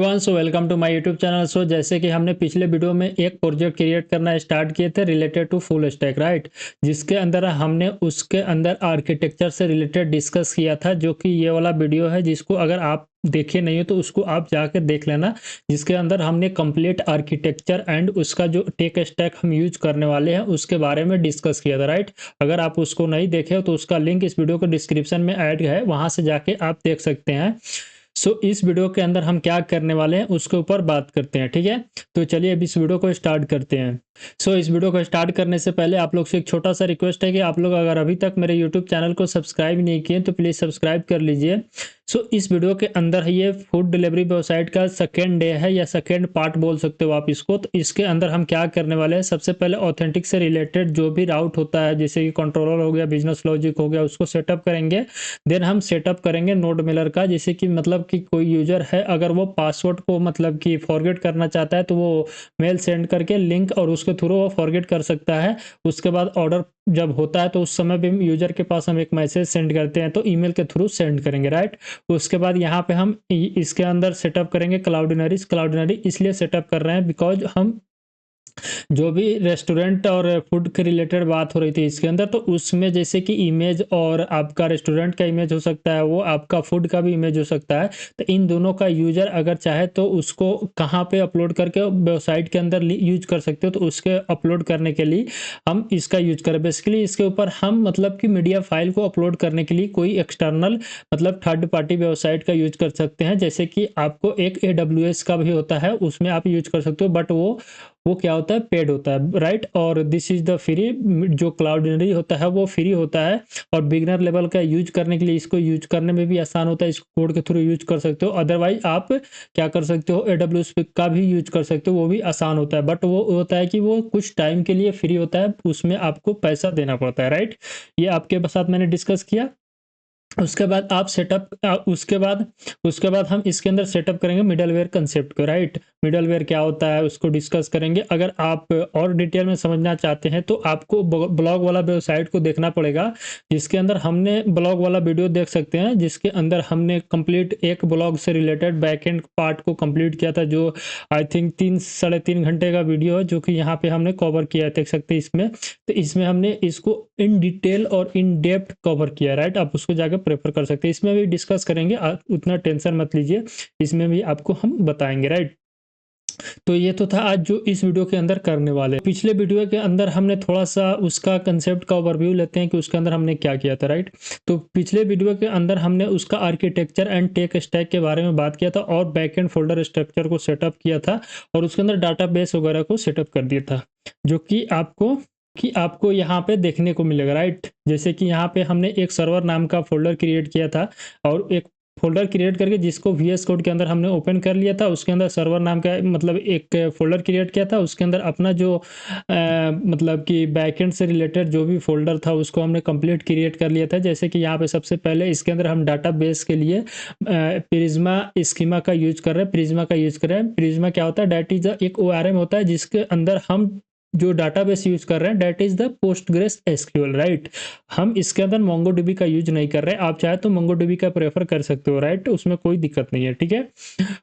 So welcome to my YouTube channel. So जैसे कि हमने पिछले वीडियो में एक प्रोजेक्ट क्रिएट करना स्टार्ट किए थे related to full stack, right, जिसके अंदर हमने उसके अंदर आर्किटेक्चर से रिलेटेड डिस्कस किया था, जो कि ये वाला वीडियो है, जिसको अगर आप देखे नहीं हो तो उसको आप जाकर देख लेना, जिसके अंदर हमने कंप्लीट आर्किटेक्चर एंड उसका जो टेक स्टैक हम यूज करने वाले हैं उसके बारे में डिस्कस किया था, राइट। अगर आप उसको नहीं देखे हो तो उसका लिंक इस वीडियो को डिस्क्रिप्शन में ऐड है, वहां से जाके आप देख सकते हैं। इस वीडियो के अंदर हम क्या करने वाले हैं उसके ऊपर बात करते हैं, ठीक है। तो चलिए अब इस वीडियो को स्टार्ट करते हैं। इस वीडियो को स्टार्ट करने से पहले आप लोग से एक छोटा सा रिक्वेस्ट है कि आप लोग अगर अभी तक मेरे यूट्यूब चैनल को सब्सक्राइब नहीं किए तो प्लीज़ सब्सक्राइब कर लीजिए। इस वीडियो के अंदर ये फूड डिलीवरी वेबसाइट का सेकेंड डे है या सेकेंड पार्ट बोल सकते हो आप इसको। तो इसके अंदर हम क्या करने वाले हैं, सबसे पहले ऑथेंटिक से रिलेटेड जो भी राउट होता है, जैसे कि कंट्रोलर हो गया, बिजनेस लॉजिक हो गया, उसको सेटअप करेंगे। देन हम सेटअप करेंगे नोड मिलर का, जैसे कि मतलब कि कोई यूजर है अगर वो पासवर्ड को मतलब कि फॉरगेट करना चाहता है तो वो मेल सेंड करके लिंक और उसके थ्रू वो फॉरगेट कर सकता है। उसके बाद ऑर्डर जब होता है तो उस समय भी यूजर के पास हम एक मैसेज सेंड करते हैं तो ईमेल के थ्रू सेंड करेंगे, राइट। उसके बाद यहाँ पे हम इसके अंदर सेटअप करेंगे क्लाउडिनरी इसलिए सेटअप कर रहे हैं बिकॉज हम जो भी रेस्टोरेंट और फूड के रिलेटेड बात हो रही थी इसके अंदर, तो उसमें जैसे कि इमेज और आपका रेस्टोरेंट का इमेज हो सकता है, वो आपका फूड का भी इमेज हो सकता है। तो इन दोनों का यूजर अगर चाहे तो उसको कहाँ पे अपलोड करके वेबसाइट के अंदर यूज कर सकते हो, तो उसके अपलोड करने के लिए हम इसका यूज करें। बेसिकली इसके ऊपर हम मतलब कि मीडिया फाइल को अपलोड करने के लिए कोई एक्सटर्नल मतलब थर्ड पार्टी वेबसाइट का यूज कर सकते हैं, जैसे कि आपको एक AWS का भी होता है, उसमें आप यूज कर सकते हो, बट वो क्या होता है, पेड होता है, राइट। और दिस इज द फ्री, जो क्लाउडिनरी होता है वो फ्री होता है और बिगनर लेवल का यूज करने के लिए इसको यूज करने में भी आसान होता है, इसको कोड के थ्रू यूज कर सकते हो। अदरवाइज आप क्या कर सकते हो, AWS का भी यूज कर सकते हो, वो भी आसान होता है, बट वो होता है कि वो कुछ टाइम के लिए फ्री होता है, उसमें आपको पैसा देना पड़ता है, राइट। ये आपके साथ मैंने डिस्कस किया। उसके बाद आप उसके बाद हम इसके अंदर सेटअप करेंगे मिडलवेयर कंसेप्ट को, राइट। मिडलवेयर क्या होता है उसको डिस्कस करेंगे। अगर आप और डिटेल में समझना चाहते हैं तो आपको ब्लॉग वाला वेबसाइट को देखना पड़ेगा, जिसके अंदर हमने ब्लॉग वाला वीडियो देख सकते हैं, जिसके अंदर हमने कंप्लीट एक ब्लॉग से रिलेटेड बैकएंड पार्ट को कंप्लीट किया था, जो आई थिंक 3 साढ़े 3 घंटे का वीडियो है, जो कि यहाँ पे हमने कवर किया है, देख सकते हैं इसमें। तो इसमें हमने इसको इन डिटेल और इन डेप्थ कवर किया, राइट। आप उसको जाकर प्रेफर कर सकते हैं, इसमें भी डिस्कस करेंगे, आप उतना टेंशन मत लीजिए, इसमें भी आपको हम बताएंगे, राइट। तो ये तो था आज जो इस वीडियो के अंदर करने वाले। पिछले वीडियो के अंदर हमने थोड़ा सा उसका कंसेप्ट का ओवरव्यू लेते हैं कि उसके अंदर हमने क्या किया था, राइट। तो पिछले वीडियो के अंदर हमने उसका आर्किटेक्चर एंड टेक स्टैक के बारे में बात किया था और बैकएंड फोल्डर स्ट्रक्चर को सेटअप किया था और उसके अंदर डाटाबेस वगैरह को सेटअप कर दिया था, जो कि आपको यहाँ पे देखने को मिलेगा, राइट। जैसे कि यहाँ पे हमने एक सर्वर नाम का फोल्डर क्रिएट किया था और एक फोल्डर क्रिएट करके जिसको VS कोड के अंदर हमने ओपन कर लिया था, उसके अंदर सर्वर नाम का मतलब एक फोल्डर क्रिएट किया था, उसके अंदर अपना जो मतलब कि बैकएंड से रिलेटेड जो भी फोल्डर था उसको हमने कंप्लीट क्रिएट कर लिया था। जैसे कि यहाँ पे सबसे पहले इसके अंदर हम डाटाबेस के लिए प्रिज्मा स्कीमा का यूज कर रहे हैं, प्रिज्मा क्या होता है, डेट इज एक ORM होता है जिसके अंदर हम जो डाटाबेस यूज कर रहे हैं that is the Postgres SQL, right. हम इसके अंदर मोंगोडीबी का यूज नहीं कर रहे हैं, आप चाहे तो मोंगोडीबी का प्रेफर कर सकते हो, राइट, उसमें कोई दिक्कत नहीं है, ठीक है।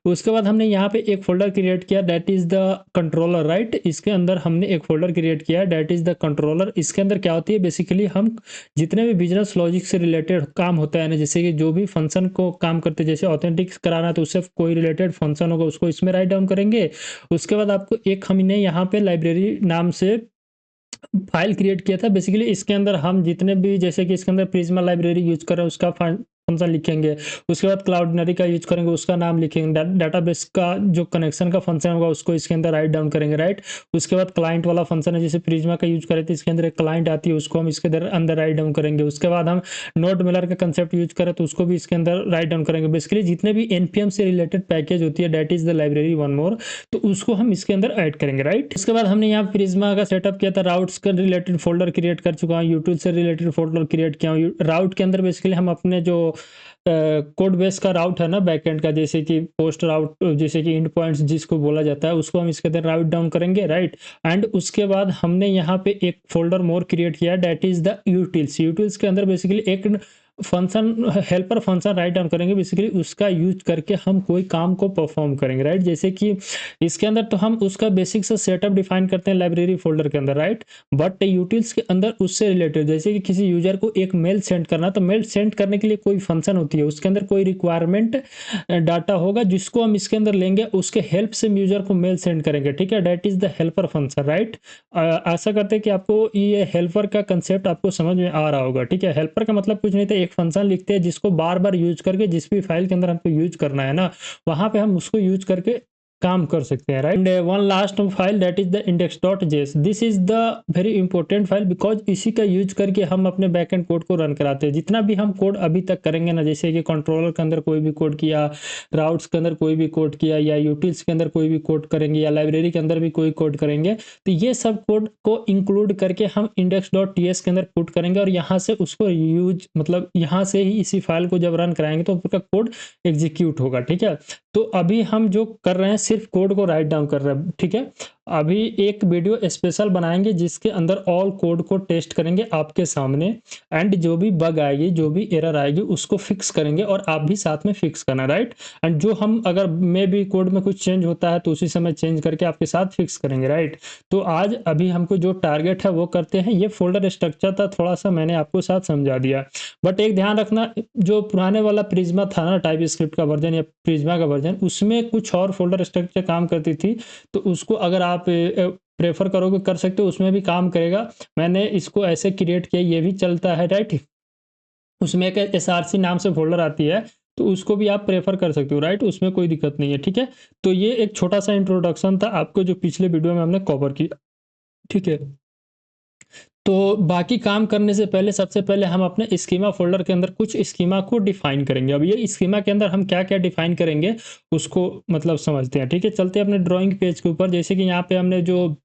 उसके बाद हमने यहाँ पे एक फोल्डर क्रिएट किया that is the controller, right. इसके अंदर हमने एक फोल्डर क्रिएट किया डेट इज द कंट्रोलर। इसके अंदर क्या होती है, बेसिकली हम जितने भी बिजनेस लॉजिक से रिलेटेड काम होता है ना, जैसे कि जो भी फंक्शन को काम करते हैं, जैसे ऑथेंटिक कराना है तो उससे कोई रिलेटेड फंक्शन होगा उसको इसमें राइट डाउन करेंगे। उसके बाद आपको एक हमने यहाँ पे लाइब्रेरी नाम से फाइल क्रिएट किया था। बेसिकली इसके अंदर हम जितने भी, जैसे कि इसके अंदर प्रिज्मा लाइब्रेरी यूज कर रहे हैं उसका फंक्शन लिखेंगे, उसके बाद क्लाउडनरी का यूज करेंगे उसका नाम लिखेंगे, डाटाबेस का जो कनेक्शन का फंक्शन होगा उसको इसके अंदर राइट डाउन करेंगे, राइट। उसके बाद क्लाइंट वाला फंक्शन है, जैसे प्रिज्मा का यूज करे थे इसके अंदर एक क्लाइंट आती है उसको हम इसके अंदर राइट डाउन करेंगे। उसके बाद हम नोड मिलर का कंसेप्ट यूज करें तो उसको भी इसके अंदर राइट डाउन करेंगे। बेसिकली जितने भी NPM से रिलेटेड पैकेज होती है that is the library one more, तो उसको हम इसके अंदर ऐड करेंगे, राइट। इसके बाद हमने यहाँ प्रिज्मा का सेटअप किया था, राउट्स का रिलेटेड फोल्डर क्रिएट कर चुका हूँ, यूट्यूब से रिलेटेड फोल्डर क्रिएट किया हूँ। राउट के अंदर बेसिकली हम अपने जो कोड बेस का राउट है ना बैकएंड का, जैसे कि पोस्ट राउट, जैसे कि इंड पॉइंट्स जिसको बोला जाता है, उसको हम इसके अंदर राउट डाउन करेंगे, राइट। एंड उसके बाद हमने यहाँ पे एक फोल्डर मोर क्रिएट किया that is the utils. Utils के अंदर बेसिकली एक function helper function write down करेंगे, बेसिकली उसका यूज करके हम कोई काम को परफॉर्म करेंगे, राइट। जैसे कि इसके अंदर तो हम उसका बेसिक सा सेटअप डिफाइन करते हैं लाइब्रेरी फोल्डर के अंदर, राइट। बट यूटिल्स के अंदर उससे रिलेटेड, जैसे कि किसी यूजर को एक मेल सेंड करना, तो मेल सेंड करने के लिए कोई फंक्शन होती है, उसके अंदर कोई रिक्वायरमेंट डाटा होगा जिसको हम इसके अंदर लेंगे, उसके हेल्प से यूजर को मेल सेंड करेंगे, ठीक है। That is the helper function, right. आशा करते हैं कि आपको ये हेल्पर का कंसेप्ट आपको समझ में आ रहा होगा, ठीक है। हेल्पर का मतलब कुछ नहीं था, एक फंक्शन लिखते हैं जिसको बार बार यूज करके जिस भी फाइल के अंदर हमको यूज करना है ना, वहां पे हम उसको यूज करके काम कर सकते हैं, right. And one last file that is the index.js, this is the very important file, because इसी का यूज करके हम अपने बैकएंड कोड को रन कराते हैं। जितना भी हम कोड अभी तक करेंगे ना, जैसे कि कंट्रोलर के अंदर कोई भी कोड किया, राउट्स के अंदर कोई भी कोड किया, या यूटिल्स के अंदर कोई भी कोड करेंगे, या लाइब्रेरी के अंदर भी कोई कोड करेंगे, तो ये सब कोड को इंक्लूड करके हम index.ts के अंदर पुट करेंगे, और यहाँ से उसको यूज मतलब यहाँ से ही इसी फाइल को जब रन कराएंगे तो उसका कोड एग्जीक्यूट होगा, ठीक है। तो अभी हम जो कर रहे हैं सिर्फ कोड को राइट डाउन कर रहे हैं, ठीक है। अभी एक वीडियो स्पेशल बनाएंगे जिसके अंदर ऑल कोड को टेस्ट करेंगे आपके सामने, एंड जो भी बग आएगी, जो भी एरर आएगी, उसको फिक्स करेंगे, और आप भी साथ में फिक्स करना, राइट। एंड जो हम अगर मे भी कोड में कुछ चेंज होता है तो उसी समय चेंज करके आपके साथ फिक्स करेंगे, राइट। तो आज अभी हमको जो टारगेट है वो करते हैं। ये फोल्डर स्ट्रक्चर था, थोड़ा सा मैंने आपको साथ समझा दिया, बट एक ध्यान रखना, जो पुराने वाला प्रिज्मा था ना, टाइप स्क्रिप्ट का वर्जन या प्रिज्मा का वर्जन, उसमें कुछ और फोल्डर स्ट्रक्चर काम करती थी, तो उसको अगर आप प्रेफर करोगे कर सकते हो, उसमें भी काम करेगा। मैंने इसको ऐसे क्रिएट किया, ये भी चलता है, राइट। उसमें एक एसआरसी नाम से फोल्डर आती है, तो उसको भी आप प्रेफर कर सकते हो, राइट। उसमें कोई दिक्कत नहीं है, ठीक है। तो ये एक छोटा सा इंट्रोडक्शन था आपको, जो पिछले वीडियो में हमने कवर किया, ठीक है। तो बाकी काम करने से पहले सबसे पहले हम अपने स्कीमा फोल्डर के अंदर कुछ स्कीमा को डिफाइन करेंगे। अब ये स्कीमा के अंदर हम क्या क्या डिफाइन करेंगे उसको मतलब समझते हैं, ठीक है। चलते हैं अपने ड्राइंग पेज के ऊपर। जैसे कि यहाँ पे हमने जो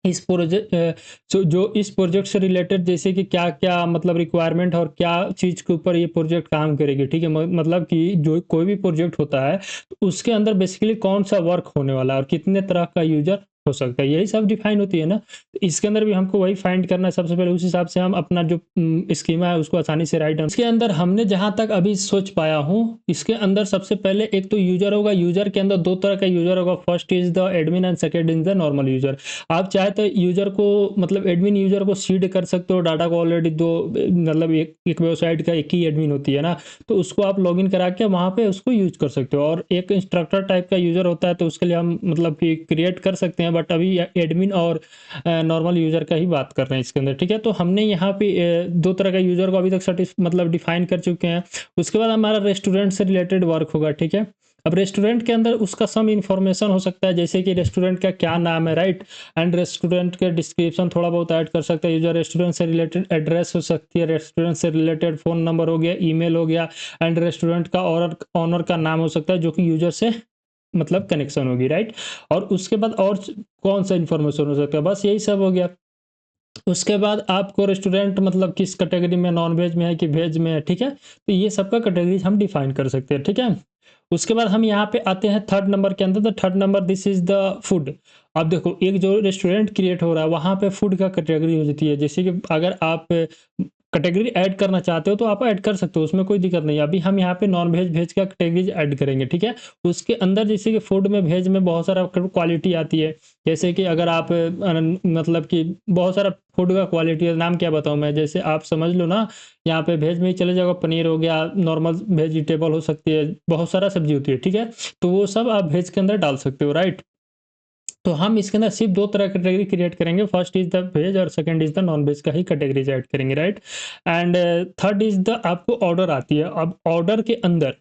इस प्रोजेक्ट जो इस प्रोजेक्ट से रिलेटेड, जैसे कि क्या क्या मतलब रिक्वायरमेंट और क्या चीज़ के ऊपर ये प्रोजेक्ट काम करेगी, ठीक है। मतलब कि जो कोई भी प्रोजेक्ट होता है तो उसके अंदर बेसिकली कौन सा वर्क होने वाला है और कितने तरह का यूजर हो सकता है, यही सब डिफाइन होती है ना। तो इसके अंदर भी हमको वही फाइंड करना है सबसे पहले, उस हिसाब से हम अपना जो स्कीमा है उसको आसानी से राइट डाउन। इसके अंदर हमने जहां तक अभी सोच पाया हूँ, इसके अंदर सबसे पहले एक तो यूजर होगा। यूजर के अंदर दो तरह का यूजर होगा, first is the admin and second is the normal user. आप चाहे तो यूजर को मतलब एडमिन यूजर को सीड कर सकते हो, डाटा को ऑलरेडी दो मतलब एक वेबसाइट का एक ही एडमिन होती है ना, तो उसको आप लॉगिन करा के वहाँ पे उसको यूज कर सकते हो। और एक इंस्ट्रक्टर टाइप का यूजर होता है, तो उसके लिए हम मतलब कि क्रिएट कर सकते हैं, बट अभी एडमिन और नॉर्मल यूजर का ही बात कर रहे हैं इसके अंदर, ठीक है। तो हमने यहाँ पे दो तरह का यूजर को अभी तक मतलब डिफाइन कर चुके हैं। उसके बाद हमारा रेस्टोरेंट से रिलेटेड वर्क होगा, ठीक है। अब रेस्टोरेंट के अंदर उसका सम इन्फॉर्मेशन हो सकता है, जैसे कि रेस्टोरेंट का क्या नाम है, राइट। एंड रेस्टोरेंट के डिस्क्रिप्शन थोड़ा बहुत ऐड कर सकता है यूजर। रेस्टोरेंट से रिलेटेड एड्रेस हो सकती है, रेस्टोरेंट से रिलेटेड फ़ोन नंबर हो गया, ईमेल हो गया, एंड रेस्टोरेंट का ऑनर का नाम हो सकता है, जो कि यूजर से मतलब कनेक्शन होगी, राइट। और उसके बाद और कौन सा इन्फॉर्मेशन हो सकता है, बस यही सब हो गया। उसके बाद आपको रेस्टोरेंट मतलब किस कैटेगरी में, नॉन वेज में है कि वेज में है, ठीक है। तो ये सबका कैटेगरीज हम डिफाइन कर सकते हैं, ठीक है। उसके बाद हम यहाँ पे आते हैं थर्ड नंबर के अंदर। The third number this is the food. अब देखो, एक जो रेस्टोरेंट क्रिएट हो रहा है वहाँ पे फूड का कैटेगरी हो जाती है। जैसे कि अगर आप कैटेगरी ऐड करना चाहते हो तो आप ऐड कर सकते हो, उसमें कोई दिक्कत नहीं है। अभी हम यहाँ पे नॉन वेज वेज का कैटेगरीज ऐड करेंगे, ठीक है। उसके अंदर जैसे कि फूड में वेज में बहुत सारा क्वालिटी आती है, जैसे कि अगर आप मतलब कि बहुत सारा फूड का क्वालिटी है, नाम क्या बताऊँ मैं, जैसे आप समझ लो ना, यहाँ पे वेज में ही चले जाओगे, पनीर हो गया, नॉर्मल वेजिटेबल हो सकती है, बहुत सारा सब्जी होती है, ठीक है। तो वो सब आप वेज के अंदर डाल सकते हो, राइट। तो हम इसके अंदर सिर्फ दो तरह कैटेगरी क्रिएट करेंगे, फर्स्ट इज द वेज और second is the non veg का ही कैटेगरीज ऐड करेंगे, right. And third is the आपको ऑर्डर आती है। अब ऑर्डर के अंदर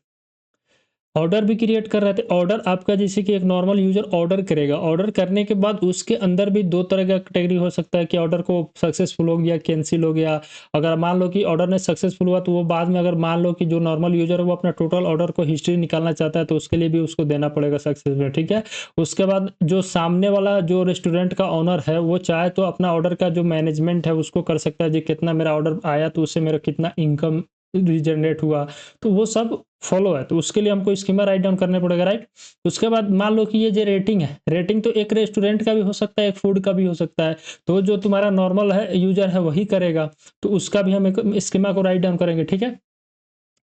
ऑर्डर भी क्रिएट कर रहे थे। ऑर्डर आपका जैसे कि एक नॉर्मल यूजर ऑर्डर करेगा, ऑर्डर करने के बाद उसके अंदर भी दो तरह का कैटेगरी हो सकता है कि ऑर्डर को सक्सेसफुल हो गया, कैंसिल हो गया। अगर मान लो कि ऑर्डर ने सक्सेसफुल हुआ तो वो बाद में, अगर मान लो कि जो नॉर्मल यूजर है वो अपना टोटल ऑर्डर को हिस्ट्री निकालना चाहता है तो उसके लिए भी उसको देना पड़ेगा सक्सेस में, ठीक है। उसके बाद जो सामने वाला जो रेस्टोरेंट का ऑनर है वो चाहे तो अपना ऑर्डर का जो मैनेजमेंट है उसको कर सकता है, जी कितना मेरा ऑर्डर आया तो उससे मेरा कितना इनकम रीजनरेट हुआ, तो वो सब फॉलो है। तो उसके लिए हमको स्कीमा राइट डाउन करने पड़ेगा, राइट। उसके बाद मान लो कि ये जो रेटिंग है, रेटिंग तो एक रेस्टोरेंट का भी हो सकता है, एक फूड का भी हो सकता है। तो जो तुम्हारा नॉर्मल है यूजर है वही करेगा, तो उसका भी हम एक स्कीमा को राइट डाउन करेंगे, ठीक है।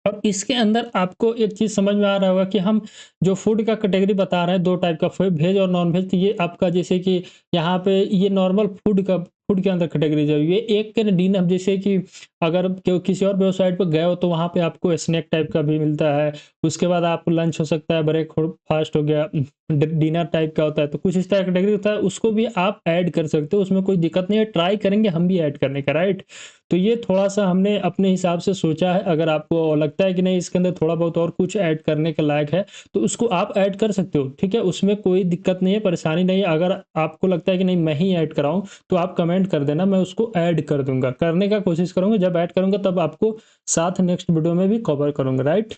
और इसके अंदर आपको एक चीज़ समझ में आ रहा होगा कि हम जो फूड का कैटेगरी बता रहे हैं 2 टाइप का वेज और नॉन-वेज, तो ये आपका जैसे कि यहाँ पे ये नॉर्मल फूड के अंदर कैटेगरी जो ये एक डिनर, जैसे कि अगर किसी और वेबसाइट पे गए हो तो वहाँ पे आपको स्नैक टाइप का भी मिलता है। उसके बाद आपको लंच हो सकता है, ब्रेकफास्ट हो गया, डिनर टाइप का होता है। तो कुछ इस तरह का कैटेगरी होता है, उसको भी आप ऐड कर सकते हो, उसमें कोई दिक्कत नहीं है। ट्राई करेंगे हम भी ऐड करने का, राइट? तो ये थोड़ा-सा हमने अपने हिसाब से सोचा है। अगर आपको लगता है कि नहीं इसके अंदर थोड़ा बहुत और कुछ ऐड करने के लायक है, तो उसको आप ऐड कर सकते हो, ठीक है? उसमें कोई दिक्कत नहीं है, परेशानी नहीं है। अगर आपको लगता है कि नहीं मैं ही ऐड कराऊँ, तो आप कमेंट कर देना, मैं उसको ऐड कर दूँगा। करने का कोशिश करूँगा, जब ऐड करूँगा तब आपको साथ नेक्स्ट वीडियो में भी कवर करूँगा, राइट?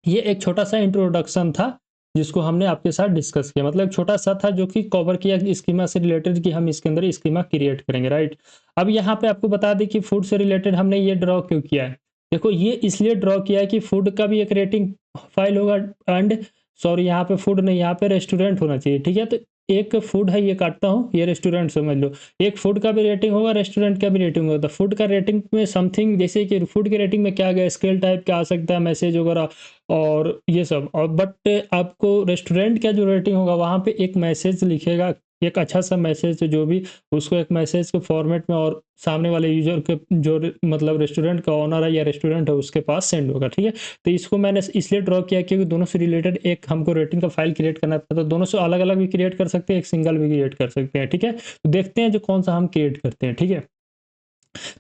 ये एक छोटा-सा इंट्रोडक्शन था, जिसको हमने आपके साथ डिस्कस किया। मतलब एक छोटा-सा था जो कि कवर किया स्कीमा से रिलेटेड कि हम इसके अंदर स्कीमा क्रिएट करेंगे, राइट? अब यहाँ पे आपको बता दें कि फूड से रिलेटेड हमने ये ड्रॉ क्यों किया है। देखो ये इसलिए ड्रॉ किया है कि फूड का भी एक रेटिंग फ़ाइल होगा, एंड सॉरी यहाँ पे फूड नहीं, यहाँ पे रेस्टोरेंट होना चाहिए, ठीक है? तो एक फूड है, ये काटता हूँ, ये रेस्टोरेंट समझ लो। एक फूड का भी रेटिंग होगा, रेस्टोरेंट का भी रेटिंग होगा। तो फूड का रेटिंग में समथिंग, जैसे कि फूड की रेटिंग में क्या आ गया, स्केल टाइप का आ सकता है, मैसेज वगैरह और ये सब। और बट आपको रेस्टोरेंट का जो रेटिंग होगा वहाँ पे एक मैसेज लिखेगा, एक अच्छा-सा मैसेज, जो भी उसको एक मैसेज के फॉर्मेट में और सामने वाले यूज़र के जो मतलब रेस्टोरेंट का ओनर है या रेस्टोरेंट है उसके पास सेंड होगा, ठीक है? तो इसको मैंने इसलिए ड्रॉ किया क्योंकि दोनों से रिलेटेड एक हमको रेटिंग का फ़ाइल क्रिएट करना था। तो दोनों से अलग-अलग भी क्रिएट कर सकते हैं, एक सिंगल भी क्रिएट कर सकते हैं, ठीक है? तो देखते हैं जो कौन-सा हम क्रिएट करते हैं, ठीक है?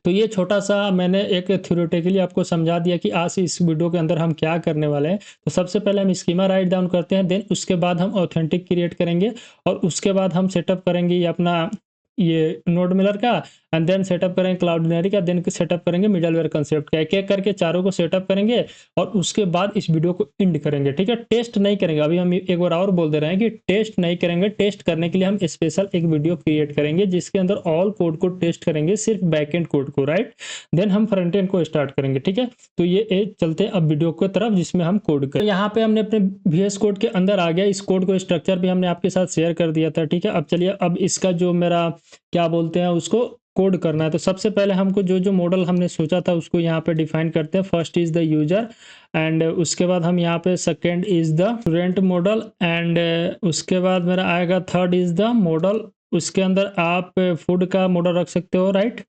तो ये छोटा-सा मैंने एक थ्योरेटिकली आपको समझा दिया कि आज से इस वीडियो के अंदर हम क्या करने वाले हैं। तो सबसे पहले हम स्कीमा राइट डाउन करते हैं, देन उसके बाद हम ऑथेंटिक क्रिएट करेंगे और उसके बाद हम सेटअप करेंगे ये अपना ये नोडमिलर का, एंड देन सेटअप करेंगे क्लाउडनेरी का, देन सेटअप करेंगे मिडलवेयर कंसेप्ट का। एक-एक करके चारों को सेटअप करेंगे और उसके बाद इस वीडियो को एंड करेंगे, ठीक है? टेस्ट नहीं करेंगे, अभी हम एक बार और बोल दे रहे हैं कि टेस्ट नहीं करेंगे। टेस्ट करने के लिए हम स्पेशल एक वीडियो क्रिएट करेंगे जिसके अंदर ऑल कोड को टेस्ट करेंगे, सिर्फ बैकएंड कोड को, राइट? देन हम फ्रंट एंड को स्टार्ट करेंगे, ठीक है? तो ये चलते हैं अब वीडियो की तरफ जिसमें हम कोड करें। तो यहाँ पे हमने अपने VS कोड के अंदर आ गया, इस कोड को स्ट्रक्चर भी हमने आपके साथ शेयर कर दिया था, ठीक है? अब चलिए, अब इसका जो मेरा क्या बोलते हैं उसको कोड करना है। तो सबसे पहले हमको जो मॉडल हमने सोचा था उसको यहाँ पे डिफाइन करते हैं। First is the user, and उसके बाद हम यहाँ पे second is the student model, and उसके बाद मेरा आएगा थर्ड इज़ द मॉडल। उसके अंदर आप फूड का मॉडल रख सकते हो, राइट?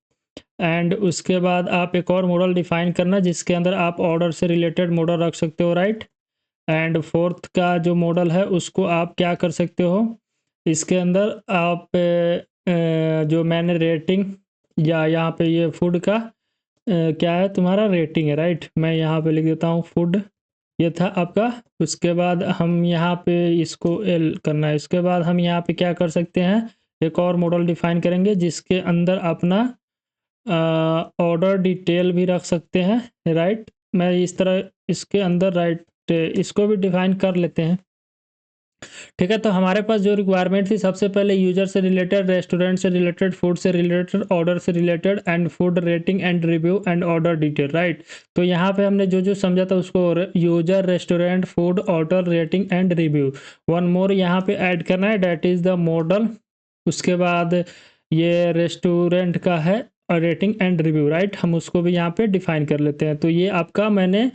एंड उसके बाद आप एक और मॉडल डिफाइन करना जिसके अंदर आप ऑर्डर से रिलेटेड मॉडल रख सकते हो, राइट? एंड फोर्थ का जो मॉडल है उसको आप क्या कर सकते हो, इसके अंदर आप जो मैंने रेटिंग या यहाँ पे ये फूड का क्या है तुम्हारा रेटिंग है, राइट? मैं यहाँ पे लिख देता हूँ फूड, ये था आपका। उसके बाद हम यहाँ पे इसको एल करना है। इसके बाद हम यहाँ पे क्या कर सकते हैं, एक और मॉडल डिफाइन करेंगे जिसके अंदर अपना ऑर्डर डिटेल भी रख सकते हैं, राइट? मैं इस तरह इसके अंदर राइट इसको भी डिफाइन कर लेते हैं, ठीक है? तो हमारे पास जो रिक्वायरमेंट थी, सबसे पहले यूज़र से रिलेटेड, रेस्टोरेंट से रिलेटेड, फूड से रिलेटेड, ऑर्डर से related, and food rating and review and order detail, right? तो यहाँ पे हमने जो समझा था उसको user, restaurant, food, order, rating and review. One more यहाँ पे ऐड करना है, दैट इज़ द मॉडल। उसके बाद ये रेस्टोरेंट का है और रेटिंग एंड रिव्यू, राइट? हम उसको भी यहाँ पे डिफाइन कर लेते हैं। तो ये आपका मैंने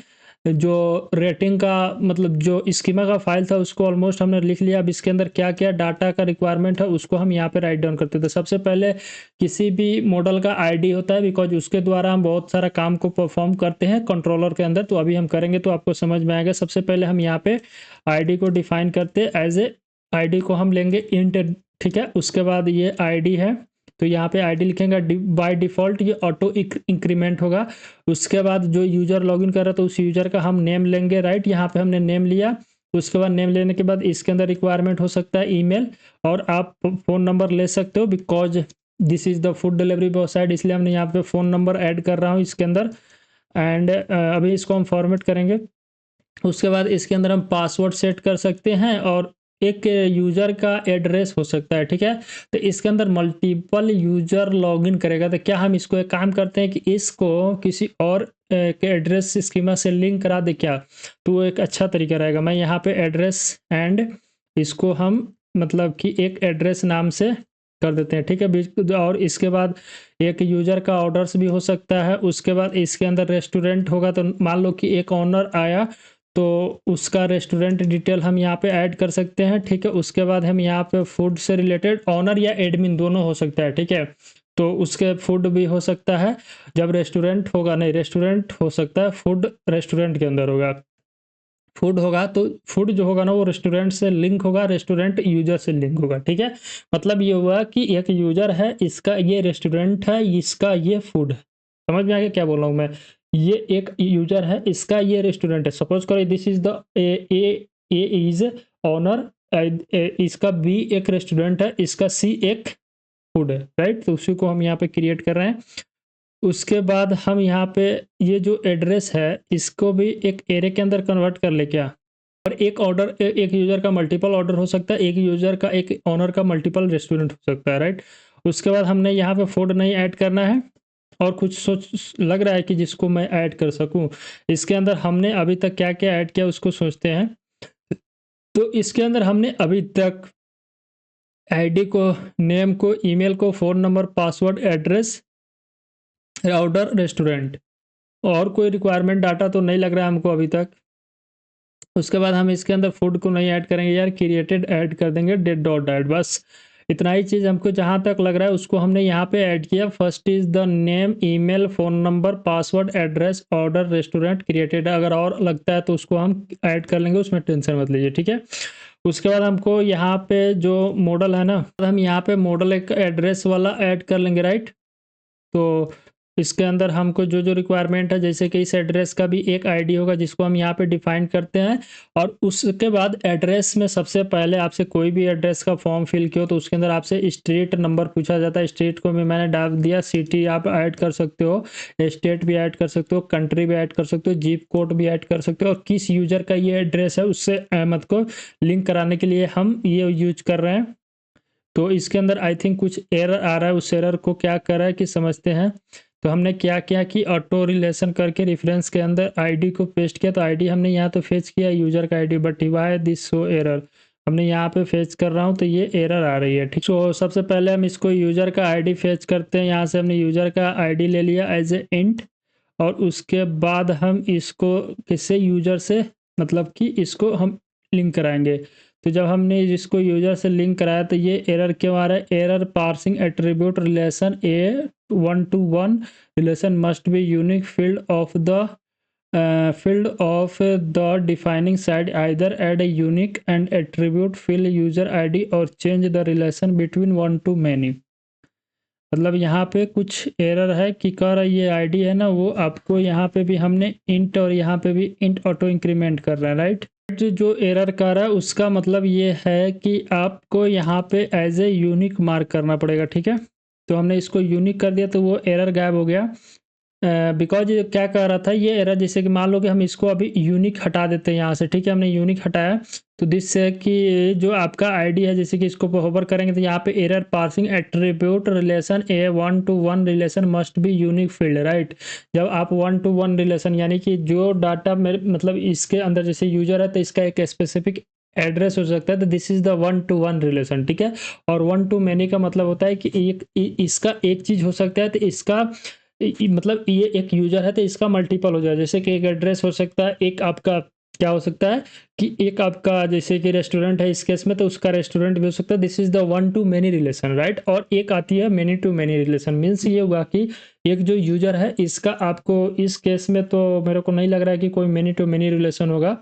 जो रेटिंग का मतलब जो स्कीमा का फाइल था उसको ऑलमोस्ट हमने लिख लिया। अब इसके अंदर क्या-क्या डाटा का रिक्वायरमेंट है उसको हम यहाँ पे राइट डाउन करते थे। सबसे पहले किसी भी मॉडल का आईडी होता है, बिकॉज़ उसके द्वारा हम बहुत सारा काम को परफॉर्म करते हैं कंट्रोलर के अंदर। तो अभी हम करेंगे तो आपको समझ में आएगा। सबसे पहले हम यहाँ पे आईडी को डिफाइन करते हैं एज ए आईडी को हम लेंगे इंट, ठीक है? उसके बाद ये आईडी है तो यहाँ पे आईडी लिखेंगे, बाय डिफ़ॉल्ट ये ऑटो इंक्रीमेंट होगा। उसके बाद जो यूज़र लॉगिन कर रहा है तो उस यूज़र का हम नेम लेंगे, राइट? यहाँ पे हमने नेम लिया। उसके बाद नेम लेने के बाद इसके अंदर रिक्वायरमेंट हो सकता है ईमेल, और आप फ़ोन नंबर ले सकते हो, because this is the food delivery website, इसलिए हमने यहाँ पे फ़ोन नंबर ऐड कर रहा हूँ इसके अंदर। एंड अभी इसको हम फॉर्मेट करेंगे। उसके बाद इसके अंदर हम पासवर्ड सेट कर सकते हैं और एक यूज़र का एड्रेस हो सकता है, ठीक है? तो इसके अंदर मल्टीपल यूज़र लॉगिन करेगा, तो क्या हम इसको एक काम करते हैं कि इसको किसी और के एड्रेस स्कीमा से लिंक करा दे क्या? तो वो एक अच्छा तरीका रहेगा। मैं यहाँ पे एड्रेस एंड इसको हम मतलब कि एक एड्रेस नाम से कर देते हैं, ठीक है। और इसके बाद एक यूज़र का ऑर्डर्स भी हो सकता है। उसके बाद इसके अंदर रेस्टोरेंट होगा, तो मान लो कि एक ओनर आया तो उसका रेस्टोरेंट डिटेल हम यहाँ पे ऐड कर सकते हैं, ठीक है। उसके बाद हम यहाँ पे फूड से रिलेटेड ओनर या एडमिन दोनों हो सकता है, ठीक है। तो उसके फूड भी हो सकता है, जब रेस्टोरेंट होगा, नहीं रेस्टोरेंट हो सकता है, फूड रेस्टोरेंट के अंदर होगा। फूड होगा तो फूड जो होगा ना वो रेस्टोरेंट से लिंक होगा, रेस्टोरेंट यूजर से लिंक होगा, ठीक है। मतलब ये हुआ कि एक यूजर है, इसका ये रेस्टोरेंट है, इसका ये फूड है। समझ में आ गया क्या बोल रहा हूँ मैं? ये एक यूजर है, इसका ये रेस्टोरेंट है। सपोज करो this is the A is owner, इसका बी एक रेस्टोरेंट है, इसका सी एक फूड है, राइट। तो उसी को हम यहाँ पे क्रिएट कर रहे हैं। उसके बाद हम यहाँ पे ये जो एड्रेस है इसको भी एक एरे के अंदर कन्वर्ट कर ले क्या। और एक ऑर्डर, एक यूज़र का मल्टीपल ऑर्डर हो सकता है, एक यूज़र का, एक ओनर का मल्टीपल रेस्टोरेंट हो सकता है, राइट। उसके बाद हमने यहाँ पे फूड नहीं ऐड करना है, और कुछ सोच लग रहा है कि जिसको मैं ऐड कर सकूँ। इसके अंदर हमने अभी तक क्या क्या ऐड किया उसको सोचते हैं। तो इसके अंदर हमने अभी तक आईडी को, नेम को, ईमेल को, phone number, password, address, order, restaurant, और कोई रिक्वायरमेंट डाटा तो नहीं लग रहा है हमको अभी तक। उसके बाद हम इसके अंदर फूड को नहीं ऐड करेंगे यार, क्रिएटेड ऐड कर देंगे, डेट डॉट ऐड, बस इतना ही चीज़ हमको जहाँ तक लग रहा है उसको हमने यहाँ पे ऐड किया। First is the name, email, phone number, password, address, order, restaurant, created. अगर और लगता है तो उसको हम ऐड कर लेंगे, उसमें टेंशन मत लीजिए, ठीक है। उसके बाद हमको यहाँ पे जो मॉडल है ना, हम यहाँ पे मॉडल एक एड्रेस वाला ऐड कर लेंगे, राइट। तो इसके अंदर हमको जो जो रिक्वायरमेंट है, जैसे कि इस एड्रेस का भी एक आईडी होगा जिसको हम यहाँ पे डिफाइन करते हैं। और उसके बाद एड्रेस में सबसे पहले आपसे कोई भी एड्रेस का फॉर्म फिल किया हो तो उसके अंदर आपसे स्ट्रीट नंबर पूछा जाता है। स्ट्रीट को भी मैंने डाल दिया, सिटी आप ऐड कर सकते हो, स्टेट भी ऐड कर सकते हो, कंट्री भी ऐड कर सकते हो, जिप कोड भी ऐड कर सकते हो, और किस यूजर का ये एड्रेस है उससे अहमद को लिंक कराने के लिए हम ये यूज कर रहे हैं। तो इसके अंदर आई थिंक कुछ एरर आ रहा है, उस एरर को क्या कर रहा है कि समझते हैं। तो हमने क्या किया कि ऑटो रिलेशन करके रेफरेंस के अंदर आईडी को पेस्ट किया। तो आईडी हमने यहाँ तो फेच किया यूजर का ID, but why this show error, हमने यहाँ पे फेच कर रहा हूँ तो ये एरर आ रही है, ठीक। तो सबसे पहले हम इसको यूजर का आईडी फेच करते हैं। यहाँ से हमने यूजर का आईडी ले लिया एज ए इंट, और उसके बाद हम इसको किससे, यूजर से, मतलब कि इसको हम लिंक कराएंगे। तो जब हमने इसको यूजर से लिंक कराया तो ये एरर क्यों आ रहा है? Error parsing attribute relation a 1-to-1 relation must be unique field of the defining side either add a unique and attribute field user ID और change the relation between one to many. मतलब यहाँ पे कुछ error है कि कह रहा ये आईडी है ना, वो आपको यहाँ पे भी हमने इंट और यहाँ पे भी इंट ऑटो इंक्रीमेंट कर रहा है, राइट। जो एरर कर रहा है उसका मतलब ये है कि आपको यहाँ पे एज ए यूनिक मार्क करना पड़ेगा, ठीक है। तो हमने इसको यूनिक कर दिया तो वो एरर गायब हो गया। बिकॉज ये क्या कह रहा था ये एरर, जैसे कि मान लो कि हम इसको अभी यूनिक हटा देते हैं यहाँ से, ठीक है। हमने यूनिक हटाया तो दिस से कि जो आपका आईडी है, जैसे कि इसको होवर करेंगे तो यहाँ पे error parsing attribute relation a 1-to-1 relation must be unique field, right. जब आप 1-to-1 रिलेशन यानी कि जो डाटा मेरे मतलब इसके अंदर जैसे यूजर है तो इसका एक स्पेसिफिक एड्रेस हो सकता है, तो this is the 1-to-1 relation, ठीक है। और 1-to-many का मतलब होता है कि इसका एक चीज हो सकता है तो इसका मतलब ये एक यूजर है तो इसका मल्टीपल हो जाए। जैसे कि एक एड्रेस हो सकता है, एक आपका क्या हो सकता है कि एक आपका जैसे कि रेस्टोरेंट है इस केस में तो उसका रेस्टोरेंट भी हो सकता है। This is the 1-to-many relation, right. और एक आती है many-to-many रिलेशन, मीन्स ये हुआ कि एक जो यूजर है इसका आपको इस केस में तो मेरे को नहीं लग रहा है कि कोई many-to-many रिलेशन होगा।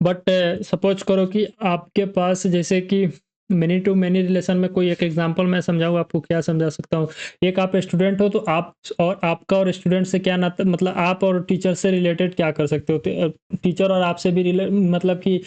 बट सपोज करो कि आपके पास जैसे कि मेनी टू मेनी रिलेशन में कोई एक एग्जांपल मैं समझाऊँ आपको, क्या समझा सकता हूँ। एक आप स्टूडेंट हो तो आप और आपका और स्टूडेंट से क्या नाता, मतलब आप और टीचर से रिलेटेड क्या कर सकते हो, तो टीचर और आपसे भी मतलब कि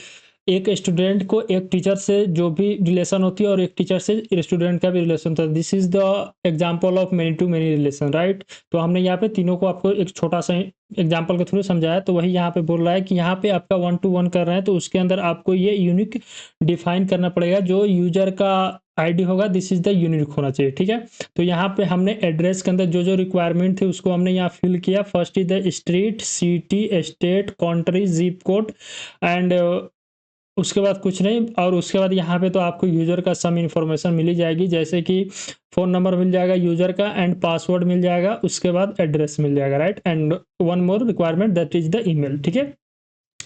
एक स्टूडेंट को एक टीचर से जो भी रिलेशन होती है और एक टीचर से स्टूडेंट का भी रिलेशन होता है। This is the example of many to many relation, right. तो हमने यहाँ पे तीनों को आपको एक छोटा सा एग्जांपल के थ्रू समझाया। तो वही यहाँ पे बोल रहा है कि यहाँ पे आपका 1-to-1 कर रहे हैं तो उसके अंदर आपको ये यूनिक डिफाइन करना पड़ेगा। जो यूजर का आईडी होगा दिस इज द यूनिक होना चाहिए, ठीक है। तो यहाँ पे हमने एड्रेस के अंदर जो जो रिक्वायरमेंट थे उसको हमने यहाँ फिल किया। First is the street, city, state, country, zip code and उसके बाद कुछ नहीं, और उसके बाद यहाँ पे तो आपको यूज़र का सम इन्फॉर्मेशन मिल ही जाएगी, जैसे कि फ़ोन नंबर मिल जाएगा यूज़र का एंड पासवर्ड मिल जाएगा, उसके बाद एड्रेस मिल जाएगा, right, and one more requirement that is the email, ठीक है,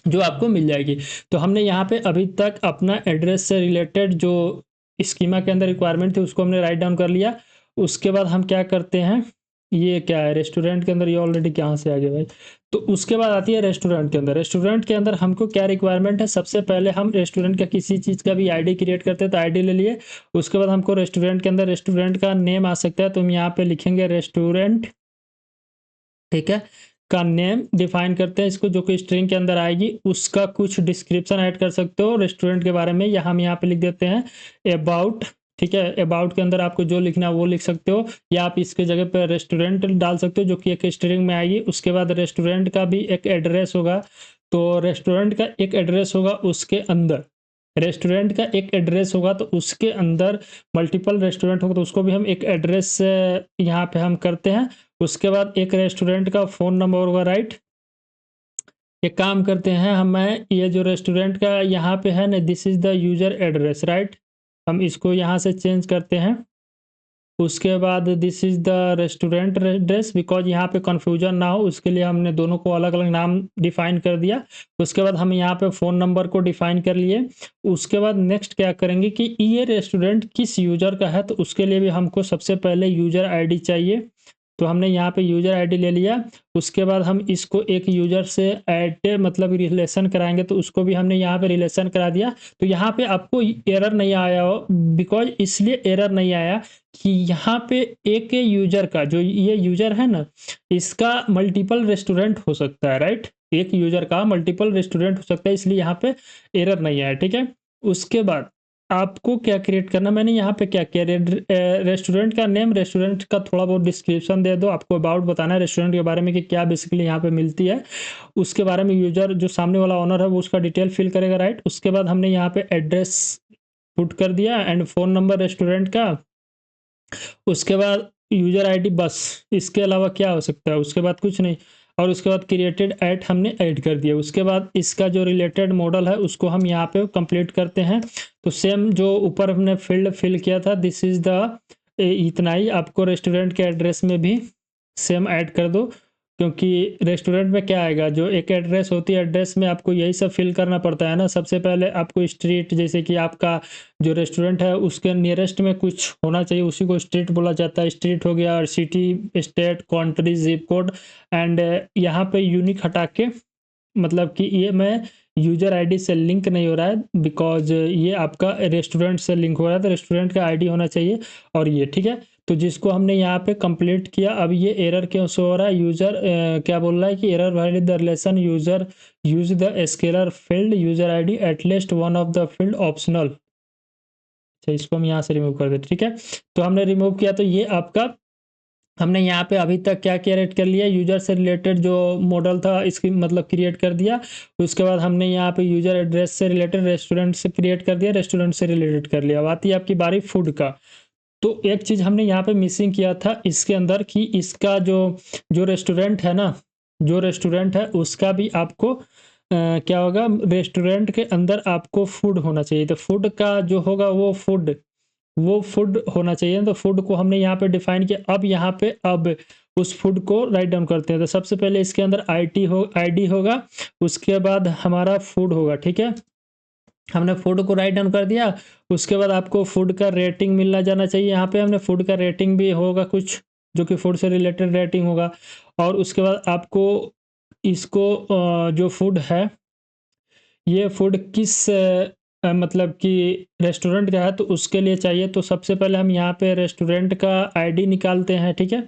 जो आपको मिल जाएगी। तो हमने यहाँ पे अभी तक अपना एड्रेस से रिलेटेड जो स्कीमा के अंदर रिक्वायरमेंट थी उसको हमने राइट डाउन कर लिया। उसके बाद हम क्या करते हैं, ये क्या है रेस्टोरेंट के अंदर, ये ऑलरेडी कहाँ से आ गया भाई। तो उसके बाद आती है रेस्टोरेंट के अंदर। रेस्टोरेंट के अंदर हमको क्या रिक्वायरमेंट है, सबसे पहले हम रेस्टोरेंट का किसी चीज़ का भी आईडी क्रिएट करते हैं तो आईडी ले लिए। उसके बाद हमको रेस्टोरेंट के अंदर रेस्टोरेंट का नेम आ सकता है, तो हम यहाँ पे लिखेंगे रेस्टोरेंट, ठीक है, का नेम डिफाइन करते हैं इसको, जो कि स्ट्रिंग के अंदर आएगी। उसका कुछ डिस्क्रिप्शन ऐड कर सकते हो रेस्टोरेंट के बारे में, या हम यहाँ पे लिख देते हैं अबाउट, ठीक है। अबाउट के अंदर आपको जो लिखना है वो लिख सकते हो, या आप इसके जगह पे रेस्टोरेंट डाल सकते हो जो कि एक स्ट्रिंग में आएगी। उसके बाद रेस्टोरेंट का भी एक एड्रेस होगा, तो रेस्टोरेंट का एक एड्रेस होगा, उसके अंदर रेस्टोरेंट का एक एड्रेस होगा, तो उसके अंदर मल्टीपल रेस्टोरेंट होगा तो उसको भी हम एक एड्रेस यहाँ पे हम करते हैं। उसके बाद एक रेस्टोरेंट का फ़ोन नंबर होगा, राइट। एक काम करते हैं, हमें ये जो रेस्टोरेंट का यहाँ पे है ना, this is the user address, right, हम इसको यहाँ से चेंज करते हैं। उसके बाद this is the restaurant address, because यहाँ पे कन्फ्यूजन ना हो उसके लिए हमने दोनों को अलग अलग नाम डिफाइन कर दिया। उसके बाद हम यहाँ पे फ़ोन नंबर को डिफाइन कर लिए। उसके बाद नेक्स्ट क्या करेंगे कि ये रेस्टोरेंट किस यूज़र का है, तो उसके लिए भी हमको सबसे पहले यूज़र आईडी चाहिए, तो हमने यहाँ पे यूज़र आईडी ले लिया। उसके बाद हम इसको एक यूज़र से ऐड मतलब रिलेशन कराएंगे, तो उसको भी हमने यहाँ पे रिलेशन करा दिया। तो यहाँ पे आपको एरर नहीं आया हो, बिकॉज इसलिए एरर नहीं आया कि यहाँ पे एक यूज़र का, जो ये यूज़र है ना, इसका मल्टीपल रेस्टोरेंट हो सकता है, राइट, एक यूज़र का मल्टीपल रेस्टोरेंट हो सकता है, इसलिए यहाँ पे एरर नहीं आया, ठीक है। उसके बाद आपको क्या क्रिएट करना, मैंने यहाँ पे क्या किया, रेस्टोरेंट का नेम, रेस्टोरेंट का थोड़ा बहुत डिस्क्रिप्शन दे दो, आपको अबाउट बताना है रेस्टोरेंट के बारे में कि क्या बेसिकली यहाँ पे मिलती है, उसके बारे में यूजर जो सामने वाला ओनर है वो उसका डिटेल फिल करेगा, राइट। उसके बाद हमने यहाँ पे एड्रेस पुट कर दिया एंड फ़ोन नंबर रेस्टोरेंट का। उसके बाद यूज़र आईडी, बस इसके अलावा क्या हो सकता है, उसके बाद कुछ नहीं। और उसके बाद क्रिएटेड ऐड हमने ऐड कर दिया। उसके बाद इसका जो रिलेटेड मॉडल है उसको हम यहाँ पे कंप्लीट करते हैं। तो सेम जो ऊपर हमने फील्ड फिल किया था, दिस इज़ द इतना ही, आपको रेस्टोरेंट के एड्रेस में भी सेम ऐड कर दो, क्योंकि रेस्टोरेंट में क्या आएगा, जो एक एड्रेस होती है, एड्रेस में आपको यही सब फिल करना पड़ता है ना। सबसे पहले आपको स्ट्रीट, जैसे कि आपका जो रेस्टोरेंट है उसके नियरेस्ट में कुछ होना चाहिए, उसी को स्ट्रीट बोला जाता है। स्ट्रीट हो गया, और city, state, country, zip code, and यहाँ पे यूनिक हटा के, मतलब कि ये मैं यूज़र आईडी से लिंक नहीं हो रहा है, बिकॉज ये आपका रेस्टोरेंट से लिंक हो रहा है, तो रेस्टोरेंट का आईडी होना चाहिए। और ये ठीक है, तो जिसको हमने यहाँ पे कंप्लीट किया। अब ये एरर क्यों शो हो रहा है, यूज़र क्या बोल रहा है कि error valid the relation user use the scalar field user ID at least one of the field optional. अच्छा, इसको हम यहाँ से रिमूव कर देते, ठीक है। तो हमने रिमूव किया, तो ये आपका, हमने यहाँ पे अभी तक क्या क्रिएट कर लिया, यूज़र से रिलेटेड जो मॉडल था इसकी मतलब क्रिएट कर दिया। उसके बाद हमने यहाँ पे यूज़र एड्रेस से रिलेटेड रेस्टोरेंट से क्रिएट कर दिया, रेस्टोरेंट से रिलेटेड कर लिया। अब आती है आपकी बारी फूड का। तो एक चीज़ हमने यहाँ पे मिसिंग किया था इसके अंदर, कि इसका जो जो रेस्टोरेंट है ना, जो रेस्टोरेंट है उसका भी आपको क्या होगा, रेस्टोरेंट के अंदर आपको फूड होना चाहिए। तो फूड का जो होगा वो फूड होना चाहिए। तो फूड को हमने यहाँ पे डिफाइन किया। अब यहाँ पे अब उस फूड को राइट डाउन करते हैं। तो सबसे पहले इसके अंदर आईडी होगा, उसके बाद हमारा फूड होगा, ठीक है। हमने फूड को राइट डाउन कर दिया। उसके बाद आपको फूड का रेटिंग मिलना जाना चाहिए। यहाँ पे हमने फूड का रेटिंग भी होगा कुछ, जो कि फूड से रिलेटेड रेटिंग होगा। और उसके बाद आपको इसको जो फूड है, ये फूड किस मतलब कि रेस्टोरेंट का है, तो उसके लिए चाहिए। तो सबसे पहले हम यहाँ पे रेस्टोरेंट का आईडी निकालते हैं, ठीक है।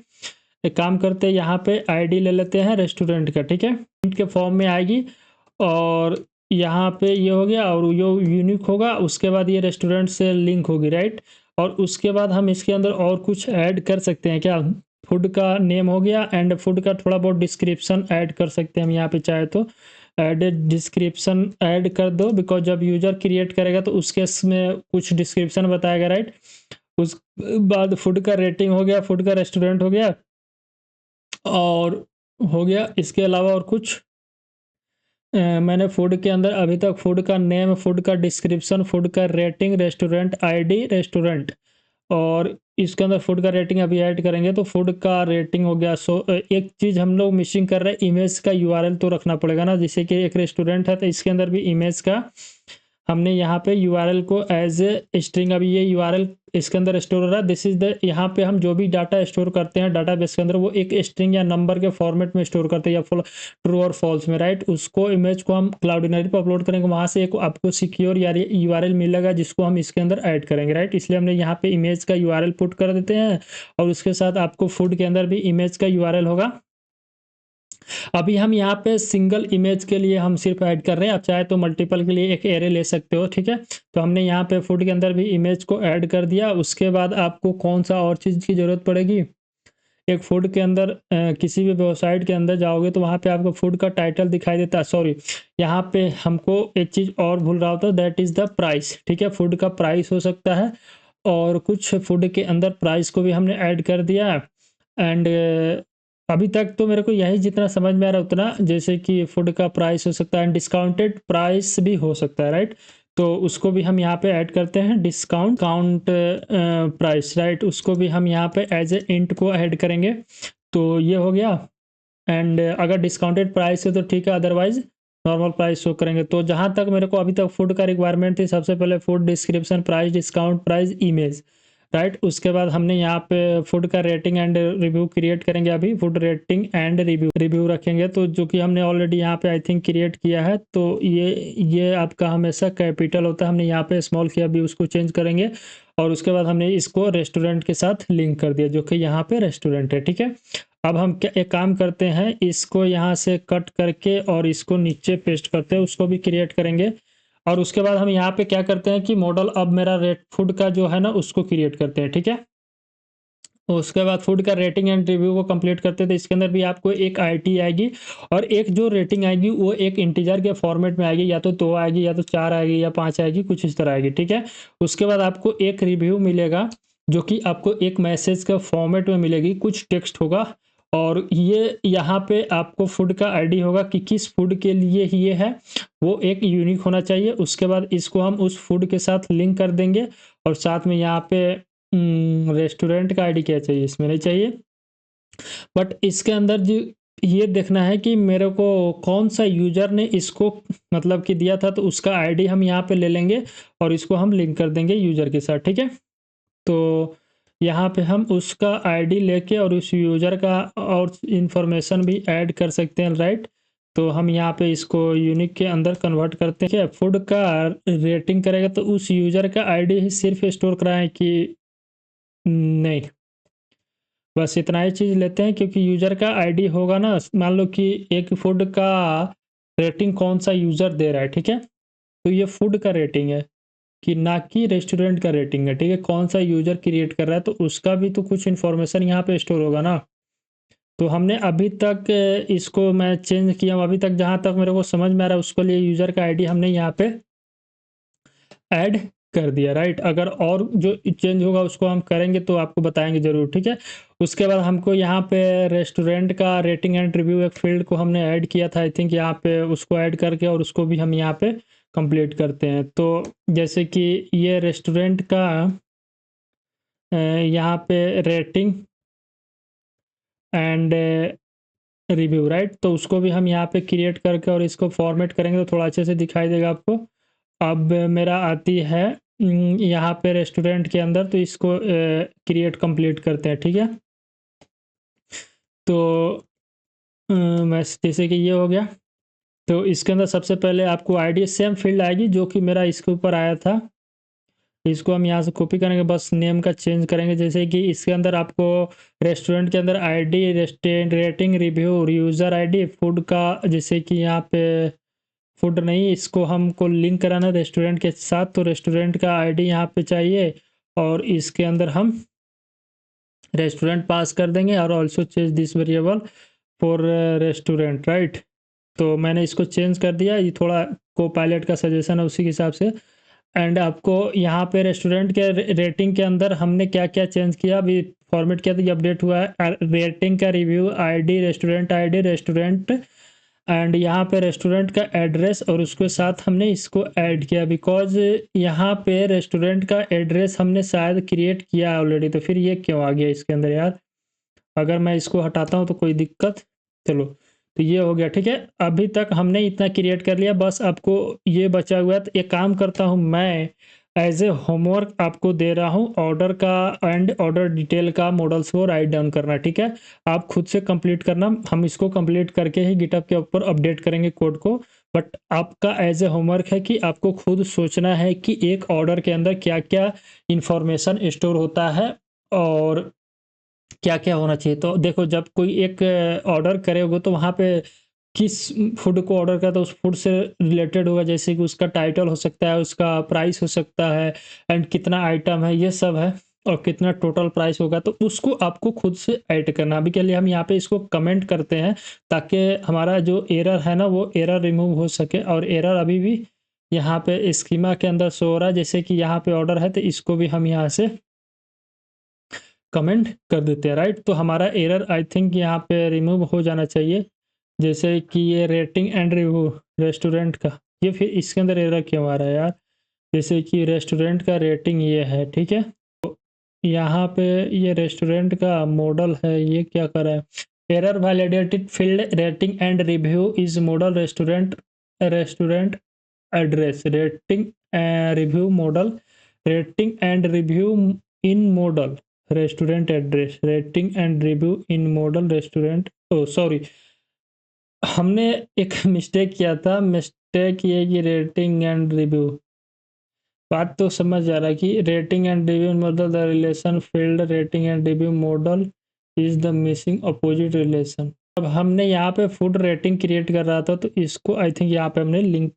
एक काम करते हैं, यहाँ पे आईडी ले लेते हैं रेस्टोरेंट का, ठीक है, के फॉर्म में आएगी। और यहाँ पे ये हो गया, और ये यूनिक होगा। उसके बाद ये रेस्टोरेंट से लिंक होगी, राइट। और उसके बाद हम इसके अंदर और कुछ ऐड कर सकते हैं क्या, फूड का नेम हो गया एंड फूड का थोड़ा बहुत डिस्क्रिप्शन ऐड कर सकते हैं हम यहाँ पे चाहे तो। एडेड डिस्क्रिप्शन ऐड कर दो, बिकॉज जब यूज़र क्रिएट करेगा तो उसके इसमें कुछ डिस्क्रिप्शन बताएगा, राइट। उस बाद फूड का रेटिंग हो गया, फूड का रेस्टोरेंट हो गया, और हो गया। इसके अलावा और कुछ मैंने फूड के अंदर अभी तक फूड का नेम, फूड का डिस्क्रिप्शन, फूड का रेटिंग, रेस्टोरेंट आईडी, रेस्टोरेंट, और इसके अंदर फूड का रेटिंग अभी ऐड करेंगे तो फूड का रेटिंग हो गया। सो एक चीज़ हम लोग मिसिंग कर रहे हैं, इमेज का यूआरएल तो रखना पड़ेगा ना, जैसे कि एक रेस्टोरेंट है तो इसके अंदर भी इमेज का हमने यहाँ पे यूआरएल को एज ए स्ट्रिंग, अभी ये यूआरएल इसके अंदर स्टोर हो रहा है। दिस इज द, यहाँ पे हम जो भी डाटा स्टोर करते हैं डाटाबेस के अंदर वो एक स्ट्रिंग या नंबर के फॉर्मेट में स्टोर करते हैं, या ट्रू और फॉल्स में, राइट। उसको इमेज को हम क्लाउडिनरी पे अपलोड करेंगे, वहाँ से एक आपको सिक्योर यूआरएल मिलेगा जिसको हम इसके अंदर ऐड करेंगे, राइट। इसलिए हमने यहाँ पे इमेज का यूआरएल पुट कर देते हैं और उसके साथ आपको फूड के अंदर भी इमेज का यूआरएल होगा। अभी हम यहाँ पे सिंगल इमेज के लिए हम सिर्फ ऐड कर रहे हैं, आप चाहे तो मल्टीपल के लिए एक एरे ले सकते हो, ठीक है। तो हमने यहाँ पे फूड के अंदर भी इमेज को ऐड कर दिया। उसके बाद आपको कौन सा और चीज़ की ज़रूरत पड़ेगी, एक फूड के अंदर किसी भी वेबसाइट के अंदर जाओगे तो वहाँ पे आपको फूड का टाइटल दिखाई देता है, सॉरी यहाँ पे हमको एक चीज़ और भूल रहा होता, दैट इज़ द प्राइस, ठीक है। फूड का प्राइस हो सकता है और कुछ फूड के अंदर प्राइस को भी हमने ऐड कर दिया। एंड अभी तक तो मेरे को यही जितना समझ में आ रहा है उतना, जैसे कि फूड का प्राइस हो सकता है, डिस्काउंटेड प्राइस भी हो सकता है, राइट। तो उसको भी हम यहाँ पे ऐड करते हैं, डिस्काउंट प्राइस, राइट। उसको भी हम यहाँ पे एज ए इंट को ऐड करेंगे। तो ये हो गया। एंड अगर डिस्काउंटेड प्राइस है तो ठीक है, अदरवाइज नॉर्मल प्राइस शो करेंगे। तो जहाँ तक मेरे को अभी तक फूड का रिक्वायरमेंट थी, सबसे पहले food description, price, discount price, image, right. उसके बाद हमने यहाँ पे फूड का रेटिंग एंड रिव्यू क्रिएट करेंगे। अभी फूड रेटिंग एंड रिव्यू रखेंगे, तो जो कि हमने ऑलरेडी यहाँ पे आई थिंक क्रिएट किया है। तो ये आपका हमेशा कैपिटल होता है, हमने यहाँ पे स्मॉल किया, अभी उसको चेंज करेंगे। और उसके बाद हमने इसको रेस्टोरेंट के साथ लिंक कर दिया, जो कि यहाँ पे रेस्टोरेंट है, ठीक है। अब हम क्या एक काम करते हैं, इसको यहाँ से कट करके और इसको नीचे पेस्ट करते हैं, उसको भी क्रिएट करेंगे। और उसके बाद हम यहाँ पे क्या करते हैं कि मॉडल अब मेरा रेट फूड का जो है ना उसको क्रिएट करते हैं, ठीक है। उसके बाद फूड का रेटिंग एंड रिव्यू को कंप्लीट करते हैं। तो इसके अंदर भी आपको एक आईटी आएगी और एक जो रेटिंग आएगी वो एक इंटीजर के फॉर्मेट में आएगी, या तो 2 आएगी, या तो 4 आएगी, या 5 आएगी, कुछ इस तरह आएगी, ठीक है। उसके बाद आपको एक रिव्यू मिलेगा जो कि आपको एक मैसेज का फॉर्मेट में मिलेगी, कुछ टेक्स्ट होगा और ये यहाँ पे आपको फूड का आईडी होगा कि किस फूड के लिए ये है, वो एक यूनिक होना चाहिए। उसके बाद इसको हम उस फूड के साथ लिंक कर देंगे और साथ में यहाँ पे रेस्टोरेंट का आईडी क्या चाहिए, इसमें नहीं चाहिए, बट इसके अंदर जो ये देखना है कि मेरे को कौन सा यूजर ने इसको मतलब कि दिया था, तो उसका आईडी हम यहाँ पे ले लेंगे और इसको हम लिंक कर देंगे यूजर के साथ, ठीक है। तो यहाँ पे हम उसका आईडी लेके और उस यूजर का और इन्फॉर्मेशन भी ऐड कर सकते हैं, राइट। तो हम यहाँ पे इसको यूनिक के अंदर कन्वर्ट करते हैं। फूड का रेटिंग करेगा तो उस यूजर का आईडी ही सिर्फ स्टोर कराएं कि नहीं, बस इतना ही चीज़ लेते हैं, क्योंकि यूजर का आईडी होगा ना, मान लो कि एक फूड का रेटिंग कौन सा यूजर दे रहा है, ठीक है। तो ये फूड का रेटिंग है कि ना कि रेस्टोरेंट का रेटिंग है, ठीक है। कौन सा यूजर क्रिएट कर रहा है तो उसका भी तो कुछ इन्फॉर्मेशन यहाँ पे स्टोर होगा ना। तो हमने अभी तक इसको मैं चेंज किया हूँ, अभी तक जहाँ तक मेरे को समझ में आ रहा है उसके लिए यूजर का आईडी हमने यहाँ पे ऐड कर दिया, राइट। अगर और जो चेंज होगा उसको हम करेंगे तो आपको बताएंगे ज़रूर, ठीक है। उसके बाद हमको यहाँ पे रेस्टोरेंट का रेटिंग एंड रिव्यू एक फील्ड को हमने ऐड किया था, आई थिंक यहाँ पे उसको ऐड करके और उसको भी हम यहाँ पे कंप्लीट करते हैं। तो जैसे कि ये रेस्टोरेंट का यहाँ पे रेटिंग एंड रिव्यू, राइट। तो उसको भी हम यहाँ पे क्रिएट करके और इसको फॉर्मेट करेंगे तो थोड़ा अच्छे से दिखाई देगा आपको। अब मेरा आती है यहाँ पे रेस्टोरेंट के अंदर, तो इसको क्रिएट कंप्लीट करते हैं, ठीक है। तो मैं जैसे कि ये हो गया, तो इसके अंदर सबसे पहले आपको आईडी सेम फील्ड आएगी जो कि मेरा इसके ऊपर आया था। इसको हम यहाँ से कॉपी करेंगे, बस नेम का चेंज करेंगे। जैसे कि इसके अंदर आपको रेस्टोरेंट के अंदर ID, restaurant rating, review, user ID, food का, जैसे कि यहाँ पे फूड नहीं, इसको हमको लिंक कराना है रेस्टोरेंट के साथ, तो रेस्टोरेंट का आईडी यहाँ पे चाहिए और इसके अंदर हम रेस्टोरेंट पास कर देंगे और also change this variable for restaurant, right. तो मैंने इसको चेंज कर दिया, ये थोड़ा को पायलट का सजेशन है उसी के हिसाब से। एंड आपको यहाँ पे रेस्टोरेंट के रेटिंग के अंदर हमने क्या क्या चेंज किया, अभी फॉर्मेट किया तो ये अपडेट हुआ है। रेटिंग का रिव्यू आईडी, रेस्टोरेंट एंड यहाँ पे रेस्टोरेंट का एड्रेस और उसके साथ हमने इसको ऐड किया, बिकॉज यहाँ पे रेस्टोरेंट का एड्रेस हमने शायद क्रिएट किया है ऑलरेडी, तो फिर ये क्यों आ गया इसके अंदर यार। अगर मैं इसको हटाता हूँ तो कोई दिक्कत, चलो तो ये हो गया। ठीक है, अभी तक हमने इतना क्रिएट कर लिया, बस आपको ये बचा हुआ है। तो एक काम करता हूँ मैं, एज ए होमवर्क आपको दे रहा हूँ ऑर्डर का एंड ऑर्डर डिटेल का मॉडल्स को राइट डाउन करना। ठीक है, आप खुद से कंप्लीट करना, हम इसको कंप्लीट करके ही गिटहब के ऊपर अपडेट करेंगे कोड को। बट आपका एज ए होमवर्क है कि आपको खुद सोचना है कि एक ऑर्डर के अंदर क्या क्या इंफॉर्मेशन स्टोर होता है और क्या क्या होना चाहिए। तो देखो, जब कोई एक ऑर्डर करेगा तो वहाँ पे किस फूड को ऑर्डर करता है उस फूड से रिलेटेड होगा, जैसे कि उसका टाइटल हो सकता है, उसका प्राइस हो सकता है, एंड कितना आइटम है, ये सब है, और कितना टोटल प्राइस होगा। तो उसको आपको खुद से ऐड करना। अभी के लिए हम यहाँ पे इसको कमेंट करते हैं ताकि हमारा जो एरर है ना वो एरर रिमूव हो सके। और एरर अभी भी यहाँ पे स्कीमा के अंदर शो हो रहा है, जैसे कि यहाँ पे ऑर्डर है तो इसको भी हम यहाँ से कमेंट कर देते हैं, राइट। तो हमारा एरर आई थिंक यहाँ पे रिमूव हो जाना चाहिए। जैसे कि ये रेटिंग एंड रिव्यू रेस्टोरेंट का, ये फिर इसके अंदर एरर क्यों आ रहा है यार। जैसे कि रेस्टोरेंट का रेटिंग ये है, ठीक है, तो यहाँ पे ये रेस्टोरेंट का मॉडल है, ये क्या कर रहा है, error validated field rating and review is model restaurant restaurant address rating review model rating and review in model restaurant address rating and review in model restaurant, oh sorry, हमने एक mistake किया था। मिस्टेक ये कि rating and review, बात तो समझ आ रहा है कि rating and review model the relation field rating and review model is the missing opposite relation. अब हमने यहाँ पे फूड रेटिंग क्रिएट कर रहा था तो इसको आई थिंक यहाँ पे हमने लिंक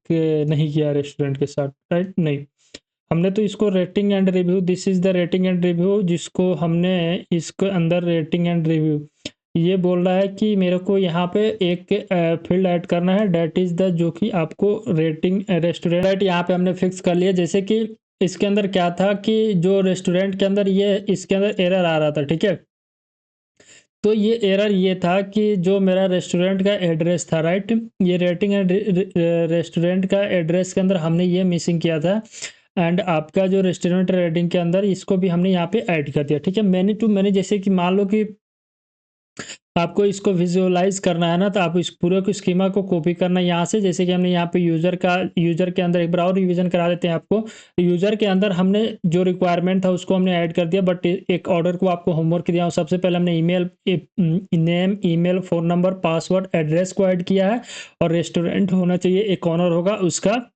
नहीं किया रेस्टोरेंट के साथ, राइट। नहीं, हमने तो इसको rating and review, this is the rating and review, जिसको हमने इसके अंदर रेटिंग एंड रिव्यू ये बोल रहा है कि मेरे को यहाँ पे एक फील्ड ऐड करना है, डेट इज द, जो कि आपको रेटिंग रेस्टोरेंट यहाँ पे हमने फिक्स कर लिया। जैसे कि इसके अंदर क्या था कि जो रेस्टोरेंट के अंदर ये इसके अंदर एरर आ रहा था, ठीक है। तो ये एरर ये था कि जो मेरा रेस्टोरेंट का एड्रेस था, राइट, ये रेटिंग एंड रेस्टोरेंट का एड्रेस के अंदर हमने ये मिसिंग किया था। एंड आपका जो रेस्टोरेंट रेटिंग के अंदर इसको भी हमने यहाँ पे ऐड कर दिया, ठीक है। मैनी टू मैनी, जैसे कि मान लो कि आपको इसको विजुअलाइज करना है ना, तो आप इस पूरे को स्कीमा को कॉपी करना है यहाँ से। जैसे कि हमने यहाँ पे यूजर के अंदर एक बार और रिवीजन करा देते हैं आपको। यूजर के अंदर हमने जो रिक्वायरमेंट था उसको हमने ऐड कर दिया, बट एक ऑर्डर को आपको होमवर्क दिया हूँ। सबसे पहले हमने email name, email, phone number, password, address को ऐड किया है, और रेस्टोरेंट होना चाहिए, एक ऑनर होगा उसका।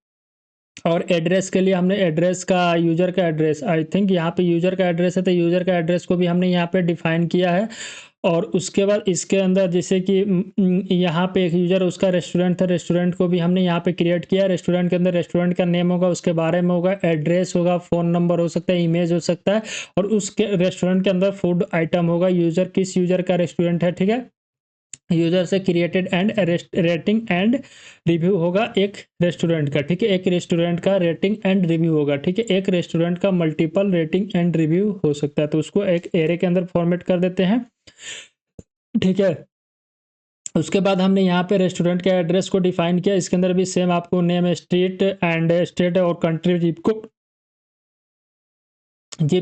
और एड्रेस के लिए हमने एड्रेस का, यूज़र का एड्रेस, आई थिंक यहाँ पे यूज़र का एड्रेस है तो यूज़र का एड्रेस को भी हमने यहाँ पे डिफाइन किया है। और उसके बाद इसके अंदर जैसे कि यहाँ पे एक यूज़र उसका रेस्टोरेंट था, रेस्टोरेंट को भी हमने यहाँ पे क्रिएट किया। रेस्टोरेंट के अंदर रेस्टोरेंट का नेम होगा, उसके बारे में होगा, एड्रेस होगा, फ़ोन नंबर हो सकता है, इमेज हो सकता है, और उसके रेस्टोरेंट के अंदर फूड आइटम होगा, यूज़र किस यूज़र का रेस्टोरेंट है, ठीक है। यूजर से created and rating and review होगा एक रेस्टोरेंट का, ठीक है। एक रेस्टोरेंट का रेटिंग एंड रिव्यू होगा, ठीक है। एक रेस्टोरेंट का मल्टीपल रेटिंग एंड रिव्यू हो सकता है, तो उसको एक एरे के अंदर फॉर्मेट कर देते हैं, ठीक है। उसके बाद हमने यहाँ पे रेस्टोरेंट के एड्रेस को डिफाइन किया। इसके अंदर भी सेम आपको नेम, स्ट्रीट एंड स्टेट और कंट्री, जिप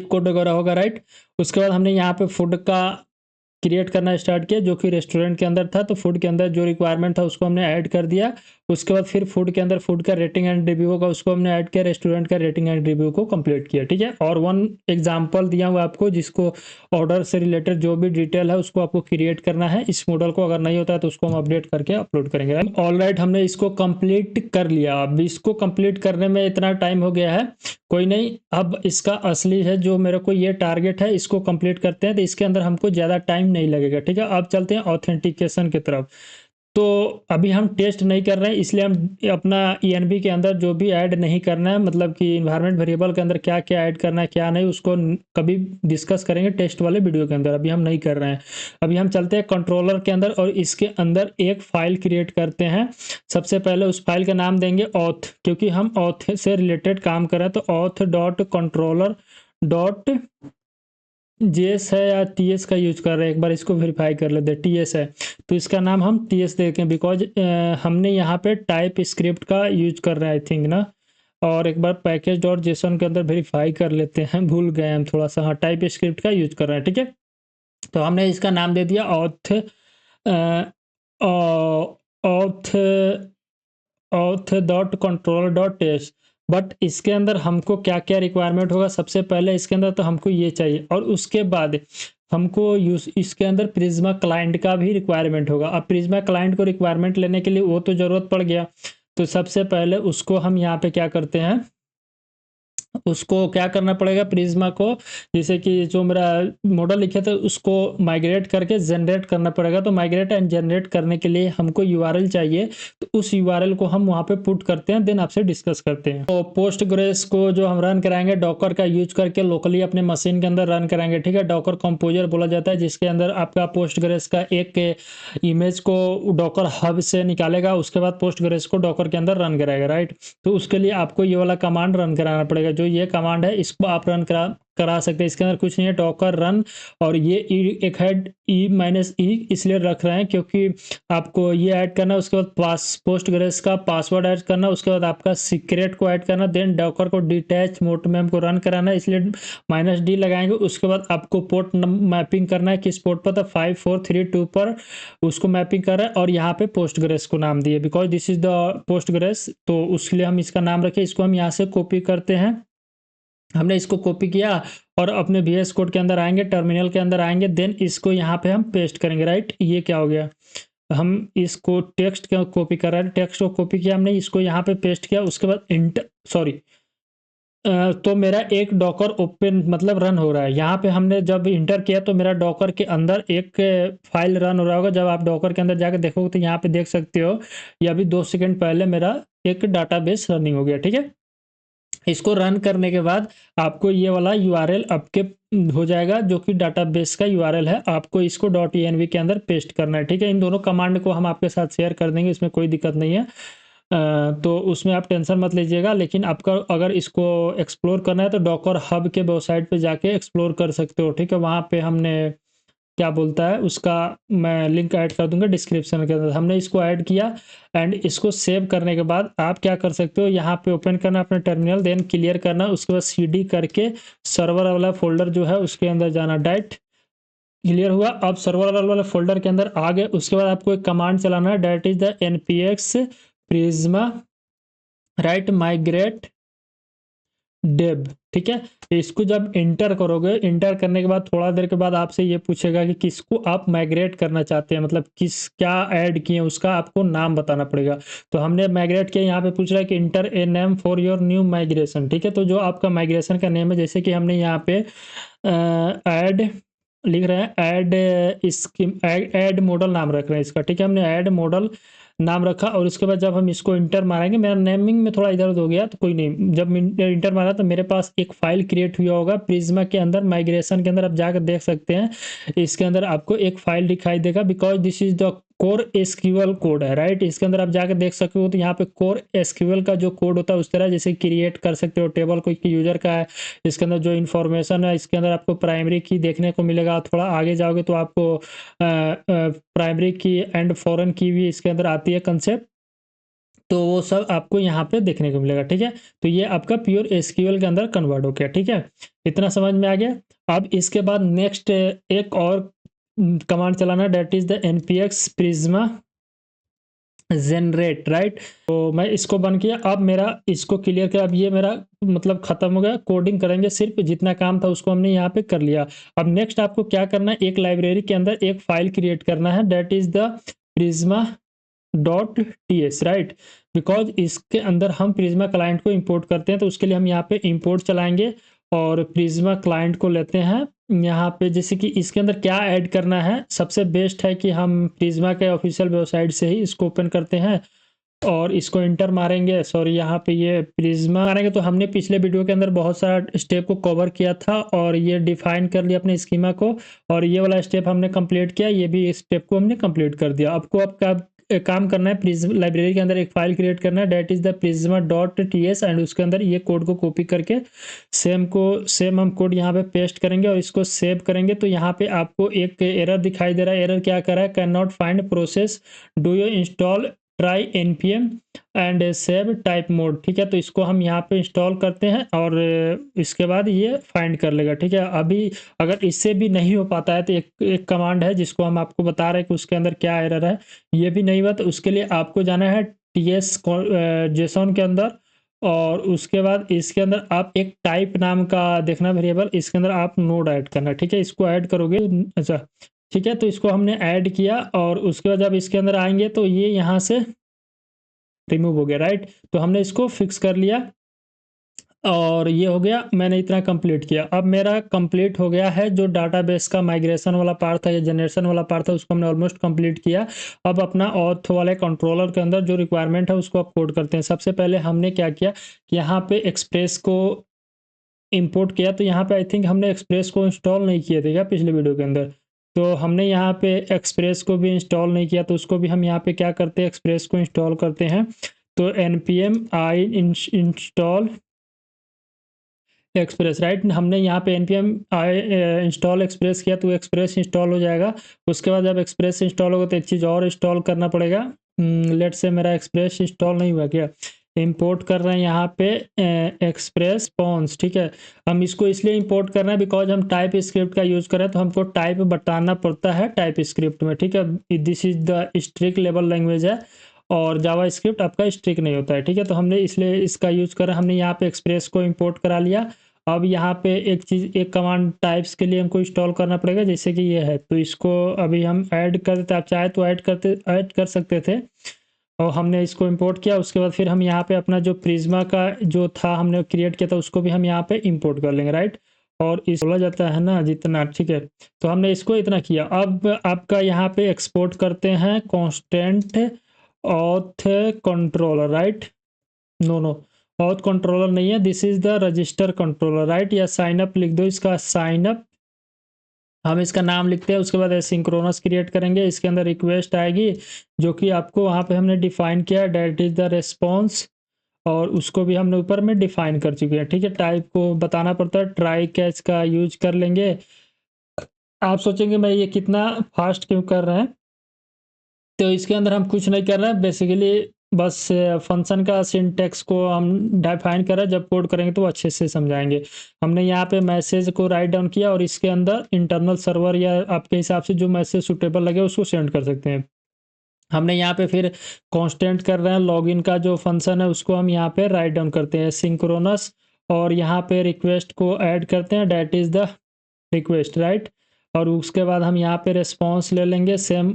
कोड वगैरह होगा, राइट। उसके बाद हमने यहाँ पे फूड का क्रिएट करना स्टार्ट किया, जो कि रेस्टोरेंट के अंदर था। तो फूड के अंदर जो रिक्वायरमेंट था उसको हमने ऐड कर दिया। उसके बाद फिर फूड के अंदर फूड का रेटिंग एंड रिव्यू होगा, उसको हमने ऐड किया, रेस्टोरेंट का रेटिंग एंड रिव्यू को कंप्लीट किया, ठीक है। और वन एग्जांपल दिया हुआ आपको, जिसको ऑर्डर से रिलेटेड जो भी डिटेल है उसको आपको क्रिएट करना है। इस मॉडल को अगर नहीं होता है तो उसको हम अपडेट करके अपलोड करेंगे। ऑलराइट, हमने इसको कंप्लीट कर लिया। अब इसको कंप्लीट करने में इतना टाइम हो गया है, कोई नहीं। अब इसका असली है जो मेरे को ये टारगेट है, इसको कंप्लीट करते हैं तो इसके अंदर हमको ज़्यादा टाइम नहीं लगेगा, ठीक है। अब चलते हैं ऑथेंटिकेशन की तरफ। तो अभी हम टेस्ट नहीं कर रहे हैं, इसलिए हम अपना ENV के अंदर जो भी ऐड नहीं करना है, मतलब कि इन्वायरमेंट वेरिएबल के अंदर क्या क्या ऐड करना है क्या नहीं, उसको कभी डिस्कस करेंगे टेस्ट वाले वीडियो के अंदर। अभी हम नहीं कर रहे हैं। अभी हम चलते हैं कंट्रोलर के अंदर और इसके अंदर एक फाइल क्रिएट करते हैं। सबसे पहले उस फाइल का नाम देंगे ऑथ, क्योंकि हम ऑथ से रिलेटेड काम कर रहे हैं। तो auth dot controller dot JS है या टीएस का यूज कर रहे हैं, एक बार इसको वेरीफाई कर लेते हैं। टीएस है तो इसका नाम हम टीएस देते हैं, बिकॉज हमने यहाँ पे टाइप स्क्रिप्ट का यूज कर रहे हैं आई थिंक ना। और एक बार पैकेज डॉट जेसन के अंदर वेरीफाई कर लेते हैं, भूल गए हम थोड़ा सा। हाँ, टाइप स्क्रिप्ट का यूज कर रहे हैं, ठीक है। तो हमने इसका नाम दे दिया auth auth auth dot controller dot test. But इसके अंदर हमको क्या क्या रिक्वायरमेंट होगा, सबसे पहले इसके अंदर तो हमको ये चाहिए, और उसके बाद हमको यूज इसके अंदर प्रिज्मा क्लाइंट का भी रिक्वायरमेंट होगा। अब प्रिज्मा क्लाइंट को रिक्वायरमेंट लेने के लिए वो तो ज़रूरत पड़ गया, तो सबसे पहले उसको हम यहाँ पे क्या करते हैं, उसको क्या करना पड़ेगा प्रिज्मा को, जैसे कि जो मेरा मॉडल लिखे थे उसको माइग्रेट करके जनरेट करना पड़ेगा। तो माइग्रेट एंड जनरेट करने के लिए हमको यूआरएल चाहिए, तो उस यूआरएल को हम वहाँ पे पुट करते हैं, देन आपसे डिस्कस करते हैं। तो पोस्टग्रेस को जो हम रन कराएंगे डॉकर का यूज करके लोकली अपने मशीन के अंदर रन कराएंगे, ठीक है। डॉकर कंपोजर बोला जाता है, जिसके अंदर आपका पोस्टग्रेस का एक इमेज को डॉकर हब से निकालेगा, उसके बाद पोस्टग्रेस को डॉकर के अंदर रन कराएगा, राइट। तो उसके लिए आपको ये वाला कमांड रन कराना पड़ेगा, जो ये कमांड है इसको आप रन करा सकते हैं। इसके अंदर कुछ नहीं है, डॉकर रन, और ये एक हेड E-E इसलिए रख रहे हैं क्योंकि आपको ये ऐड करना है, उसके बाद पोस्टग्रेस का पासवर्ड ऐड करना, उसके बाद आपका सीक्रेट को ऐड करना, देन डॉकर को डिटैच मोड में हमको रन कराना है, इसलिए -D लगाएंगे। उसके बाद आपको पोर्ट मैपिंग करना है, किस पोर्ट पर, तो 5432 पर उसको मैपिंग कर रहा है, और यहाँ पे पोस्टग्रेस को नाम दिए because this is the Postgres, तो उसके लिए हम इसका नाम रखें। इसको हम यहाँ से कॉपी करते हैं, हमने इसको कॉपी किया और अपने VS कोड के अंदर आएंगे, टर्मिनल के अंदर आएंगे, देन इसको यहाँ पे हम पेस्ट करेंगे, राइट। ये क्या हो गया, हम इसको टेक्स्ट का कॉपी कर रहे हैं, टेक्स्ट को कॉपी किया हमने, इसको यहाँ पे पेस्ट किया, उसके बाद तो मेरा एक डॉकर ओपन मतलब रन हो रहा है। यहाँ पे हमने जब इंटर किया तो मेरा डॉकर के अंदर एक फाइल रन हो रहा होगा। जब आप डॉकर के अंदर जाकर देखोगे तो यहाँ पे देख सकते हो, ये अभी 2 सेकंड पहले मेरा एक डाटाबेस रनिंग हो गया, ठीक है। इसको रन करने के बाद आपको ये वाला यूआरएल आपके हो जाएगा, जो कि डाटाबेस का यूआरएल है। आपको इसको .env के अंदर पेस्ट करना है, ठीक है। इन दोनों कमांड को हम आपके साथ शेयर कर देंगे, इसमें कोई दिक्कत नहीं है। तो उसमें आप टेंशन मत लीजिएगा, लेकिन आपका अगर इसको एक्सप्लोर करना है तो डॉकर हब के वेबसाइट पे जाके एक्सप्लोर कर सकते हो, ठीक है। वहाँ पे हमने क्या बोलता है उसका मैं लिंक ऐड कर दूंगा डिस्क्रिप्शन के अंदर। हमने इसको ऐड किया एंड इसको सेव करने के बाद आप क्या कर सकते हो, यहाँ पे ओपन करना अपना टर्मिनल, देन क्लियर करना, उसके बाद CD करके सर्वर वाला फोल्डर जो है उसके अंदर जाना। डाइट क्लियर हुआ, अब सर्वर वाले फोल्डर के अंदर आ गए। उसके बाद आपको एक कमांड चलाना है, that is the npx Prisma write migrate dev, ठीक है। इसको जब इंटर करोगे, इंटर करने के बाद थोड़ा देर के बाद आपसे ये पूछेगा कि किसको आप माइग्रेट करना चाहते हैं, मतलब किस क्या ऐड किए उसका आपको नाम बताना पड़ेगा। तो हमने माइग्रेट किया, यहाँ पे पूछ रहा है कि inter a name for your new migration, ठीक है। तो जो आपका माइग्रेशन का नेम है, जैसे कि हमने यहाँ पे ऐड लिख रहे हैं, ऐड मॉडल नाम रख रहे हैं इसका, ठीक है। हमने ऐड मॉडल नाम रखा, और उसके बाद जब हम इसको इंटर मारेंगे, मेरा नेमिंग में थोड़ा इधर उधर हो गया तो कोई नहीं, जब इंटर मारा तो मेरे पास एक फाइल क्रिएट हुआ होगा प्रिज्मा के अंदर, माइग्रेशन के अंदर आप जाकर देख सकते हैं। इसके अंदर आपको एक फाइल दिखाई देगा, because this is the core SQL code है, राइट। इसके अंदर आप जाकर देख सकते हो, तो यहाँ पे कोर एसक्यूएल का जो कोड होता है उस तरह जैसे क्रिएट कर सकते हो टेबल कोई यूजर का है, इसके अंदर जो इन्फॉर्मेशन है, इसके अंदर आपको प्राइमरी की देखने को मिलेगा। थोड़ा आगे जाओगे तो आपको प्राइमरी की एंड फॉरेन की भी इसके अंदर आती है कंसेप्ट, तो वो सब आपको यहाँ पे देखने को मिलेगा, ठीक है। तो ये आपका प्योर एसक्यूएल के अंदर कन्वर्ट हो गया, ठीक है। इतना समझ में आ गया। अब इसके बाद नेक्स्ट एक और कमांड चलाना, that is the npx Prisma generate, right. तो मैं इसको बंद किया, अब मेरा इसको क्लियर किया, अब ये मेरा मतलब खत्म हो गया। कोडिंग करेंगे, सिर्फ जितना काम था उसको हमने यहाँ पे कर लिया। अब नेक्स्ट आपको क्या करना है, एक लाइब्रेरी के अंदर एक फाइल क्रिएट करना है, that is the Prisma .ts, right. Because इसके अंदर हम प्रिज्मा क्लाइंट को इंपोर्ट करते हैं, तो उसके लिए हम यहाँ पे इंपोर्ट चलाएंगे और प्रिज्मा क्लाइंट को लेते हैं यहाँ पे। जैसे कि इसके अंदर क्या ऐड करना है, सबसे बेस्ट है कि हम प्रिज्मा के ऑफिशियल वेबसाइट से ही इसको ओपन करते हैं और इसको इंटर मारेंगे, सॉरी यहाँ पे ये प्रिज्मा मारेंगे। तो हमने पिछले वीडियो के अंदर बहुत सारा स्टेप को कवर किया था और ये डिफाइन कर लिया अपने स्कीमा को, और ये वाला स्टेप हमने कंप्लीट किया, ये भी स्टेप को हमने कंप्लीट कर दिया। आपको अब क्या एक काम करना है, प्रिज्म लाइब्रेरी के अंदर एक फाइल क्रिएट करना है, that is the Prisma dot TS, and उसके अंदर ये कोड को कॉपी करके सेम हम कोड यहाँ पे पेस्ट करेंगे और इसको सेव करेंगे। तो यहाँ पे आपको एक एरर दिखाई दे रहा है। एरर क्या कर रहा है? Can not find process, do you install try npm and save type mode. ठीक है, तो इसको हम यहाँ पे इंस्टॉल करते हैं और इसके बाद ये फाइंड कर लेगा। ठीक है, अभी अगर इससे भी नहीं हो पाता है तो एक कमांड है जिसको हम आपको बता रहे हैं कि उसके अंदर क्या एरर है। ये भी नहीं हुआ तो उसके लिए आपको जाना है ts जेसन के अंदर, और उसके बाद इसके अंदर आप एक टाइप नाम का देखना वेरिएबल, इसके अंदर आप नोड ऐड करना। ठीक है, इसको ऐड करोगे। अच्छा, ठीक है, तो इसको हमने ऐड किया और उसके बाद जब इसके अंदर आएंगे तो ये यहाँ से रिमूव हो गया, राइट। तो हमने इसको फिक्स कर लिया और ये हो गया, मैंने इतना कंप्लीट किया। अब मेरा कंप्लीट हो गया है जो डाटाबेस का माइग्रेशन वाला पार्ट था या जनरेशन वाला पार्ट था, उसको हमने ऑलमोस्ट कंप्लीट किया। अब अपना ऑथ वाले कंट्रोलर के अंदर जो रिक्वायरमेंट है उसको आप कोड करते हैं। सबसे पहले हमने क्या किया कि यहाँ पे एक्सप्रेस को इंपोर्ट किया। तो यहाँ पे आई थिंक हमने एक्सप्रेस को इंस्टॉल नहीं किए थे क्या पिछले वीडियो के अंदर? तो हमने यहाँ पे एक्सप्रेस को भी इंस्टॉल नहीं किया, तो उसको भी हम यहाँ पे क्या करते हैं, एक्सप्रेस को इंस्टॉल करते हैं। तो npm i install express, right. हमने यहाँ पे npm i इंस्टॉल एक्सप्रेस किया तो एक्सप्रेस इंस्टॉल हो जाएगा। उसके बाद जब एक्सप्रेस इंस्टॉल होगा तो एक चीज़ और इंस्टॉल करना पड़ेगा। लेट से मेरा एक्सप्रेस इंस्टॉल नहीं हुआ क्या, इंपोर्ट कर रहे हैं यहाँ पे एक्सप्रेस रिस्पॉन्स। ठीक है, हम इसको इसलिए इंपोर्ट कर रहे हैं बिकॉज हम टाइप स्क्रिप्ट का यूज़ कर रहे हैं, तो हमको टाइप बताना पड़ता है टाइप स्क्रिप्ट में। ठीक है, this is the strict level language है और जावा स्क्रिप्ट आपका स्ट्रिक्ट नहीं होता है। ठीक है, तो हमने इसलिए इसका यूज़ करा। हमने यहाँ पे एक्सप्रेस को इंपोर्ट करा लिया। अब यहाँ पे एक कमांड टाइप्स के लिए हमको इंस्टॉल करना पड़ेगा, जैसे कि ये है। तो इसको अभी हम ऐड कर देते, आप चाहे तो ऐड कर सकते थे, और हमने इसको इंपोर्ट किया। उसके बाद फिर हम यहाँ पे अपना जो प्रिज्मा का जो था हमने क्रिएट किया था उसको भी हम यहाँ पे इंपोर्ट कर लेंगे, राइट। और इस बोला जाता है ना जितना, ठीक है। तो हमने इसको इतना किया। अब आपका यहाँ पे एक्सपोर्ट करते हैं constant auth controller, right. No auth controller नहीं है, this is the register controller, right. या साइन अप लिख दो, इसका साइन अप हम इसका नाम लिखते हैं। उसके बाद एसिंक्रोनस क्रिएट करेंगे, इसके अंदर रिक्वेस्ट आएगी जो कि आपको वहाँ पे हमने डिफाइन किया, डेट इज द रेस्पॉन्स, और उसको भी हमने ऊपर में डिफाइन कर चुके हैं। ठीक है, टाइप को बताना पड़ता है, ट्राई कैच का यूज कर लेंगे। आप सोचेंगे मैं ये कितना फास्ट क्यों कर रहे हैं, तो इसके अंदर हम कुछ नहीं कर रहे हैं, बेसिकली बस फंक्शन का सिंटैक्स को हम डिफाइन कर रहे हैं। जब कोड करेंगे तो अच्छे से समझाएंगे। हमने यहाँ पे मैसेज को राइट डाउन किया और इसके अंदर इंटरनल सर्वर या आपके हिसाब से जो मैसेज सुटेबल लगे उसको सेंड कर सकते हैं। हमने यहाँ पे फिर कांस्टेंट कर रहे हैं, लॉगिन का जो फंक्शन है उसको हम यहाँ पे राइट डाउन करते हैं सिंक्रोनस, और यहाँ पे रिक्वेस्ट को ऐड करते हैं, date is the request, right. और उसके बाद हम यहाँ पे रिस्पॉन्स ले लेंगे, सेम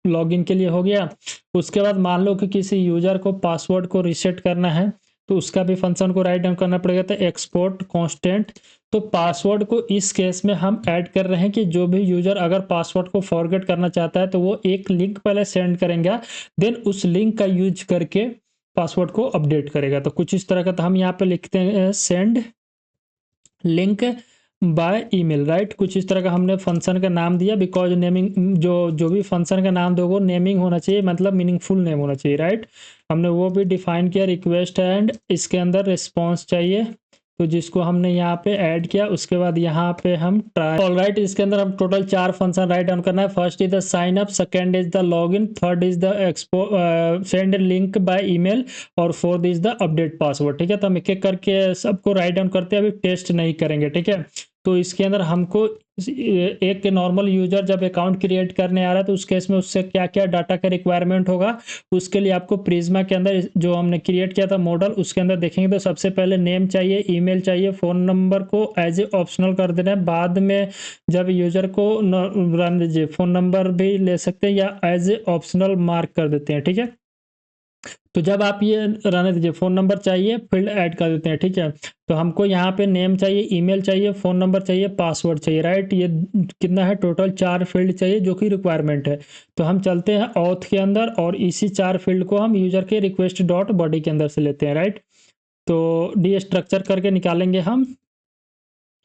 लॉगिन के लिए हो गया। उसके बाद मान लो कि किसी यूजर को पासवर्ड को रीसेट करना है तो उसका भी फंक्शन को राइट डाउन करना पड़ेगा, तो एक्सपोर्ट कांस्टेंट। तो पासवर्ड को इस केस में हम ऐड कर रहे हैं कि जो भी यूजर अगर पासवर्ड को फॉरगेट करना चाहता है तो वो एक लिंक पहले सेंड करेंगे, देन उस लिंक का यूज करके पासवर्ड को अपडेट करेगा। तो कुछ इस तरह का, तो हम यहाँ पे लिखते हैं send link by email, right. कुछ इस तरह का हमने फंक्शन का नाम दिया, बिकॉज नेमिंग जो भी फंक्शन का नाम दोगे नेमिंग होना चाहिए, मतलब मीनिंगफुल नेम होना चाहिए, राइट। हमने वो भी डिफाइन किया, रिक्वेस्ट एंड इसके अंदर रिस्पॉन्स चाहिए, तो जिसको हमने यहाँ पे ऐड किया। उसके बाद यहाँ पे हम ट्राई, ऑलराइट। इसके अंदर हम टोटल 4 फंक्शन राइट डाउन करना है। First is the sign up, second is the login, third is the send link by email, और fourth is the update password. ठीक है, तो हम एक एक करके सबको राइट डाउन करते हैं, अभी टेस्ट नहीं करेंगे। ठीक है, तो इसके अंदर हमको एक नॉर्मल यूजर जब अकाउंट क्रिएट करने आ रहा है तो उस केस में उससे क्या क्या डाटा का रिक्वायरमेंट होगा, उसके लिए आपको प्रिज्मा के अंदर जो हमने क्रिएट किया था मॉडल उसके अंदर देखेंगे। तो सबसे पहले नेम चाहिए, ईमेल चाहिए, फ़ोन नंबर को एज ए ऑप्शनल कर देना है। बाद में जब यूजर को रन दीजिए फ़ोन नंबर भी ले सकते हैं या एज ए ऑप्शनल मार्क कर देते हैं। ठीक है, तो जब आप ये रहने दीजिए, फ़ोन नंबर चाहिए, फील्ड ऐड कर देते हैं। ठीक है, तो हमको यहाँ पे नेम चाहिए, ईमेल चाहिए, फ़ोन नंबर चाहिए, पासवर्ड चाहिए, राइट। ये कितना है, टोटल 4 फील्ड चाहिए जो कि रिक्वायरमेंट है। तो हम चलते हैं ऑथ के अंदर और इसी 4 फील्ड को हम यूजर के रिक्वेस्ट डॉट बॉडी के अंदर से लेते हैं, राइट। तो डी स्ट्रक्चर करके निकालेंगे हम।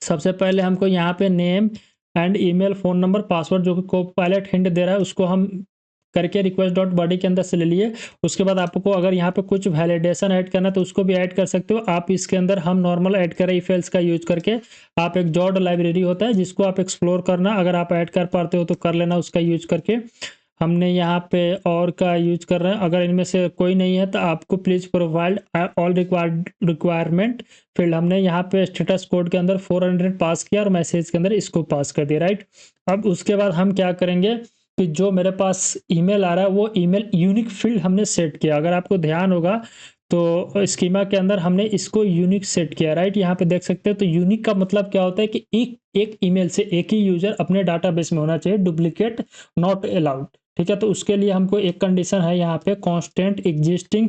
सबसे पहले हमको यहाँ पे name and email, phone number, password जो कि को पायलट हिंट दे रहा है उसको हम करके रिक्वेस्ट डॉट बॉडी के अंदर से ले लिए। उसके बाद आपको अगर यहाँ पे कुछ वैलिडेशन ऐड करना है तो उसको भी ऐड कर सकते हो आप। इसके अंदर हम नॉर्मल ऐड करें इफ एल्स का यूज करके। आप एक जॉड लाइब्रेरी होता है जिसको आप एक्सप्लोर करना, अगर आप ऐड कर पाते हो तो कर लेना उसका यूज करके। हमने यहाँ पे और का यूज कर रहे हैं, अगर इनमें से कोई नहीं है तो आपको please provide all requirement field. हमने यहाँ पे स्टेटस कोड के अंदर 400 पास किया और मैसेज के अंदर इसको पास कर दिया, राइट। अब उसके बाद हम क्या करेंगे कि जो मेरे पास ईमेल आ रहा है वो ईमेल यूनिक फील्ड हमने सेट किया। अगर आपको ध्यान होगा तो स्कीमा के अंदर हमने इसको यूनिक सेट किया, राइट। यहाँ पे देख सकते हैं। तो यूनिक का मतलब क्या होता है कि एक ईमेल से एक ही यूजर अपने डाटाबेस में होना चाहिए, डुप्लीकेट नॉट अलाउड, ठीक है। तो उसके लिए हमको एक कंडीशन है यहाँ पे कांस्टेंट एग्जिस्टिंग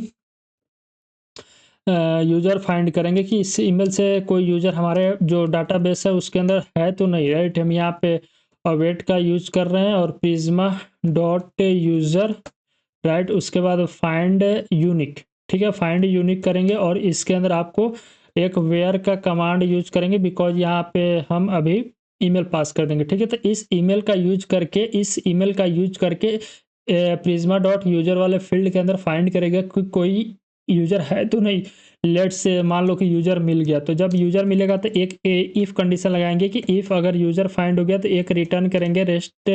यूजर फाइंड करेंगे कि इस ईमेल से कोई यूजर हमारे जो डाटाबेस है उसके अंदर है तो नहीं, राइट। हम यहाँ पे अवेट का यूज कर रहे हैं और प्रिज्मा डॉट यूजर, राइट। उसके बाद फाइंड यूनिक, ठीक है, फाइंड यूनिक करेंगे और इसके अंदर आपको एक वेयर का कमांड यूज करेंगे बिकॉज यहाँ पे हम अभी ईमेल पास कर देंगे, ठीक है। तो इस ईमेल का यूज करके प्रिज्मा डॉट यूजर वाले फील्ड के अंदर फाइंड करेगा कि कोई यूजर है तो नहीं। लेट्स से मान लो कि यूजर मिल गया, तो जब यूजर मिलेगा तो एक इफ कंडीशन लगाएंगे कि इफ अगर यूजर फाइंड हो गया तो एक रिटर्न करेंगे रेस्ट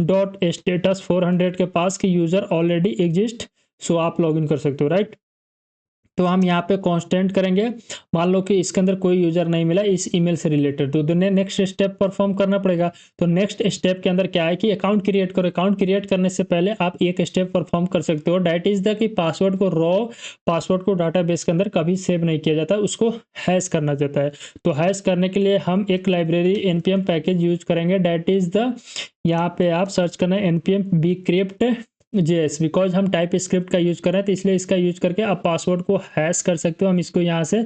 डॉट स्टेटस 400 के पास कि यूजर ऑलरेडी एग्जिस्ट, सो आप लॉगिन कर सकते हो, राइट। तो हम यहाँ पे कांस्टेंट करेंगे, मान लो कि इसके अंदर कोई यूजर नहीं मिला इस ईमेल से रिलेटेड, तो नेक्स्ट स्टेप परफॉर्म करना पड़ेगा। तो नेक्स्ट स्टेप के अंदर क्या है कि अकाउंट क्रिएट करो। अकाउंट क्रिएट करने से पहले आप एक स्टेप परफॉर्म कर सकते हो, डैट इज द कि पासवर्ड को पासवर्ड को डाटाबेस के अंदर कभी सेव नहीं किया जाता, उसको हैश करना जाता है। तो हैश करने के लिए हम एक लाइब्रेरी npm पैकेज यूज करेंगे, डैट इज द, यहाँ पे आप सर्च करना है npm bcrypt JS, बिकॉज हम टाइप स्क्रिप्ट का यूज कर रहे हैं तो इसलिए इसका यूज करके आप पासवर्ड को हैश कर सकते हो। हम इसको यहाँ से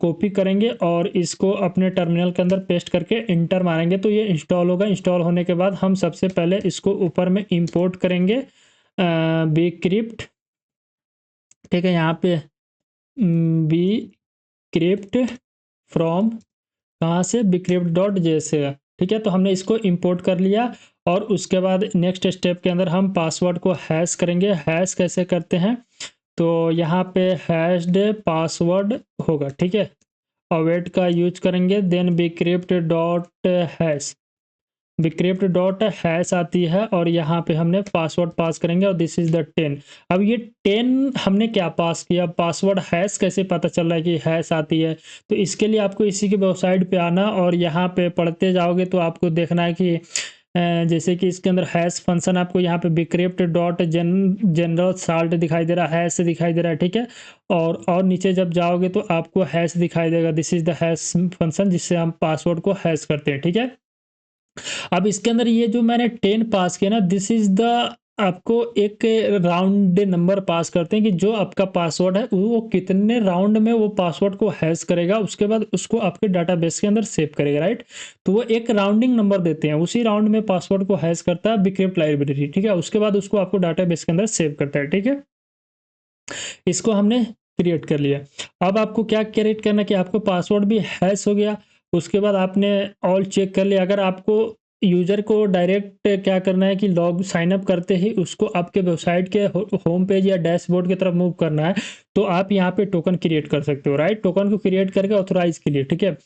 कॉपी करेंगे और इसको अपने टर्मिनल के अंदर पेस्ट करके इंटर मारेंगे तो ये इंस्टॉल होगा। इंस्टॉल होने के बाद हम सबसे पहले इसको ऊपर में इंपोर्ट करेंगे bcrypt, ठीक है। यहाँ पे bcrypt फ्रॉम कहाँ से, bcrypt.js से, ठीक है। तो हमने इसको इंपोर्ट कर लिया और उसके बाद नेक्स्ट स्टेप के अंदर हम पासवर्ड को हैश करेंगे। हैश कैसे करते हैं, तो यहाँ पे हैश्ड पासवर्ड होगा, ठीक है। अवेट का यूज करेंगे, देन bcrypt.हैश आती है और यहाँ पे हमने पासवर्ड पास करेंगे और दिस इज द 10। अब ये 10 हमने क्या पास किया, पासवर्ड हैश कैसे पता चल रहा है कि हैश आती है, तो इसके लिए आपको इसी के वेबसाइट पे आना और यहाँ पे पढ़ते जाओगे तो आपको देखना है कि जैसे कि इसके अंदर हैश फंक्शन आपको यहाँ पे bcrypt डॉट जनरल साल्ट दिखाई दे रहा है, हैश दिखाई दे रहा है, ठीक है। और नीचे जब जाओगे तो आपको हैश दिखाई देगा, this is the hash function जिससे हम पासवर्ड को हैश करते हैं, ठीक है। अब इसके अंदर ये जो मैंने 10 पास किया ना, दिस इज द, आपको एक राउंड नंबर पास करते हैं कि जो आपका पासवर्ड है वो कितने राउंड में वो पासवर्ड को हैश करेगा, उसके बाद उसको आपके डाटाबेस के अंदर सेव करेगा, राइट। तो वो एक राउंडिंग नंबर देते हैं, उसी राउंड में पासवर्ड को हैश करता है bcrypt लाइब्रेरी, ठीक है। उसके बाद उसको आपको डाटाबेस के अंदर सेव करता है, ठीक है। इसको हमने क्रिएट कर लिया। अब आपको क्या क्रिएट करना कि आपको पासवर्ड भी हैश हो गया, उसके बाद आपने ऑल चेक कर लिया। अगर आपको यूजर को डायरेक्ट क्या करना है कि लॉग साइन अप करते ही उसको आपके वेबसाइट के होम पेज या डैशबोर्ड की तरफ मूव करना है तो आप यहाँ पे टोकन क्रिएट कर सकते हो, राइट। टोकन को क्रिएट करके ऑथोराइज के लिए, ठीक है।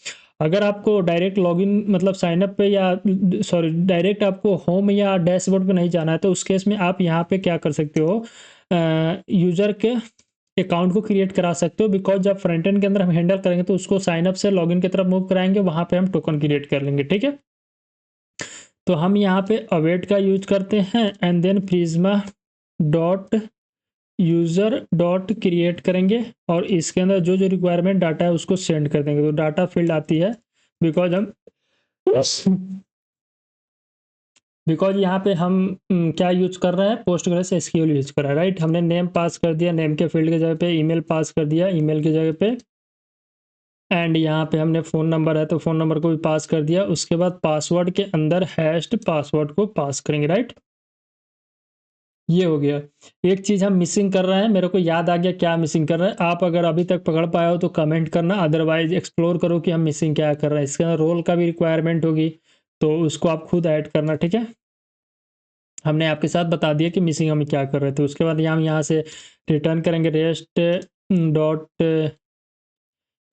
अगर आपको डायरेक्ट लॉगिन मतलब साइन अप पे या सॉरी डायरेक्ट आपको होम या डैशबोर्ड पे नहीं जाना है तो उस केस में आप यहाँ पे क्या कर सकते हो, यूजर के अकाउंट को क्रिएट करा सकते हो, बिकॉज जब फ्रंट एंड के अंदर हम हैंडल करेंगे तो उसको साइन अप से लॉगिन की तरफ मूव कराएंगे, वहां पे हम टोकन क्रिएट कर लेंगे, ठीक है। तो हम यहाँ पे अवेट का यूज करते हैं and then Prisma dot user dot create करेंगे और इसके अंदर जो जो रिक्वायरमेंट डाटा है उसको सेंड कर देंगे। तो डाटा फील्ड आती है बिकॉज यहाँ पे हम क्या यूज कर रहे हैं, पोस्टग्रेस एसक्यूएल यूज कर रहे हैं, राइट। हमने नेम पास कर दिया, नेम के फील्ड के जगह पे ईमेल पास कर दिया, ईमेल की जगह पे, एंड यहाँ पे हमने फ़ोन नंबर है तो फ़ोन नंबर को भी पास कर दिया। उसके बाद पासवर्ड के अंदर हैश्ड पासवर्ड को पास करेंगे, राइट। ये हो गया। एक चीज़ हम मिसिंग कर रहे हैं, मेरे को याद आ गया क्या मिसिंग कर रहे हैं। आप अगर अभी तक पकड़ पाए हो तो कमेंट करना, अदरवाइज एक्सप्लोर करो कि हम मिसिंग क्या कर रहे हैं। इसके अंदर रोल का भी रिक्वायरमेंट होगी तो उसको आप खुद ऐड करना, ठीक है। हमने आपके साथ बता दिया कि मिसिंग हम क्या कर रहे थे। उसके बाद हम यहाँ से रिटर्न करेंगे रेस्ट डॉट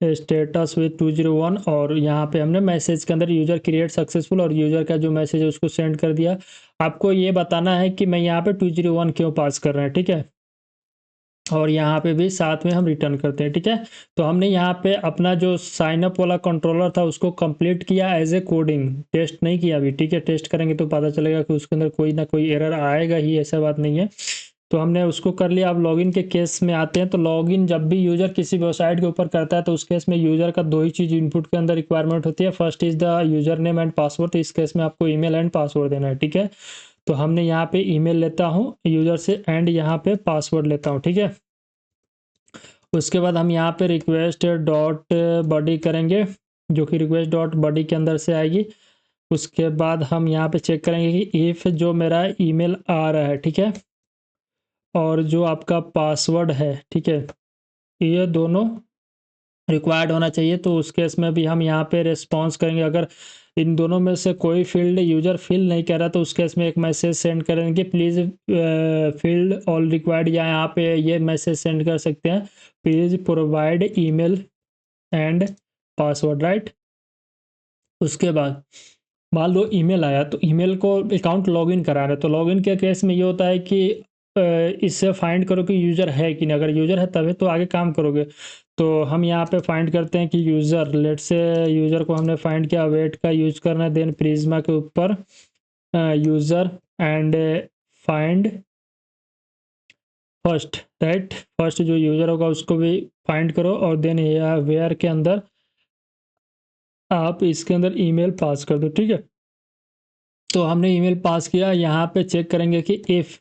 स्टेटस विथ 201 और यहाँ पे हमने मैसेज के अंदर यूज़र क्रिएट सक्सेसफुल और यूज़र का जो मैसेज है उसको सेंड कर दिया। आपको ये बताना है कि मैं यहाँ पे 201 क्यों पास कर रहे हैं, ठीक है। और यहाँ पे भी साथ में हम रिटर्न करते हैं, ठीक है। तो हमने यहाँ पे अपना जो साइन अप वाला कंट्रोलर था उसको कंप्लीट किया एज ए कोडिंग, टेस्ट नहीं किया अभी, ठीक है। टेस्ट करेंगे तो पता चलेगा कि उसके अंदर कोई ना कोई एरर आएगा ही, ऐसा बात नहीं है। तो हमने उसको कर लिया। अब लॉगिन के केस में आते हैं। तो लॉगिन जब भी यूज़र किसी वेबसाइट के ऊपर करता है तो उस केस में यूज़र का दो ही चीज़ इनपुट के अंदर रिक्वायरमेंट होती है। First is the user name and password. तो इस केस में आपको ईमेल एंड पासवर्ड देना है, ठीक है। तो हमने यहाँ पे ईमेल लेता हूँ यूज़र से एंड यहाँ पे पासवर्ड लेता हूँ, ठीक है। उसके बाद हम यहाँ पे रिक्वेस्ट डॉट बॉडी करेंगे, जो कि रिक्वेस्ट डॉट बॉडी के अंदर से आएगी। उसके बाद हम यहाँ पे चेक करेंगे कि इफ़ जो मेरा ईमेल आ रहा है, ठीक है, और जो आपका पासवर्ड है, ठीक है, ये दोनों रिक्वायर्ड होना चाहिए। तो उस केस में भी हम यहाँ पे रिस्पॉन्स करेंगे। अगर इन दोनों में से कोई फील्ड यूज़र फिल नहीं कर रहा तो उस केस में एक मैसेज सेंड करेंगे, प्लीज़ फील्ड ऑल रिक्वायर्ड, या यहाँ पे ये मैसेज सेंड कर सकते हैं, please provide email and password, right. उसके बाद मान लो ईमेल आया तो ईमेल को अकाउंट लॉगिन करा रहे हैं। तो लॉगिन के केस में ये होता है कि इससे फाइंड करो कि यूज़र है कि नहीं। अगर यूज़र है तभी तो आगे काम करोगे। तो हम यहाँ पे फाइंड करते हैं कि यूज़र, लेट से यूज़र को हमने फाइंड किया, वेट का यूज़ करना है, देन प्रिज्मा के ऊपर user and find first, right. First जो यूज़र होगा उसको भी फाइंड करो और देन वेयर के अंदर आप इसके अंदर ईमेल पास कर दो, ठीक है। तो हमने ईमेल पास किया। यहाँ पे चेक करेंगे कि इफ़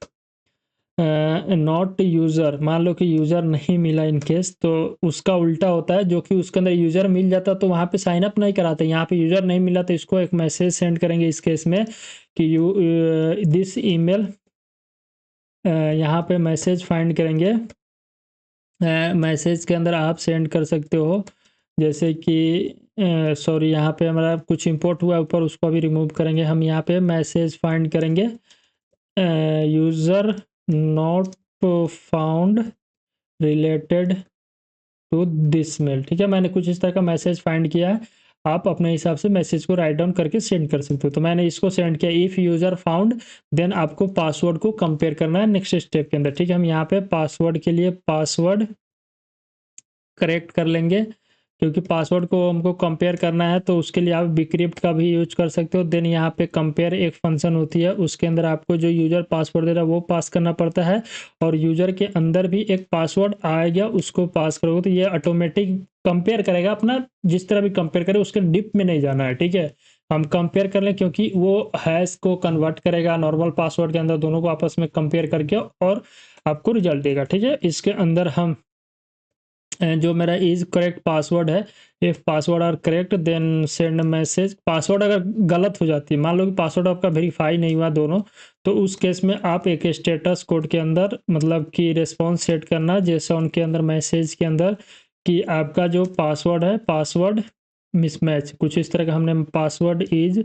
नॉट यूज़र, मान लो कि यूज़र नहीं मिला इन केस, तो उसका उल्टा होता है, जो कि उसके अंदर यूज़र मिल जाता तो वहाँ पे साइन अप नहीं कराते। यहाँ पे यूज़र नहीं मिला तो इसको एक मैसेज सेंड करेंगे इस केस में कि यू दिस ईमेल, यहाँ पे मैसेज फाइंड करेंगे। मैसेज के अंदर आप सेंड कर सकते हो जैसे कि सॉरी, यहाँ पे हमारा कुछ इंपोर्ट हुआ ऊपर, उसको अभी रिमूव करेंगे। हम यहाँ पे मैसेज फाइंड करेंगे user not found related to this mail, ठीक है। मैंने कुछ इस तरह का मैसेज फाइंड किया है। आप अपने हिसाब से मैसेज को राइट डाउन करके सेंड कर सकते हो। तो मैंने इसको सेंड किया। इफ़ यूज़र फाउंड, देन आपको पासवर्ड को कंपेयर करना है नेक्स्ट स्टेप के अंदर, ठीक है। हम यहाँ पे पासवर्ड के लिए पासवर्ड करेक्ट कर लेंगे, क्योंकि पासवर्ड को हमको कंपेयर करना है। तो उसके लिए आप बिक्रिप्ट का भी यूज कर सकते हो। देन यहाँ पे कंपेयर एक फंक्शन होती है, उसके अंदर आपको जो यूज़र पासवर्ड दे रहा है वो पास करना पड़ता है, और यूज़र के अंदर भी एक पासवर्ड आएगा, उसको पास करोगे तो ये ऑटोमेटिक कंपेयर करेगा अपना। जिस तरह भी कंपेयर करे उसके डिप में नहीं जाना है, ठीक है। हम कंपेयर कर लें क्योंकि वो हैश को कन्वर्ट करेगा नॉर्मल पासवर्ड के अंदर, दोनों को आपस में कंपेयर करके और आपको रिजल्ट देगा, ठीक है। इसके अंदर हम जो मेरा इज करेक्ट पासवर्ड है, if password are correct then send message. Password अगर गलत हो जाती है, मान लो कि पासवर्ड आपका वेरीफाई नहीं हुआ दोनों, तो उस केस में आप एक स्टेटस कोड के अंदर मतलब कि रिस्पॉन्स सेट करना जैसा उनके अंदर मैसेज के अंदर कि आपका जो पासवर्ड है, पासवर्ड मिसमैच, कुछ इस तरह का हमने password is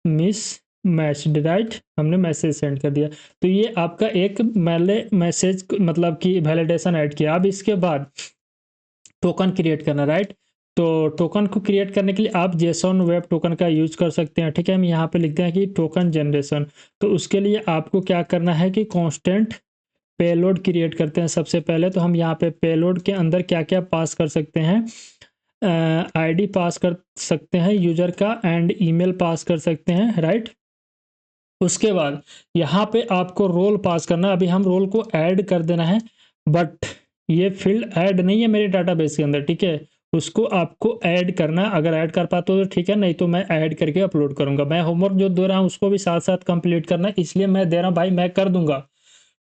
miss matched, right, हमने मैसेज सेंड कर दिया। तो ये आपका एक मैले मैसेज मतलब कि वैलिडेशन ऐड किया। अब इसके बाद टोकन क्रिएट करना, राइट। तो टोकन को क्रिएट करने के लिए आप जेसॉन वेब टोकन का यूज कर सकते हैं, ठीक है। हम यहाँ पे लिखते हैं कि टोकन जनरेशन। तो उसके लिए आपको क्या करना है कि कांस्टेंट पेलोड क्रिएट करते हैं सबसे पहले। तो हम यहाँ पे पेलोड के अंदर क्या क्या पास कर सकते हैं, आईडी पास कर सकते हैं यूजर का एंड ईमेल पास कर सकते हैं, राइट। उसके बाद यहाँ पे आपको रोल पास करना। अभी हम रोल को ऐड कर देना है, बट ये फील्ड ऐड नहीं है मेरे डाटाबेस के अंदर, ठीक है। उसको आपको ऐड करना, अगर ऐड कर पाते हो तो ठीक है, नहीं तो मैं ऐड करके अपलोड करूंगा। मैं होमवर्क जो दे रहा हूँ उसको भी साथ साथ कंप्लीट करना, इसलिए मैं दे रहा हूँ भाई, मैं कर दूंगा,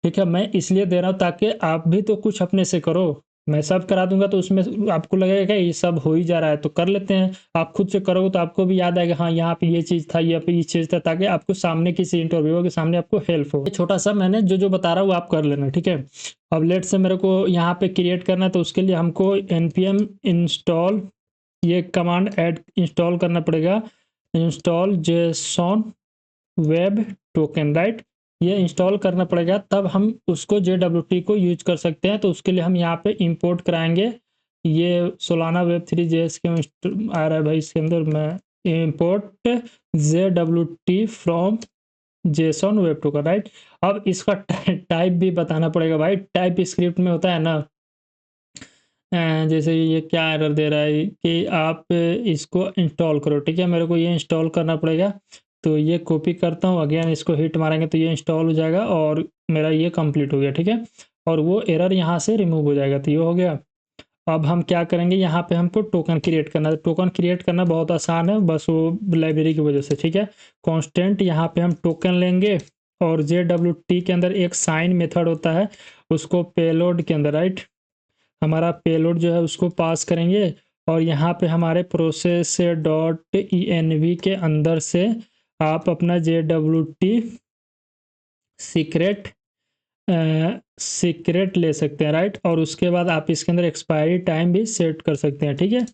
ठीक है। मैं इसलिए दे रहा हूँ ताकि आप भी तो कुछ अपने से करो। मैं सब करा दूंगा तो उसमें आपको लगेगा कि ये सब हो ही जा रहा है, तो कर लेते हैं। आप खुद से करोगे तो आपको भी याद आएगा, हाँ यहाँ पे ये चीज़ था, यहाँ पे ये चीज़ था, ताकि आपको सामने किसी इंटरव्यू के सामने आपको हेल्प हो। छोटा सा मैंने जो जो बता रहा हूँ आप कर लेना, ठीक है। अब लेट से मेरे को यहाँ पे क्रिएट करना है, तो उसके लिए हमको npm इंस्टॉल ये कमांड ऐड इंस्टॉल करना पड़ेगा, install JSON web token, right. ये इंस्टॉल करना पड़ेगा, तब हम उसको JWT को यूज कर सकते हैं। तो उसके लिए हम यहाँ पे इंपोर्ट कराएंगे, ये सोलाना वेब3.js के आ रहा है भाई, इसके अंदर मैं import JWT from Jason web token, right. अब इसका टाइप भी बताना पड़ेगा भाई, टाइप स्क्रिप्ट में होता है ना, जैसे ये क्या एरर दे रहा है कि आप इसको इंस्टॉल करो, ठीक है, मेरे को ये इंस्टॉल करना पड़ेगा। तो ये कॉपी करता हूँ, अगेन इसको हिट मारेंगे तो ये इंस्टॉल हो जाएगा और मेरा ये कंप्लीट हो गया, ठीक है। और वो एरर यहाँ से रिमूव हो जाएगा, तो ये हो गया। अब हम क्या करेंगे, यहाँ पे हमको टोकन क्रिएट करना है। टोकन क्रिएट करना बहुत आसान है, बस वो लाइब्रेरी की वजह से, ठीक है। कांस्टेंट यहाँ पे हम टोकन लेंगे और JWT के अंदर एक साइन मेथड होता है, उसको पेलोड के अंदर, राइट, हमारा पेलोड जो है उसको पास करेंगे। और यहाँ पे हमारे प्रोसेस .env के अंदर से आप अपना JWT सीक्रेट ले सकते हैं, राइट। और उसके बाद आप इसके अंदर एक्सपायरी टाइम भी सेट कर सकते हैं, ठीक है।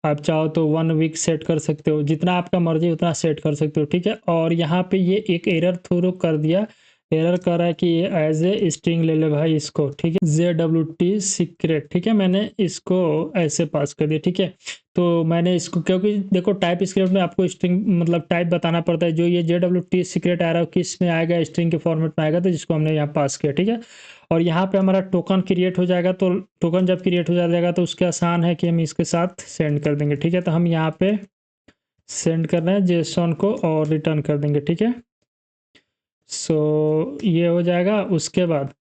आप चाहो तो 1 वीक सेट कर सकते हो, जितना आपका मर्जी उतना सेट कर सकते हो, ठीक है। और यहाँ पे ये एक एरर थ्रो कर दिया, एरर कर रहा है कि ये एज ए स्ट्रिंग ले ले भाई इसको, ठीक है, JWT सीक्रेट, ठीक है, मैंने इसको ऐसे पास कर दिया, ठीक है। तो मैंने इसको, क्योंकि देखो टाइप स्क्रिप्ट में आपको स्ट्रिंग मतलब टाइप बताना पड़ता है, जो ये JWT सीक्रेट आ रहा है किस में आएगा, स्ट्रिंग के फॉर्मेट में आएगा, तो जिसको हमने यहाँ पास किया, ठीक है। और यहाँ पे हमारा टोकन क्रिएट हो जाएगा, तो टोकन जब क्रिएट हो जाएगा तो उसके आसान है कि हम इसके साथ सेंड कर देंगे, ठीक है। तो हम यहाँ पे सेंड कर रहे हैं जेसन को और रिटर्न कर देंगे, ठीक है। सो ये हो जाएगा। उसके बाद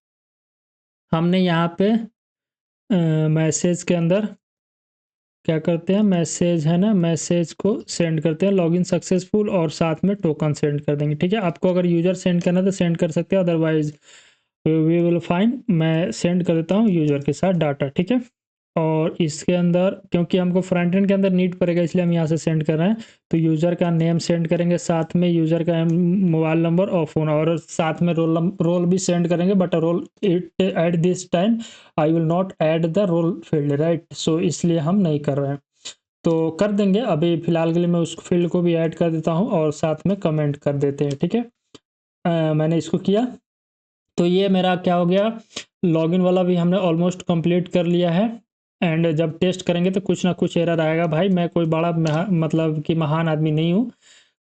हमने यहाँ पे मैसेज के अंदर क्या करते हैं, मैसेज है ना, मैसेज को सेंड करते हैं लॉगिन सक्सेसफुल और साथ में टोकन सेंड कर देंगे, ठीक है। आपको अगर यूज़र सेंड करना है तो सेंड कर सकते हैं, अदरवाइज वी विल फाइंड, मैं सेंड कर देता हूँ यूज़र के साथ डाटा, ठीक है। और इसके अंदर क्योंकि हमको फ्रंट एंड के अंदर नीड पड़ेगा इसलिए हम यहाँ से सेंड कर रहे हैं। तो यूज़र का नेम सेंड करेंगे, साथ में यूज़र का मोबाइल नंबर और फ़ोन, और साथ में रोल भी सेंड करेंगे, but role it at this time I will not add the role field, right. So इसलिए हम नहीं कर रहे हैं, तो कर देंगे। अभी फ़िलहाल के लिए मैं उस फील्ड को भी ऐड कर देता हूँ और साथ में कमेंट कर देते हैं, ठीक है। मैंने इसको किया, तो ये मेरा क्या हो गया, लॉगिन वाला भी हमने ऑलमोस्ट कंप्लीट कर लिया है। एंड जब टेस्ट करेंगे तो कुछ ना कुछ एरर आएगा भाई, मैं कोई बड़ा मतलब कि महान आदमी नहीं हूँ,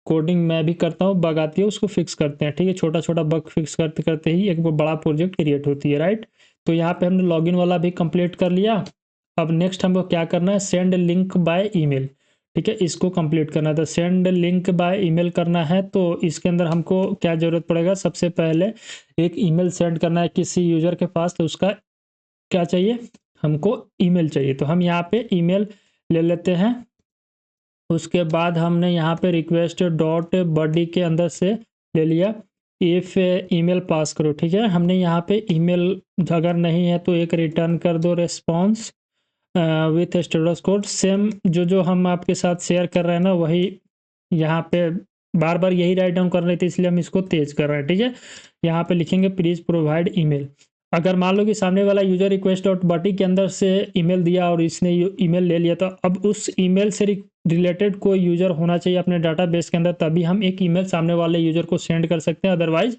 कोडिंग मैं भी करता हूँ, बग आती है उसको फिक्स करते हैं, ठीक है। छोटा छोटा बग फिक्स करते करते ही एक बड़ा प्रोजेक्ट क्रिएट होती है, राइट। तो यहाँ पे हमने लॉगिन वाला भी कंप्लीट कर लिया। अब नेक्स्ट हमको क्या करना है, सेंड लिंक बाय ईमेल, ठीक है, इसको कंप्लीट करना है। तो सेंड लिंक बाय ईमेल करना है, तो इसके अंदर हमको क्या ज़रूरत पड़ेगा, सबसे पहले एक ईमेल सेंड करना है किसी यूज़र के पास, तो उसका क्या चाहिए, हमको ईमेल चाहिए। तो हम यहाँ पे ईमेल ले लेते हैं। उसके बाद हमने यहाँ पे रिक्वेस्ट डॉट बॉडी के अंदर से ले लिया, इफ़ ईमेल पास करो, ठीक है। हमने यहाँ पे ईमेल अगर नहीं है तो एक रिटर्न कर दो response with status code, same जो हम आपके साथ शेयर कर रहे हैं ना, वही यहाँ पे बार बार यही राइट डाउन कर रहे थे, इसलिए हम इसको तेज कर रहे हैं, ठीक है। यहाँ पे लिखेंगे प्लीज़ प्रोवाइड ईमेल। अगर मान लो कि सामने वाला यूजर रिक्वेस्ट डॉट बॉडी के अंदर से ईमेल दिया और इसने ईमेल ले लिया, तो अब उस ईमेल से रिलेटेड कोई यूजर होना चाहिए अपने डाटाबेस के अंदर, तभी हम एक ईमेल सामने वाले यूजर को सेंड कर सकते हैं, अदरवाइज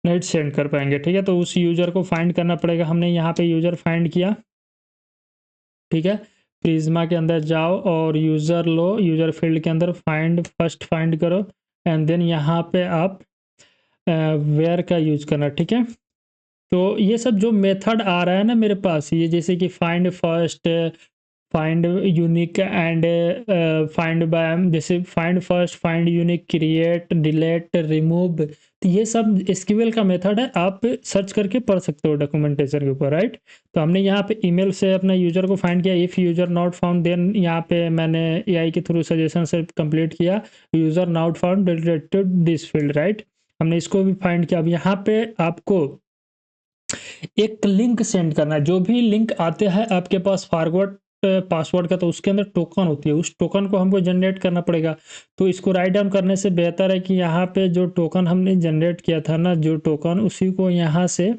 नहीं सेंड कर पाएंगे, ठीक है। तो उस यूजर को फाइंड करना पड़ेगा। हमने यहाँ पे यूजर फाइंड किया, ठीक है। प्रिज्मा के अंदर जाओ और यूज़र लो, यूज़र फील्ड के अंदर फर्स्ट फाइंड करो, एंड देन यहाँ पे आप वेयर का यूज करना, ठीक है। तो ये सब जो मेथड आ रहा है ना मेरे पास, ये जैसे कि find first, find unique and find by, जैसे find first, find unique, create, delete, remove, तो ये सब एसक्यूएल का मेथड है, आप सर्च करके पढ़ सकते हो डॉक्यूमेंटेशन के ऊपर, राइट। तो हमने यहाँ पे ईमेल से अपना यूजर को फाइंड किया, if user not found, then यहाँ पे मैंने एआई के थ्रू सजेशन से कंप्लीट किया, user not found related this field, right. हमने इसको भी फाइंड किया। अब यहाँ पे आपको एक लिंक सेंड करना है, जो भी लिंक आते हैं आपके पास फॉरवर्ड पासवर्ड का, तो उसके अंदर टोकन होती है, उस टोकन को हमको जनरेट करना पड़ेगा। तो इसको राइट डाउन करने से बेहतर है कि यहाँ पे जो टोकन हमने जनरेट किया था ना, जो टोकन, उसी को यहाँ से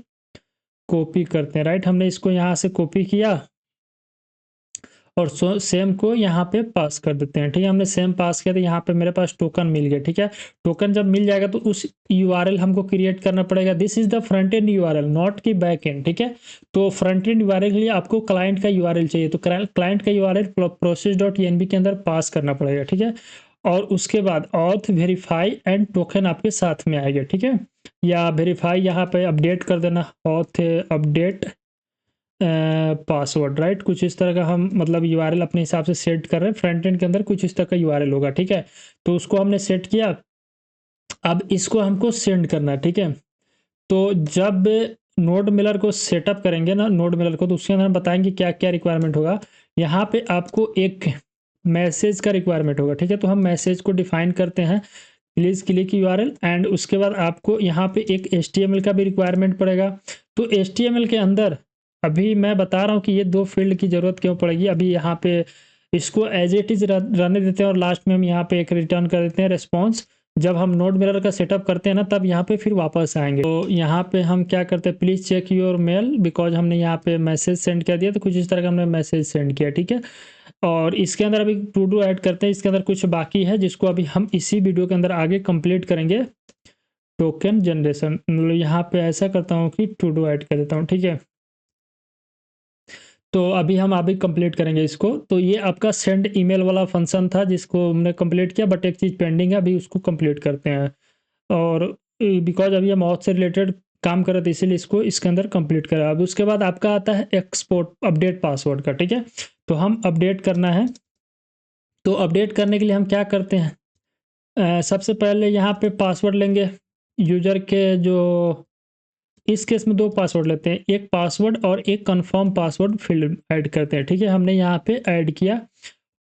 कॉपी करते हैं, राइट। हमने इसको यहाँ से कॉपी किया और सेम को यहाँ पे पास कर देते हैं। ठीक है, हमने सेम पास किया तो यहाँ पे मेरे पास टोकन मिल गया। ठीक है, टोकन जब मिल जाएगा तो उस यूआरएल हमको क्रिएट करना पड़ेगा। This is the front end URL, not की बैक एंड। ठीक है, तो फ्रंट एंड यूआरएल के लिए आपको क्लाइंट का यूआरएल चाहिए, तो क्लाइंट का यूआरएल process.env के अंदर पास करना पड़ेगा। ठीक है, और उसके बाद ऑथ, वेरीफाई एंड टोकन आपके साथ में आएगा। ठीक है, या वेरीफाई यहाँ पे अपडेट कर देना, ऑथ अपडेट पासवर्ड, राइट। कुछ इस तरह का हम मतलब यूआरएल अपने हिसाब से सेट कर रहे हैं। फ्रंट एंड के अंदर कुछ इस तरह का यूआरएल होगा। ठीक है, तो उसको हमने सेट किया। अब इसको हमको सेंड करना है। ठीक है, तो जब नोड मिलर को सेटअप करेंगे ना, नोड मिलर को, तो उसके अंदर हम बताएंगे क्या क्या रिक्वायरमेंट होगा। यहाँ पे आपको एक मैसेज का रिक्वायरमेंट होगा। ठीक है, तो हम मैसेज को डिफाइन करते हैं, प्लीज़ क्लिक यूआरएल। एंड उसके बाद आपको यहाँ पे एक HTML का भी रिक्वायरमेंट पड़ेगा। तो HTML के अंदर अभी मैं बता रहा हूँ कि ये 2 फील्ड की ज़रूरत क्यों पड़ेगी। अभी यहाँ पे इसको एज इट इज़ रहने देते हैं और लास्ट में हम यहाँ पे एक रिटर्न कर देते हैं रिस्पॉन्स। जब हम नोड मिरर का सेटअप करते हैं ना, तब यहाँ पे फिर वापस आएंगे। तो यहाँ पे हम क्या करते हैं, please check your mail, because हमने यहाँ पे मैसेज सेंड कर दिया, तो कुछ इस तरह का हमने मैसेज सेंड किया। ठीक है, और इसके अंदर अभी टू डू ऐड करते हैं। इसके अंदर कुछ बाकी है जिसको अभी हम इसी वीडियो के अंदर आगे कंप्लीट करेंगे। टोकन जनरेशन, मतलब यहाँ पे ऐसा करता हूँ कि टू डू ऐड कर देता हूँ। ठीक है, तो अभी कंप्लीट करेंगे इसको। तो ये आपका सेंड ईमेल वाला फंक्शन था जिसको हमने कंप्लीट किया, बट एक चीज़ पेंडिंग है, अभी उसको कंप्लीट करते हैं। और बिकॉज अभी हम ऑथ से रिलेटेड काम कर रहे थे, इसीलिए इसको इसके अंदर कंप्लीट करा। अब उसके बाद आपका आता है एक्सपोर्ट अपडेट पासवर्ड का। ठीक है, तो हम अपडेट करना है। तो अपडेट करने के लिए हम क्या करते हैं, सबसे पहले यहाँ पे पासवर्ड लेंगे यूजर के। जो इस केस में 2 पासवर्ड लेते हैं, एक पासवर्ड और एक कंफर्म पासवर्ड फील्ड ऐड करते हैं। ठीक है, हमने यहाँ पे ऐड किया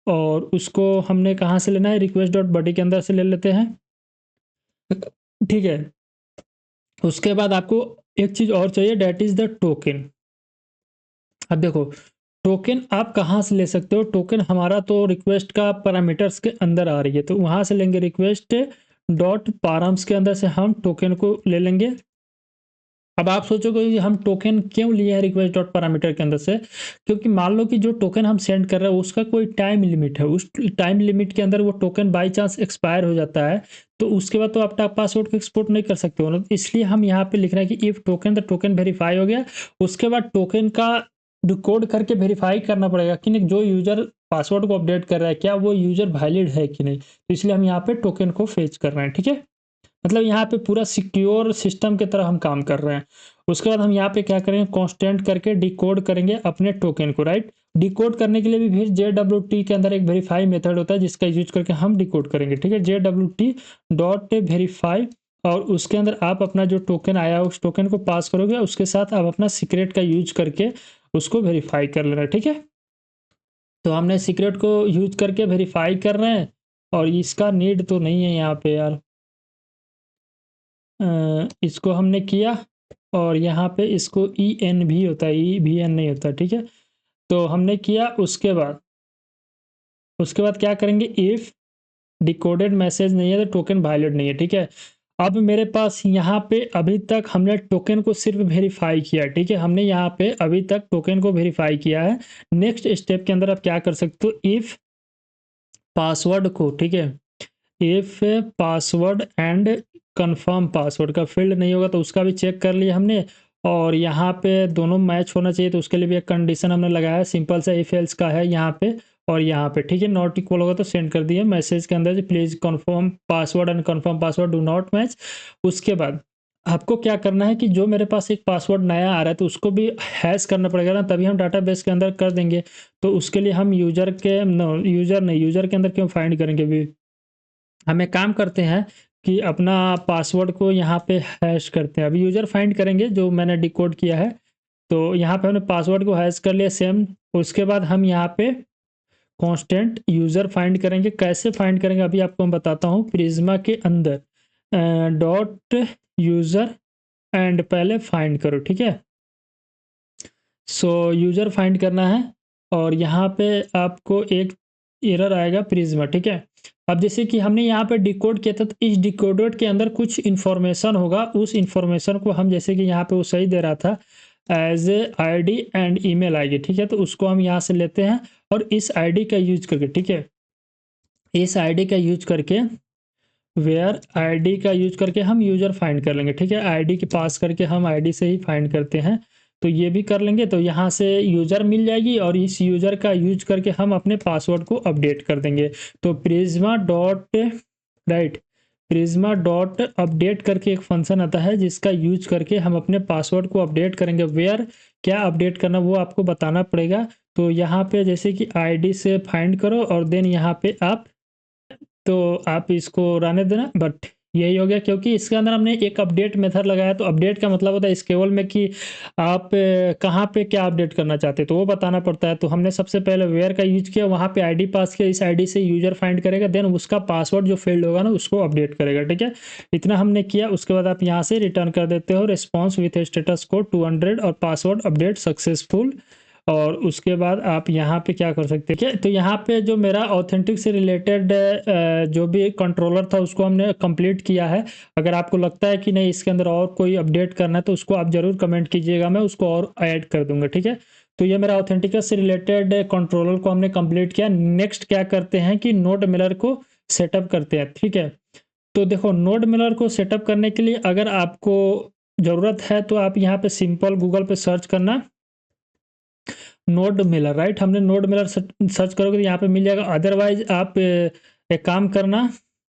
और उसको हमने कहाँ से लेना है, request.body के अंदर से ले लेते हैं। ठीक है, उसके बाद आपको एक चीज़ और चाहिए, डेट इज़ द टोकन। अब देखो, टोकन आप कहाँ से ले सकते हो, टोकन हमारा तो रिक्वेस्ट का पैरामीटर्स के अंदर आ रही है, तो वहाँ से लेंगे। रिक्वेस्ट डॉट पारम्स के अंदर से हम टोकन को ले लेंगे। अब आप सोचोगे कि हम टोकन क्यों लिए हैं रिक्वेस्ट डॉट पैरामीटर के अंदर से, क्योंकि मान लो कि जो टोकन हम सेंड कर रहे हैं उसका कोई टाइम लिमिट है, उस टाइम लिमिट के अंदर वो टोकन बाई चांस एक्सपायर हो जाता है, तो उसके बाद तो आप पासवर्ड को एक्सपोर्ट नहीं कर सकते हो ना। इसलिए हम यहाँ पे लिख रहे हैं कि if token, the token verify हो गया, उसके बाद टोकन का डिकोड करके वेरीफाई करना पड़ेगा कि नहीं, जो यूजर पासवर्ड को अपडेट कर रहा है क्या वो यूजर वैलिड है कि नहीं। तो इसलिए हम यहाँ पे टोकन को फेच कर रहे हैं। ठीक है, मतलब यहाँ पे पूरा सिक्योर सिस्टम की तरह हम काम कर रहे हैं। उसके बाद हम यहाँ पे क्या करेंगे, कांस्टेंट करके डिकोड करेंगे अपने टोकन को, राइट। डिकोड करने के लिए भी फिर JWT के अंदर एक वेरीफाई मेथड होता है जिसका यूज करके हम डिकोड करेंगे। ठीक है, JWT डॉट वेरीफाई, और उसके अंदर आप अपना जो टोकन आया है उस टोकन को पास करोगे, उसके साथ आप अपना सीक्रेट का यूज करके उसको वेरीफाई कर लेना। ठीक है, तो हमने सीक्रेट को यूज करके वेरीफाई कर रहे हैं, और इसका नीड तो नहीं है यहाँ पे यार। इसको हमने किया और यहाँ पे इसको EN भी होता है, EVN नहीं होता। ठीक है, तो हमने किया। उसके बाद क्या करेंगे, इफ़ डिकोडेड मैसेज नहीं है तो टोकन वायलेट नहीं है। ठीक है, अब मेरे पास यहाँ पे अभी तक हमने टोकन को सिर्फ वेरीफाई किया। ठीक है, हमने यहाँ पे अभी तक टोकन को वेरीफाई किया है। नेक्स्ट स्टेप के अंदर आप क्या कर सकते हो, इफ़ पासवर्ड को, ठीक है, if password and confirm password का फील्ड नहीं होगा तो उसका भी चेक कर लिया हमने, और यहाँ पे दोनों मैच होना चाहिए, तो उसके लिए भी एक कंडीशन हमने लगाया, सिंपल सा इफ एल्स का है यहाँ पे और यहाँ पे। ठीक है, नॉट इक्वल होगा तो सेंड कर दिए मैसेज के अंदर, please confirm password and confirm password do not match. उसके बाद आपको क्या करना है कि जो मेरे पास एक पासवर्ड नया आ रहा है तो उसको भी हैश करना पड़ेगा ना, तभी हम डाटाबेस के अंदर कर देंगे। तो उसके लिए हम यूजर के अंदर क्यों फाइंड करेंगे, भी हम एक काम करते हैं कि अपना पासवर्ड को यहाँ पे हैश करते हैं। अभी यूज़र फाइंड करेंगे जो मैंने डिकोड किया है, तो यहाँ पे हमने पासवर्ड को हैश कर लिया सेम। उसके बाद हम यहाँ पे कांस्टेंट यूज़र फाइंड करेंगे। कैसे फाइंड करेंगे अभी आपको मैं बताता हूँ। प्रिज्मा के अंदर डॉट यूज़र एंड पहले फाइंड करो। ठीक है, सो यूज़र फाइंड करना है और यहाँ पे आपको एक एरर आएगा प्रिज्मा। ठीक है, अब जैसे कि हमने यहाँ पे डिकोड किया था, तो इस डिकोडेड के अंदर कुछ इन्फॉर्मेशन होगा, उस इन्फॉर्मेशन को हम, जैसे कि यहाँ पे वो सही दे रहा था as a ID and email आएगी। ठीक है, तो उसको हम यहाँ से लेते हैं और इस आईडी का यूज करके, ठीक है, इस आईडी का यूज करके वेयर आईडी का यूज करके हम यूज़र फाइंड कर लेंगे, ठीक है, आईडी के पास करके हम आईडी से ही फाइंड करते हैं, तो ये भी कर लेंगे। तो यहाँ से यूज़र मिल जाएगी और इस यूज़र का यूज करके हम अपने पासवर्ड को अपडेट कर देंगे। तो Prisma dot right, Prisma dot update करके एक फंक्शन आता है जिसका यूज करके हम अपने पासवर्ड को अपडेट करेंगे। वेयर क्या अपडेट करना वो आपको बताना पड़ेगा। तो यहाँ पे जैसे कि आईडी से फाइंड करो और देन यहाँ पे आप, तो आप इसको रहने देना, बट यही हो गया क्योंकि इसके अंदर हमने एक अपडेट मेथड लगाया। तो अपडेट का मतलब होता है इस केवल में कि आप कहाँ पे क्या अपडेट करना चाहते हैं तो वो बताना पड़ता है। तो हमने सबसे पहले वेयर का यूज किया, वहाँ पे आईडी पास किया, इस आईडी से यूजर फाइंड करेगा, देन उसका पासवर्ड जो फील्ड होगा ना उसको अपडेट करेगा, ठीक है, इतना हमने किया। उसके बाद आप यहाँ से रिटर्न कर देते हो रिस्पॉन्स विथ स्टेटस कोड 200 और पासवर्ड अपडेट सक्सेसफुल। और उसके बाद आप यहाँ पे क्या कर सकते हैं, क्या, तो यहाँ पे जो मेरा ऑथेंटिक से रिलेटेड जो भी कंट्रोलर था उसको हमने कंप्लीट किया है। अगर आपको लगता है कि नहीं इसके अंदर और कोई अपडेट करना है तो उसको आप ज़रूर कमेंट कीजिएगा, मैं उसको और ऐड कर दूंगा, ठीक है। तो ये मेरा ऑथेंटिकस से रिलेटेड कंट्रोलर को हमने कंप्लीट किया। नेक्स्ट क्या करते हैं कि नोड मिरर को सेटअप करते हैं, ठीक है। तो देखो नोड मिरर को सेटअप करने के लिए अगर आपको ज़रूरत है तो आप यहाँ पे सिंपल गूगल पे सर्च करना नोड मिलर, राइट, हमने नोड मिलर सर्च करोगे तो यहाँ पे मिल जाएगा। अदरवाइज आप एक काम करना,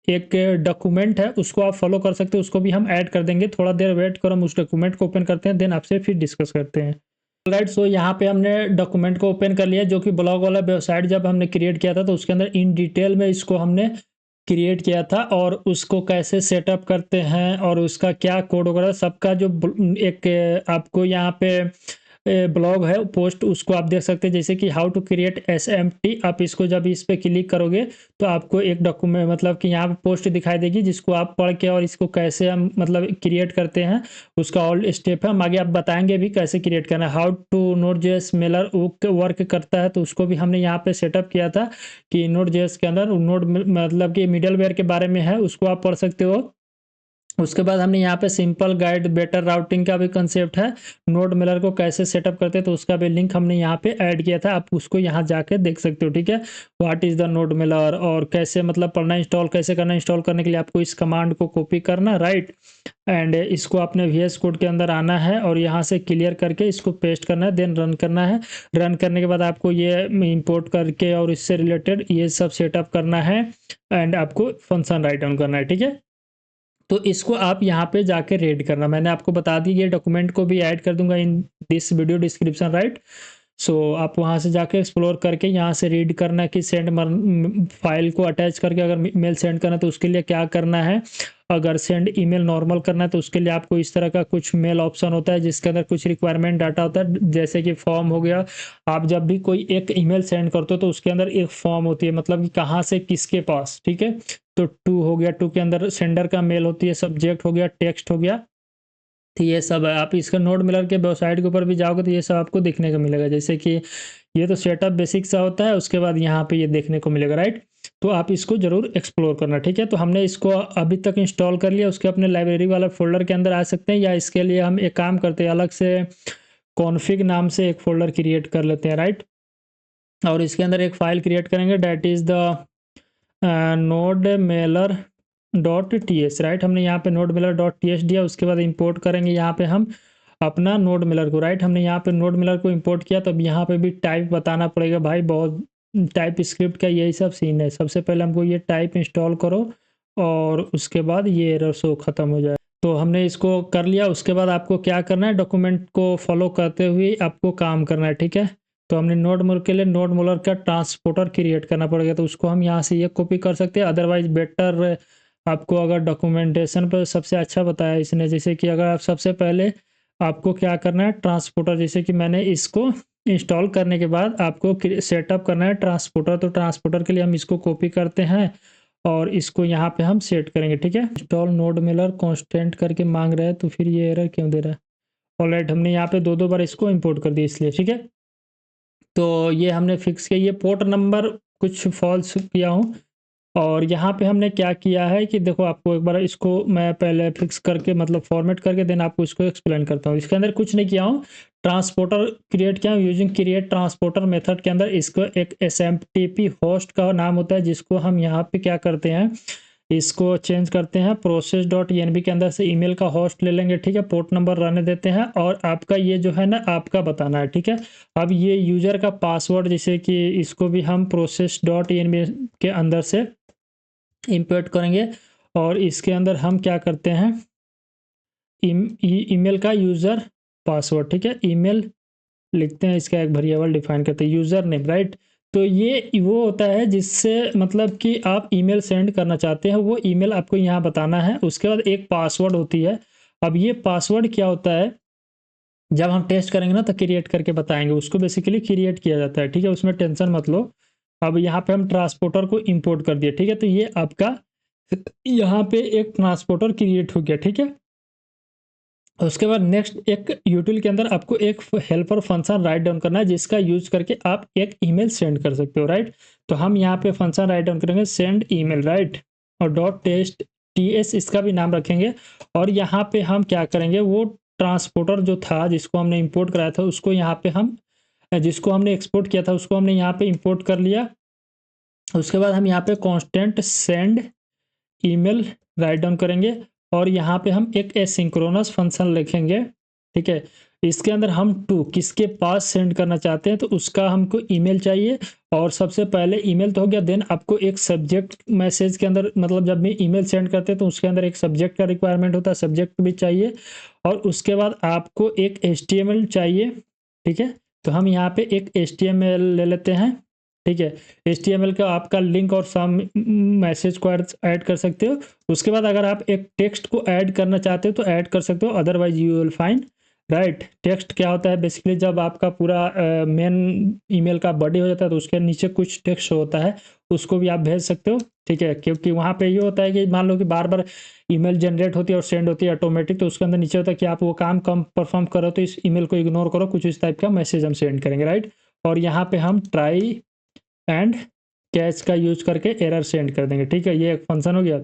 एक डॉक्यूमेंट है उसको आप फॉलो कर सकते हो, उसको भी हम ऐड कर देंगे, थोड़ा देर वेट करो, हम उस डॉक्यूमेंट को ओपन करते हैं देन आपसे फिर डिस्कस करते हैं। राइट, सो यहाँ पे हमने डॉक्यूमेंट को ओपन कर लिया जो कि ब्लॉग वाला वेबसाइट जब हमने क्रिएट किया था तो उसके अंदर इन डिटेल में इसको हमने क्रिएट किया था और उसको कैसे सेटअप करते हैं और उसका क्या कोड वगैरह सबका जो एक आपको यहाँ पे ब्लॉग है पोस्ट उसको आप देख सकते हैं, जैसे कि हाउ टू क्रिएट SMT। आप इसको जब इस पे क्लिक करोगे तो आपको एक डॉक्यूमेंट मतलब कि यहाँ पे पोस्ट दिखाई देगी जिसको आप पढ़ के और इसको कैसे हम मतलब क्रिएट करते हैं उसका ऑल स्टेप है, हम आगे आप बताएंगे भी कैसे क्रिएट करना है। How to Node.js Mailer work करता है तो उसको भी हमने यहाँ पे सेटअप किया था कि Node.js के अंदर नोड मतलब कि मिडल वेयर के बारे में है, उसको आप पढ़ सकते हो। उसके बाद हमने यहाँ पे सिंपल गाइड बेटर राउटिंग का भी कंसेप्ट है, नोड मिलर को कैसे सेटअप करते हैं तो उसका भी लिंक हमने यहाँ पे ऐड किया था, आप उसको यहाँ जाके देख सकते हो, ठीक है। What is the node Miller और कैसे मतलब पढ़ना इंस्टॉल कैसे करना, इंस्टॉल करने के लिए आपको इस कमांड को कॉपी करना, राइट, एंड इसको अपने VS कोड के अंदर आना है और यहाँ से क्लियर करके इसको पेस्ट करना है, देन रन करना है। रन करने के बाद आपको ये इंपोर्ट करके और इससे रिलेटेड ये सब सेटअप करना है एंड आपको फंक्शन राइट डाउन करना है, ठीक है। तो इसको आप यहाँ पे जाके रेड करना, मैंने आपको बता दी, ये डॉक्यूमेंट को भी ऐड कर दूंगा in this video description, right. So आप वहाँ से जाके एक्सप्लोर करके यहाँ से रीड करना कि सेंड फाइल को अटैच करके अगर मेल सेंड करना है तो उसके लिए क्या करना है। अगर सेंड ईमेल नॉर्मल करना है तो उसके लिए आपको इस तरह का कुछ मेल ऑप्शन होता है जिसके अंदर कुछ रिक्वायरमेंट डाटा होता है, जैसे कि फॉर्म हो गया। आप जब भी कोई एक ईमेल सेंड करते हो तो उसके अंदर एक फॉर्म होती है, मतलब कि कहाँ से किसके पास, ठीक है। तो टू हो गया, टू के अंदर सेंडर का मेल होती है, सब्जेक्ट हो गया, टेक्स्ट हो गया, तो ये सब है। आप इसका नोड मिलर के वेबसाइट के ऊपर भी जाओगे तो ये सब आपको देखने को मिलेगा, जैसे कि ये तो सेटअप बेसिक सा होता है, उसके बाद यहाँ पे ये देखने को मिलेगा, राइट। तो आप इसको जरूर एक्सप्लोर करना, ठीक है। तो हमने इसको अभी तक इंस्टॉल कर लिया, उसके अपने लाइब्रेरी वाला फोल्डर के अंदर आ सकते हैं, या इसके लिए हम एक काम करते हैं अलग से कॉन्फ़िग नाम से एक फोल्डर क्रिएट कर लेते हैं, राइट। और इसके अंदर एक फाइल क्रिएट करेंगे that is the node Mailer dot T right. हमने यहाँ पे नोड मिलर डॉट टी दिया, उसके बाद इंपोर्ट करेंगे यहाँ पे हम अपना नोड मिलर को, राइट। हमने यहाँ पे नोड मिलर को इंपोर्ट किया, तो अब यहाँ पे भी टाइप बताना पड़ेगा भाई, बहुत टाइप स्क्रिप्ट का यही सब सीन है। सबसे पहले हमको ये टाइप इंस्टॉल करो और उसके बाद ये एरर शो ख़त्म हो जाए। तो हमने इसको कर लिया, उसके बाद आपको क्या करना है, डॉक्यूमेंट को फॉलो करते हुए आपको काम करना है, ठीक है। तो हमने नोड मोलर के लिए नोड मोलर का ट्रांसपोर्टर क्रिएट करना पड़ेगा, तो उसको हम यहाँ से ये कॉपी कर सकते हैं। अदरवाइज बेटर आपको अगर डॉक्यूमेंटेशन पर सबसे अच्छा बताया इसने, जैसे कि अगर आप सबसे पहले आपको क्या करना है ट्रांसपोर्टर, जैसे कि मैंने इसको इंस्टॉल करने के बाद आपको सेटअप करना है ट्रांसपोर्टर। तो ट्रांसपोर्टर के लिए हम इसको कॉपी करते हैं और इसको यहाँ पे हम सेट करेंगे, ठीक है। इंस्टॉल नोड मिलर कॉन्स्टेंट करके मांग रहा है, तो फिर ये एरर क्यों दे रहा है। ऑलराइट, हमने यहाँ पे दो बार इसको इंपोर्ट कर दिया इसलिए, ठीक है। तो ये हमने फिक्स किया, ये पोर्ट नंबर कुछ फॉल्स किया हूँ, और यहाँ पे हमने क्या किया है कि देखो आपको एक बार इसको मैं पहले फिक्स करके मतलब फॉर्मेट करके देन आपको इसको एक्सप्लेन करता हूँ। इसके अंदर कुछ नहीं किया हूँ, ट्रांसपोर्टर क्रिएट किया हूँ यूजिंग क्रिएट ट्रांसपोर्टर मेथड के अंदर इसको एक एसएमटीपी होस्ट का नाम होता है, जिसको हम यहाँ पे क्या करते हैं, इसको चेंज करते हैं प्रोसेस डॉट एनबी के अंदर से ईमेल का होस्ट ले लेंगे, ठीक है, पोर्ट नंबर रहने देते हैं और आपका ये जो है ना आपका बताना है, ठीक है। अब ये यूजर का पासवर्ड जैसे कि इसको भी हम प्रोसेस डॉट एनबी के अंदर से इंपोर्ट करेंगे और इसके अंदर हम क्या करते हैं, ईमेल का यूज़र पासवर्ड, ठीक है, ईमेल लिखते हैं, इसका एक वेरिएबल डिफाइन करते हैं यूज़र नेम, राइट। तो ये वो होता है जिससे मतलब कि आप ईमेल सेंड करना चाहते हैं, वो ईमेल आपको यहाँ बताना है। उसके बाद एक पासवर्ड होती है। अब ये पासवर्ड क्या होता है, जब हम टेस्ट करेंगे ना तो क्रिएट करके बताएंगे, उसको बेसिकली क्रिएट किया जाता है, ठीक है, उसमें टेंशन मत लो। अब यहाँ पे हम ट्रांसपोर्टर को इंपोर्ट कर दिए, ठीक है, तो ये आपका यहाँ पे एक ट्रांसपोर्टर क्रिएट हो गया, ठीक है। उसके बाद नेक्स्ट एक यूटिल के अंदर आपको एक हेल्पर फंक्शन राइट डाउन करना है, जिसका यूज करके आप एक ईमेल सेंड कर सकते हो, राइट। तो हम यहाँ पे फंक्शन राइट डाउन करेंगे सेंड ईमेल, राइट, और डॉट टेस्ट टीएस इसका भी नाम रखेंगे। और यहाँ पे हम क्या करेंगे, वो ट्रांसपोर्टर जो था जिसको हमने इंपोर्ट कराया था उसको यहाँ पे हम जिसको हमने एक्सपोर्ट किया था उसको हमने यहाँ पे इंपोर्ट कर लिया। उसके बाद हम यहाँ पे constant send email right down करेंगे और यहाँ पे हम एक एसिंक्रोनस फंक्शन लिखेंगे, ठीक है। इसके अंदर हम टू किसके पास सेंड करना चाहते हैं तो उसका हमको ईमेल चाहिए। और सबसे पहले ईमेल तो हो गया, देन आपको एक सब्जेक्ट मैसेज के अंदर मतलब जब भी ईमेल सेंड करते हैं तो उसके अंदर एक सब्जेक्ट का रिक्वायरमेंट होता है, सब्जेक्ट भी चाहिए। और उसके बाद आपको एक HTML चाहिए, ठीक है। तो हम यहाँ पे एक HTML ले लेते हैं, ठीक है। HTML का आपका लिंक और सम मैसेज को ऐड कर सकते हो। उसके बाद अगर आप एक टेक्स्ट को ऐड करना चाहते हो तो ऐड कर सकते हो, otherwise you will find, right. Text क्या होता है बेसिकली, जब आपका पूरा मेन ईमेल का बॉडी हो जाता है तो उसके नीचे कुछ टेक्स्ट होता है, उसको भी आप भेज सकते हो, ठीक है। क्योंकि वहाँ पे ये होता है कि मान लो कि बार बार ईमेल जनरेट होती है और सेंड होती है ऑटोमेटिक, तो उसके अंदर नीचे होता है कि आप वो काम कम परफॉर्म करो तो इस ईमेल को इग्नोर करो, कुछ इस टाइप का मैसेज हम सेंड करेंगे, राइट। और यहाँ पे हम ट्राई एंड कैच का यूज करके एरर सेंड कर देंगे, ठीक है। ये एक फंक्शन हो गया,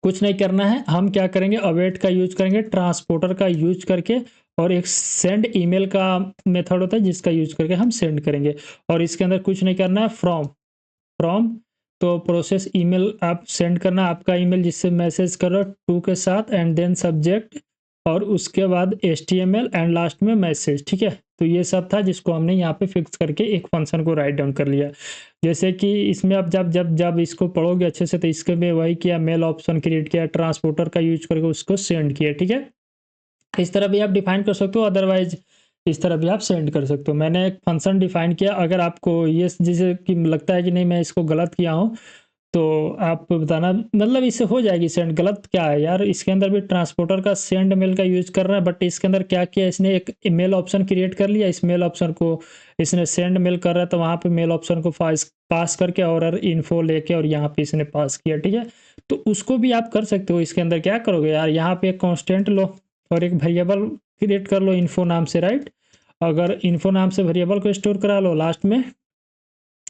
कुछ नहीं करना है। हम क्या करेंगे, अवेट का यूज करेंगे ट्रांसपोर्टर का यूज करके, और एक सेंड ईमेल का मेथड होता है जिसका यूज करके हम सेंड करेंगे। और इसके अंदर कुछ नहीं करना है, फ्रॉम फ्रॉम तो प्रोसेस ईमेल आप सेंड करना, आपका ईमेल जिससे मैसेज करो टू के साथ एंड देन सब्जेक्ट और उसके बाद HTML एंड लास्ट में मैसेज, ठीक है। तो ये सब था जिसको हमने यहाँ पे फिक्स करके एक फंक्शन को राइट डाउन कर लिया। जैसे कि इसमें अब जब जब जब इसको पढ़ोगे अच्छे से तो इसके में वही किया, मेल ऑप्शन क्रिएट किया, ट्रांसपोर्टर का यूज करके उसको सेंड किया, ठीक है। इस तरह भी आप डिफाइन कर सकते हो, अदरवाइज इस तरह भी आप सेंड कर सकते हो। मैंने एक फंक्शन डिफाइन किया, अगर आपको ये जैसे कि लगता है कि नहीं मैं इसको गलत किया हूँ तो आप बताना, मतलब इससे हो जाएगी सेंड। गलत क्या है यार, इसके अंदर भी ट्रांसपोर्टर का सेंड मेल का यूज कर रहा है, बट इसके अंदर क्या किया इसने, एक मेल ऑप्शन क्रिएट कर लिया, इस मेल ऑप्शन को इसने सेंड मेल कर रहा है तो वहाँ पे मेल ऑप्शन को पास करके और इन्फो लेके और यहाँ पे इसने पास किया, ठीक है। तो उसको भी आप कर सकते हो। इसके अंदर क्या करोगे यार, यहाँ पे एक कॉन्स्टेंट लो और एक वेरिएबल क्रिएट कर लो इन्फो नाम से, राइट। अगर इन्फो नाम से वेरिएबल को स्टोर करा लो, लास्ट में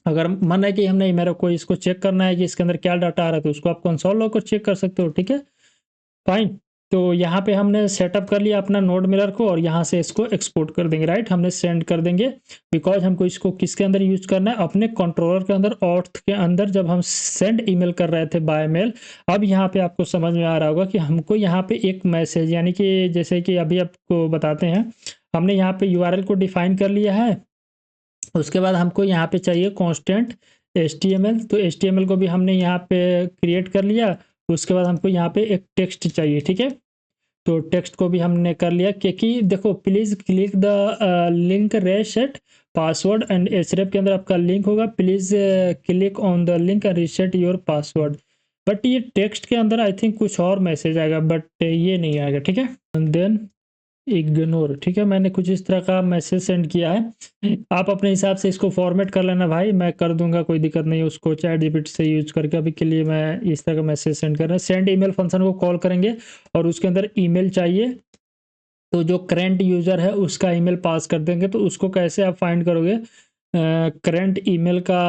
अगर मन है कि हम नहीं, मेरे को इसको चेक करना है कि इसके अंदर क्या डाटा आ रहा है तो उसको आप कंसोल लॉग को चेक कर सकते हो, ठीक है, फाइन। तो यहाँ पे हमने सेटअप कर लिया अपना नोड मिरर को और यहाँ से इसको एक्सपोर्ट कर देंगे, राइट। हमने सेंड कर देंगे बिकॉज हमको इसको किसके अंदर यूज करना है, अपने कंट्रोलर के अंदर, ऑथ के अंदर, जब हम सेंड ईमेल कर रहे थे बाय मेल। अब यहाँ पे आपको समझ में आ रहा होगा कि हमको यहाँ पे एक मैसेज, यानी कि जैसे कि अभी आपको बताते हैं, हमने यहाँ पे URL को डिफाइन कर लिया है। उसके बाद हमको यहाँ पे चाहिए कांस्टेंट HTML, तो HTML को भी हमने यहाँ पे क्रिएट कर लिया। उसके बाद हमको यहाँ पे एक टेक्स्ट चाहिए, ठीक है, तो टेक्स्ट को भी हमने कर लिया। क्योंकि देखो please click the link reset password and href के अंदर आपका लिंक होगा, please click on the link and reset your password. But ये टेक्स्ट के अंदर आई थिंक कुछ और मैसेज आएगा, बट ये नहीं आएगा, ठीक है। एंड देन इग्नोर, ठीक है, मैंने कुछ इस तरह का मैसेज सेंड किया है। आप अपने हिसाब से इसको फॉर्मेट कर लेना भाई, मैं कर दूंगा, कोई दिक्कत नहीं है। उसको चैट जीपीटी से यूज करके अभी के लिए मैं इस तरह का मैसेज सेंड कर रहा हूँ। सेंड ईमेल फंक्शन को कॉल करेंगे और उसके अंदर ईमेल चाहिए, तो जो करेंट यूजर है उसका ईमेल पास कर देंगे। तो उसको कैसे आप फाइंड करोगे, करंट ईमेल का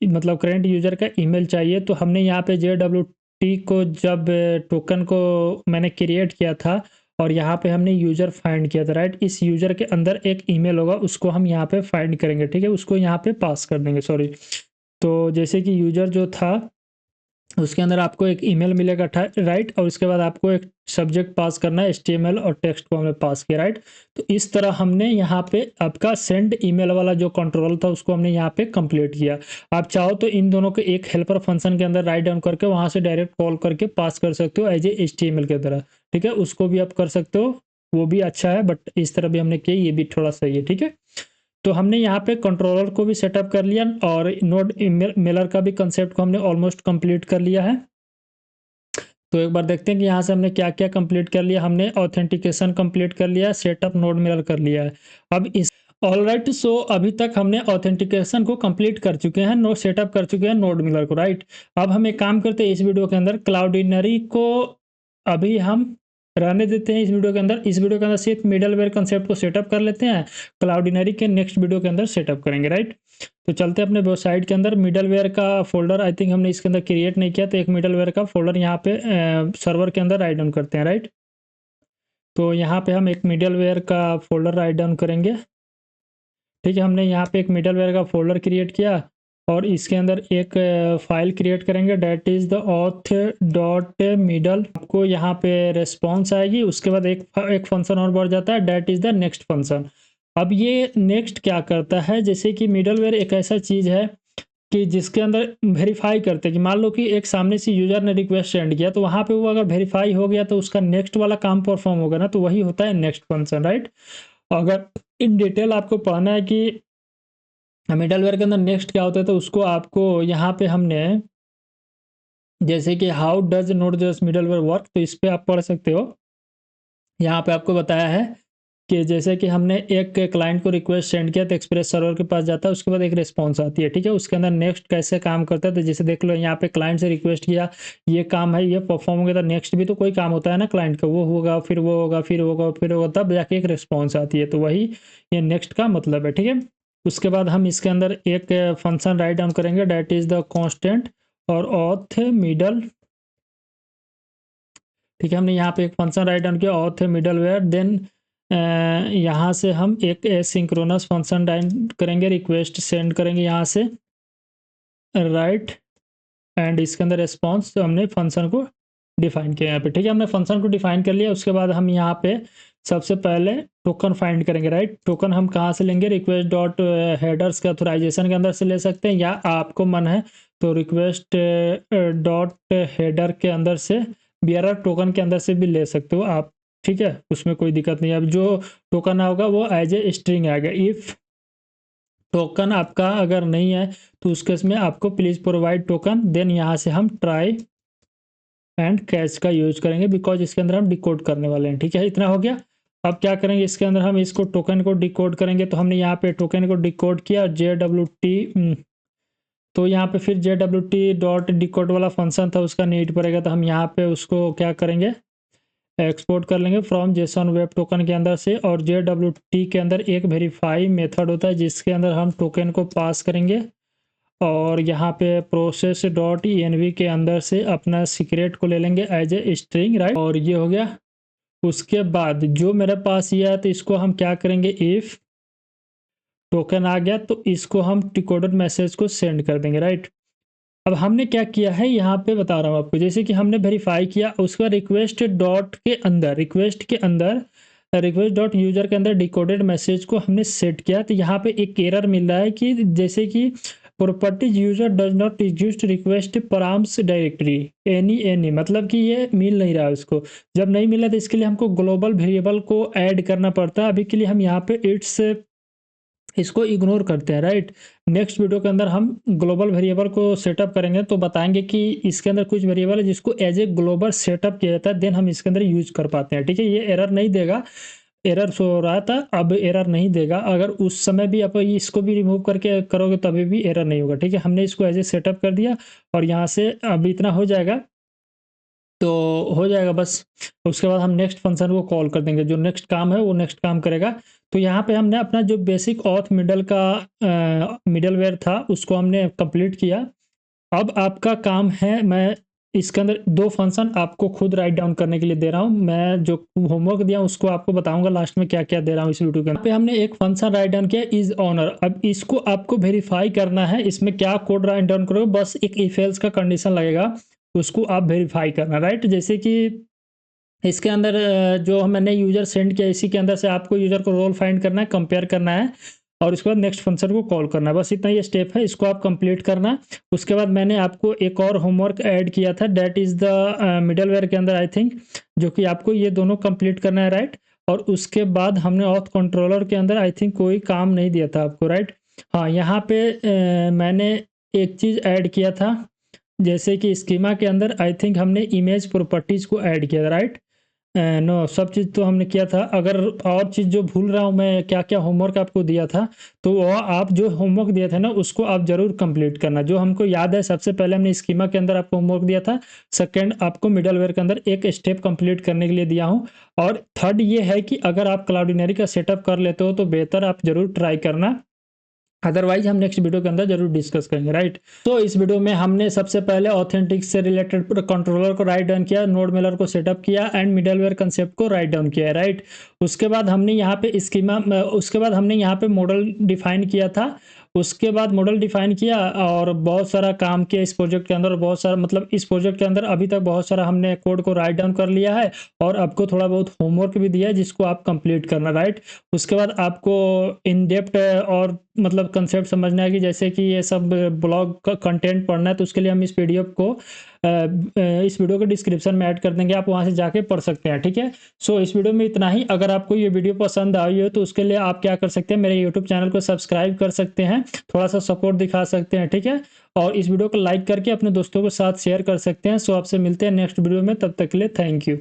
मतलब करंट यूज़र का ईमेल चाहिए, तो हमने यहाँ पे JWT को जब टोकन को मैंने क्रिएट किया था और यहाँ पे हमने यूज़र फाइंड किया था, राइट। इस यूज़र के अंदर एक ईमेल होगा, उसको हम यहाँ पे फाइंड करेंगे, ठीक है, उसको यहाँ पे पास कर देंगे, सॉरी। तो जैसे कि यूज़र जो था उसके अंदर आपको एक ईमेल मिलेगा, राइट, और उसके बाद आपको एक सब्जेक्ट पास करना है, HTML और टेक्स्ट को हमने पास किया, राइट। तो इस तरह हमने यहाँ पे आपका सेंड ईमेल वाला जो कंट्रोल था उसको हमने यहाँ पे कंप्लीट किया। आप चाहो तो इन दोनों को एक हेल्पर फंक्शन के अंदर राइट डाउन करके वहाँ से डायरेक्ट कॉल करके पास कर सकते हो एज ए HTML की तरह, ठीक है, उसको भी आप कर सकते हो, वो भी अच्छा है, बट इस तरह भी हमने किया, ये भी थोड़ा सही है, ठीक है। तो हमने यहाँ पे कंट्रोलर को भी सेटअप कर लिया और नोड मेलर का भी कंसेप्ट को हमने ऑलमोस्ट कंप्लीट कर लिया है। तो एक बार देखते हैं कि यहाँ से हमने क्या क्या कंप्लीट कर लिया। हमने ऑथेंटिकेशन कंप्लीट कर लिया, सेटअप नोड मिरर कर लिया है। अब इस ऑलराइट, सो अभी तक हमने ऑथेंटिकेशन को कंप्लीट कर चुके हैं, नोड सेटअप कर चुके हैं नोड मिरर को, राइट। अब हम एक काम करते हैं, इस वीडियो के अंदर क्लाउडिनरी को अभी हम रहने देते हैं। इस वीडियो के अंदर सिर्फ मिडलवेयर कंसेप्ट को सेटअप कर लेते हैं, क्लाउडिनरी के नेक्स्ट वीडियो के अंदर सेटअप करेंगे, राइट। तो चलते हैं अपने वेबसाइट के अंदर। मिडलवेयर का फोल्डर आई थिंक हमने इसके अंदर क्रिएट नहीं किया, तो एक मिडलवेयर का फोल्डर यहाँ पे सर्वर के अंदर राइट डाउन करते हैं, राइट। तो यहाँ पे हम एक मिडलवेयर का फोल्डर राइट डाउन करेंगे, ठीक है। हमने यहाँ पे एक मिडलवेयर का फोल्डर क्रिएट किया और इसके अंदर एक फाइल क्रिएट करेंगे, date is the auth dot middle. आपको यहाँ पे रेस्पॉन्स आएगी, उसके बाद एक फंक्शन और बढ़ जाता है, that is the next function. अब ये नेक्स्ट क्या करता है, जैसे कि मिडलवेयर एक ऐसा चीज़ है कि जिसके अंदर वेरीफाई करते हैं कि मान लो कि एक सामने से यूजर ने रिक्वेस्ट सेंड किया, तो वहाँ पे वो अगर वेरीफाई हो गया तो उसका नेक्स्ट वाला काम परफॉर्म होगा ना, तो वही होता है नेक्स्ट फंक्शन, राइट। अगर इन डिटेल आपको पढ़ना है कि मिडलवेयर के अंदर नेक्स्ट क्या होता है, तो उसको आपको यहाँ पे हमने जैसे कि how does node just middleware work, तो इस पर आप पढ़ सकते हो। यहाँ पे आपको बताया है कि जैसे कि हमने एक क्लाइंट को रिक्वेस्ट सेंड किया तो एक्सप्रेस सर्वर के पास जाता है, उसके बाद एक रिस्पॉन्स आती है, ठीक है। उसके अंदर नेक्स्ट कैसे काम करता है, तो जैसे देख लो यहाँ पे क्लाइंट से रिक्वेस्ट किया, ये काम है, ये परफॉर्म हो गया, तो नेक्स्ट भी तो कोई काम होता है ना क्लाइंट का, वो होगा, फिर वो होगा, फिर होगा, फिर होगा, तब जाके एक रिस्पॉन्स आती है, तो वही ये नेक्स्ट का मतलब है, ठीक है। उसके बाद हम इसके अंदर एक फंक्शन राइट डाउन करेंगे, डेट इज़ द कॉन्स्टेंट और ऑथ मिडल, ठीक है। हमने यहाँ पे एक फंक्शन राइट डाउन किया, ऑथ मिडलवेयर, देन यहाँ से हम एक एसिंक्रोनस फंक्शन डाउन करेंगे, रिक्वेस्ट सेंड करेंगे यहाँ से, राइट, एंड इसके अंदर रिस्पॉन्स, तो हमने फंक्शन को डिफाइन किया यहाँ पे, ठीक है। हमने फंक्शन को डिफाइन कर लिया। उसके बाद हम यहाँ पे सबसे पहले टोकन फाइंड करेंगे, राइट। टोकन हम कहाँ से लेंगे, रिक्वेस्ट डॉट हेडर्स के ऑथराइजेशन के अंदर से ले सकते हैं, या आपको मन है तो रिक्वेस्ट डॉट हेडर के अंदर से बियरर टोकन के अंदर से भी ले सकते हो आप, ठीक है, उसमें कोई दिक्कत नहीं है। अब जो टोकन होगा वो एज ए स्ट्रिंग आएगा। इफ़ टोकन आपका अगर नहीं है तो उस केस में आपको प्लीज़ प्रोवाइड टोकन, देन यहाँ से हम ट्राई एंड कैच का यूज करेंगे, बिकॉज इसके अंदर हम डिकोड करने वाले हैं, ठीक है। इतना हो गया। अब क्या करेंगे, इसके अंदर हम इसको टोकन को डिकोड करेंगे, तो हमने यहाँ पे टोकन को डिकोड किया, JWT, तो यहाँ पे फिर JWT डॉट डिकोड वाला फंक्शन था, उसका नीड पड़ेगा, तो हम यहाँ पे उसको क्या करेंगे, एक्सपोर्ट कर लेंगे फ्रॉम जेसन वेब टोकन के अंदर से। और JWT के अंदर एक वेरीफाई मेथड होता है जिसके अंदर हम टोकन को पास करेंगे और यहाँ पे प्रोसेस डॉट env के अंदर से अपना सीक्रेट को ले लेंगे एज ए स्ट्रिंग, राइट, और ये हो गया। उसके बाद जो मेरे पास ये है, तो इसको हम क्या करेंगे, इफ़ टोकन आ गया तो इसको हम डिकोडेड मैसेज को सेंड कर देंगे, राइट। अब हमने क्या किया है यहाँ पे बता रहा हूँ आपको, जैसे कि हमने वेरीफाई किया, उसके बाद रिक्वेस्ट के अंदर रिक्वेस्ट डॉट यूजर के अंदर डिकोडेड मैसेज को हमने सेट किया, तो यहाँ पे एक एरर मिल रहा है कि जैसे कि properties user does not exist request params directory any, मतलब कि ये मिल नहीं रहा है उसको। जब नहीं मिला तो इसके लिए हमको ग्लोबल वेरिएबल को ऐड करना पड़ता है। अभी के लिए हम यहाँ पे इसको इग्नोर करते हैं, राइट। नेक्स्ट वीडियो के अंदर हम ग्लोबल वेरिएबल को सेटअप करेंगे, तो बताएंगे कि इसके अंदर कुछ वेरिएबल है जिसको एज ए ग्लोबल सेटअप किया जाता है, देन हम इसके अंदर यूज कर पाते हैं, ठीक है। ये एरर नहीं देगा, एरर शो हो रहा था, अब एरर नहीं देगा। अगर उस समय भी आप इसको भी रिमूव करके करोगे तभी भी एरर नहीं होगा, ठीक है। हमने इसको एज ए सेटअप कर दिया और यहाँ से अब इतना हो जाएगा। तो हो जाएगा बस। उसके बाद हम नेक्स्ट फंक्शन को कॉल कर देंगे, जो नेक्स्ट काम है वो नेक्स्ट काम करेगा। तो यहाँ पे हमने अपना जो बेसिक ऑथ मिडल का मिडलवेयर था उसको हमने कंप्लीट किया। अब आपका काम है, मैं इसके अंदर 2 फंक्शन आपको खुद राइट डाउन करने के लिए दे रहा हूँ। मैं जो होमवर्क दिया हूँ उसको आपको बताऊँगा लास्ट में क्या-क्या दे रहा हूँ इस वीडियो के अंदर। यहाँ पे हमने एक फंक्शन राइट डाउन किया इज़ ऑनर। अब इसको आपको वेरीफाई करना है, इसमें क्या कोड राइट डाउन करोगे, बस एक इफ एल्स का कंडीशन लगेगा, उसको आप वेरीफाई करना, राइट। जैसे कि इसके अंदर जो मैंने यूज़र सेंड किया इसी के अंदर से आपको यूज़र को रोल फाइंड करना है, कंपेयर करना है और उसके बाद नेक्स्ट फंक्शन को कॉल करना है। बस इतना ही स्टेप है, इसको आप कंप्लीट करना। उसके बाद मैंने आपको एक और होमवर्क ऐड किया था, दैट इज़ द मिडलवेयर के अंदर आई थिंक, जो कि आपको ये दोनों कंप्लीट करना है, राइट। और उसके बाद हमने ऑथ कंट्रोलर के अंदर आई थिंक कोई काम नहीं दिया था आपको, राइट। हाँ, यहाँ पे मैंने एक चीज़ ऐड किया था, जैसे कि स्कीमा के अंदर आई थिंक हमने इमेज प्रॉपर्टीज़ को ऐड किया था, राइट। नो, सब चीज़ तो हमने किया था। अगर और चीज़ जो भूल रहा हूँ मैं, क्या-क्या होमवर्क आपको दिया था, तो वो आप जो होमवर्क दिए थे ना उसको आप ज़रूर कंप्लीट करना। जो हमको याद है, सबसे पहले हमने स्कीमा के अंदर आपको होमवर्क दिया था, सेकंड आपको मिडलवेयर के अंदर एक स्टेप कंप्लीट करने के लिए दिया हूँ, और थर्ड ये है कि अगर आप क्लाउडिनरी का सेटअप कर लेते हो तो बेहतर, आप ज़रूर ट्राई करना। अदरवाइज हम नेक्स्ट वीडियो के अंदर जरूर डिस्कस करेंगे, राइट। तो इस वीडियो में हमने सबसे पहले ऑथेंटिक से रिलेटेड कंट्रोलर को राइट डाउन किया, नोड मेलर को सेटअप किया एंड मिडलवेयर कंसेप्ट को राइट डाउन किया है, राइट। उसके बाद हमने यहाँ पे स्कीमा, उसके बाद हमने यहाँ पे मॉडल डिफाइन किया था। उसके बाद मॉडल डिफाइन किया और बहुत सारा काम किया इस प्रोजेक्ट के अंदर, बहुत सारा मतलब इस प्रोजेक्ट के अंदर अभी तक बहुत सारा हमने कोड को राइट डाउन कर लिया है और आपको थोड़ा बहुत होमवर्क भी दिया है जिसको आप कंप्लीट करना, राइट। उसके बाद आपको इन डेप्थ और मतलब कंसेप्ट समझना है कि जैसे कि ये सब ब्लॉग का कंटेंट पढ़ना है, तो उसके लिए हम इस पीडीएफ को इस वीडियो के डिस्क्रिप्शन में ऐड कर देंगे, आप वहां से जाके पढ़ सकते हैं, ठीक है। सो इस वीडियो में इतना ही। अगर आपको ये वीडियो पसंद आई हो तो उसके लिए आप क्या कर सकते हैं, मेरे यूट्यूब चैनल को सब्सक्राइब कर सकते हैं, थोड़ा सा सपोर्ट दिखा सकते हैं, ठीक है। और इस वीडियो को लाइक करके अपने दोस्तों के साथ शेयर कर सकते हैं। सो आपसे मिलते हैं नेक्स्ट वीडियो में, तब तक के लिए थैंक यू।